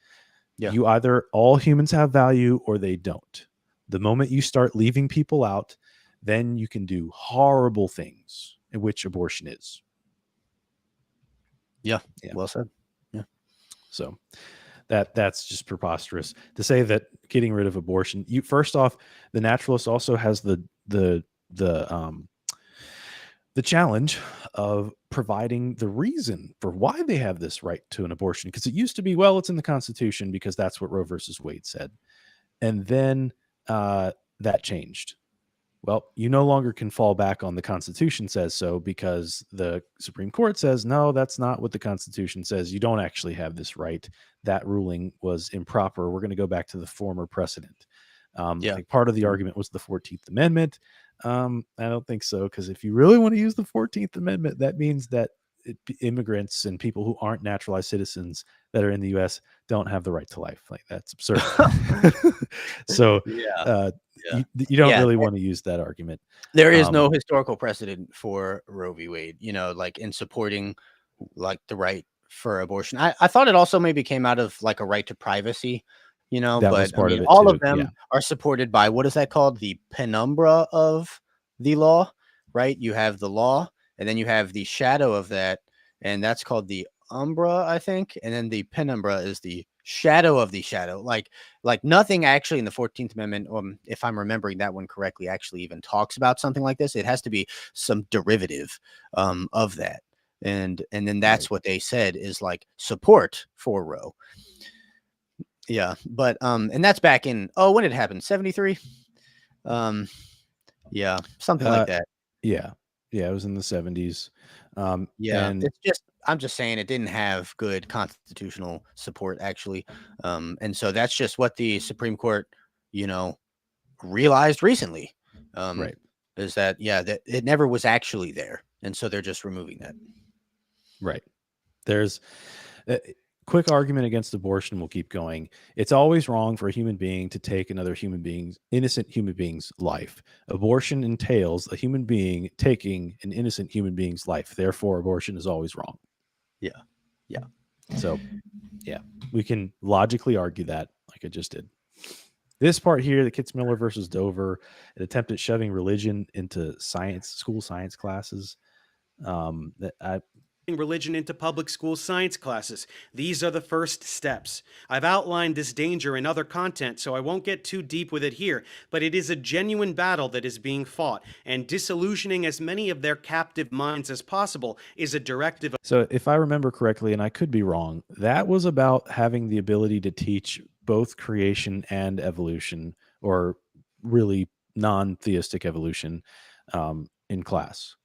Yeah. Either all humans have value or they don't. The moment you start leaving people out, then you can do horrible things, in which abortion is. Yeah. Well said. Yeah. So that's just preposterous to say that getting rid of abortion. You first off, the naturalist also has the challenge of providing the reason for why they have this right to an abortion, because it used to be, well, it's in the Constitution because that's what Roe versus Wade said, and then that changed. Well, you no longer can fall back on the Constitution says so, because the Supreme Court says, no, that's not what the Constitution says. You don't actually have this right. That ruling was improper. We're going to go back to the former precedent. Like part of the argument was the 14th Amendment. I don't think so, because if you really want to use the 14th Amendment, that means that immigrants and people who aren't naturalized citizens that are in the U.S. don't have the right to life. Like, that's absurd. So you don't really want to use that argument. There is no historical precedent for Roe v. Wade, like in supporting like the right for abortion. I thought it also maybe came out of like a right to privacy, but I mean, all of them are supported by, what is that called? The penumbra of the law, right? You have the law, and then you have the shadow of that, and that's called the umbra, I think. And then the penumbra is the shadow of the shadow. Like nothing actually in the 14th Amendment, if I'm remembering that one correctly, actually even talks about something like this. It has to be some derivative of that. And then that's what they said is like support for Roe. Yeah. But and that's back in, when did it happen? 73? Yeah, something like that. Yeah, it was in the 70s. And it's just, I'm just saying it didn't have good constitutional support, actually. And so that's just what the Supreme Court, realized recently. Is that, that it never was actually there. And so they're just removing that. Right. There's a quick argument against abortion. We'll keep going. It's always wrong for a human being to take another innocent human being's life. Abortion entails a human being taking an innocent human being's life. Therefore, abortion is always wrong. Yeah. So, we can logically argue that, like I just did. This part here, the Kitzmiller versus Dover, an attempt at shoving religion into school science classes. Religion into public school science classes. These are the first steps. I've outlined this danger in other content, so I won't get too deep with it here, but it is a genuine battle that is being fought, and disillusioning as many of their captive minds as possible is a directive. So if I remember correctly, and I could be wrong, that was about having the ability to teach both creation and evolution, or really non-theistic evolution, in class.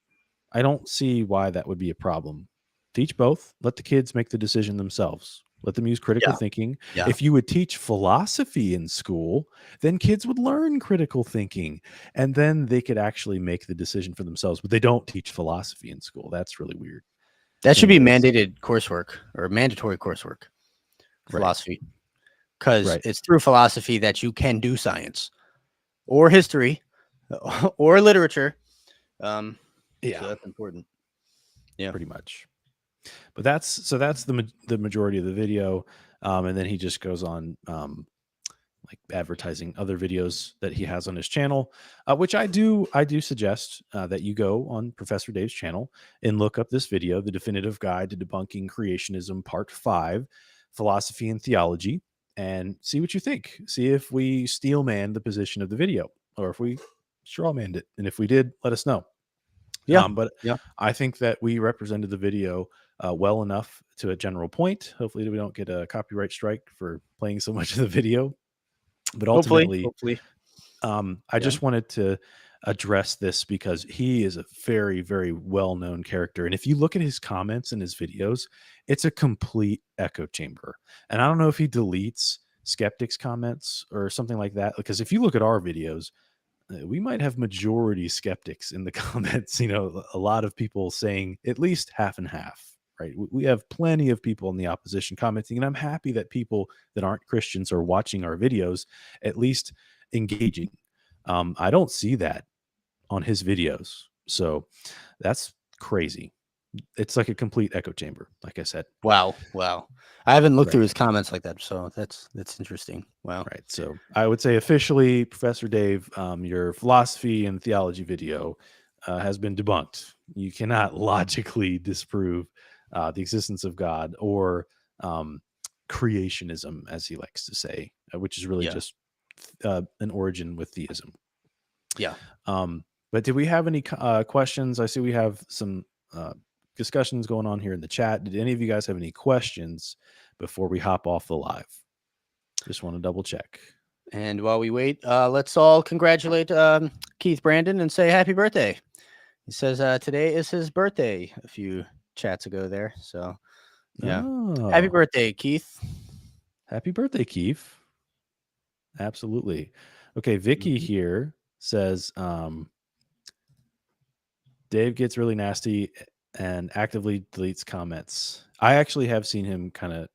I don't see why that would be a problem. Teach both. Let the kids make the decision themselves. Let them use critical thinking. If you would teach philosophy in school, then kids would learn critical thinking, and then they could actually make the decision for themselves. But they don't teach philosophy in school. That's really weird. That should be mandated coursework, or mandatory coursework, philosophy, because it's through philosophy that you can do science or history or literature. So that's important. Yeah, pretty much. But that's the majority of the video, and then he just goes on like advertising other videos that he has on his channel, which I do suggest that you go on Professor Dave's channel and look up this video, The Definitive Guide to Debunking Creationism, Part 5, Philosophy and Theology, and see what you think. See if we steel-manned the position of the video, or if we straw-manned it. And if we did, let us know. But I think that we represented the video well enough to a general point. Hopefully we don't get a copyright strike for playing so much of the video. But ultimately, hopefully. I just wanted to address this because he is a very, very well-known character. And if you look at his comments in his videos, it's a complete echo chamber. And I don't know if he deletes skeptics' comments or something like that, because if you look at our videos, we might have majority skeptics in the comments. A lot of people saying at least half and half, right? We have plenty of people in the opposition commenting, and I'm happy that people that aren't Christians are watching our videos, at least engaging. I don't see that on his videos. So that's crazy. It's like a complete echo chamber, like I said. Wow. I haven't looked Right. through his comments like that, so that's interesting. Wow. Right. So I would say officially, Professor Dave, your philosophy and theology video has been debunked. You cannot logically disprove the existence of God or creationism, as he likes to say, which is really Yeah. just an origin with theism. Yeah. But did we have any questions? I see we have some discussions going on here in the chat. Did any of you guys have any questions before we hop off the live? Just want to double check. And while we wait, let's all congratulate Keith Brandon and say happy birthday. He says today is his birthday a few chats ago there. So, yeah. Happy Oh, birthday, Keith. happy birthday, Keith. Absolutely. Okay, Vicky here says Dave gets really nasty and actively deletes comments. I actually have seen him kind of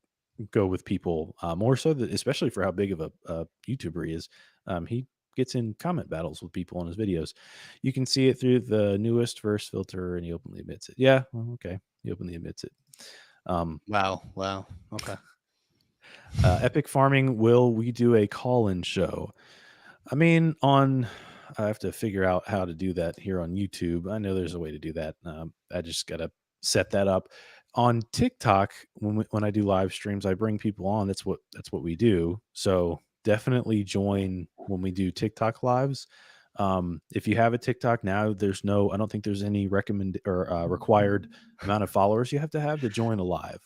go with people more so that, especially for how big of a YouTuber he is. He gets in comment battles with people on his videos. You can see it through the newest verse filter, and he openly admits it. Yeah, well, okay, he openly admits it. Wow. Okay. Epic Farming, will we do a call-in show? I mean, I have to figure out how to do that here on YouTube. I know there's a way to do that. I just got to set that up. On TikTok, when I do live streams, I bring people on. That's what we do. So definitely join when we do TikTok lives. If you have a TikTok now, I don't think there's any recommend or required amount of followers you have to join a live.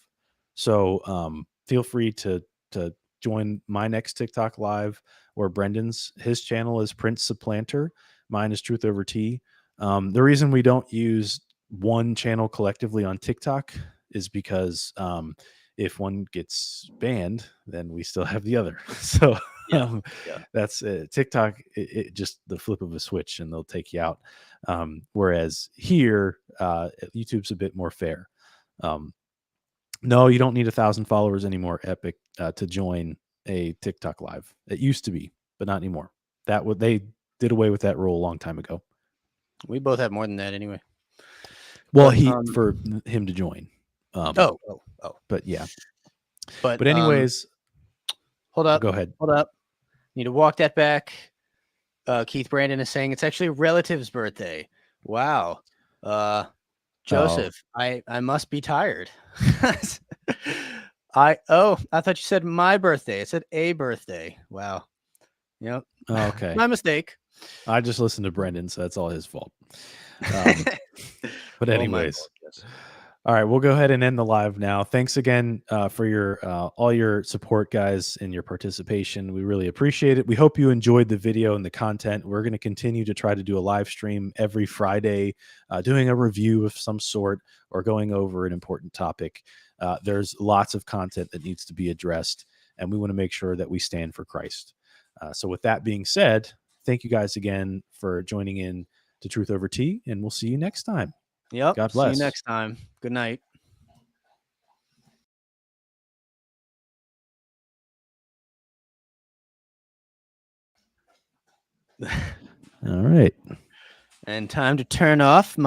So feel free to join my next TikTok live or Brendan's. His channel is Prince Supplanter. Mine is Truth Over Tea. The reason we don't use one channel collectively on TikTok is because if one gets banned, then we still have the other. So Yeah. that's TikTok. It just the flip of a switch, and they'll take you out. Whereas here, YouTube's a bit more fair. No, you don't need 1,000 followers anymore, Epic, to join a TikTok live. It used to be, but not anymore. They did away with that rule a long time ago. We both have more than that anyway. Well, But, for him to join. Oh. But yeah. But anyways, hold up. go ahead. Hold up. Need to walk that back. Keith Brandon is saying it's actually a relative's birthday. Wow. Joseph, I must be tired. I thought you said my birthday. It said a birthday. Wow. Yep. Okay. My mistake. I just listened to Brendan, so that's all his fault. But All my anyways, fault, yes. all right, we'll go ahead and end the live now. Thanks again for your all your support, guys, and your participation. We really appreciate it. We hope you enjoyed the video and the content. We're going to continue to try to do a live stream every Friday, doing a review of some sort or going over an important topic. There's lots of content that needs to be addressed, and we want to make sure that we stand for Christ. So with that being said, thank you guys again for joining in to Truth Over Tea, and we'll see you next time. Yep. God bless. See you next time. Good night. All right. And time to turn off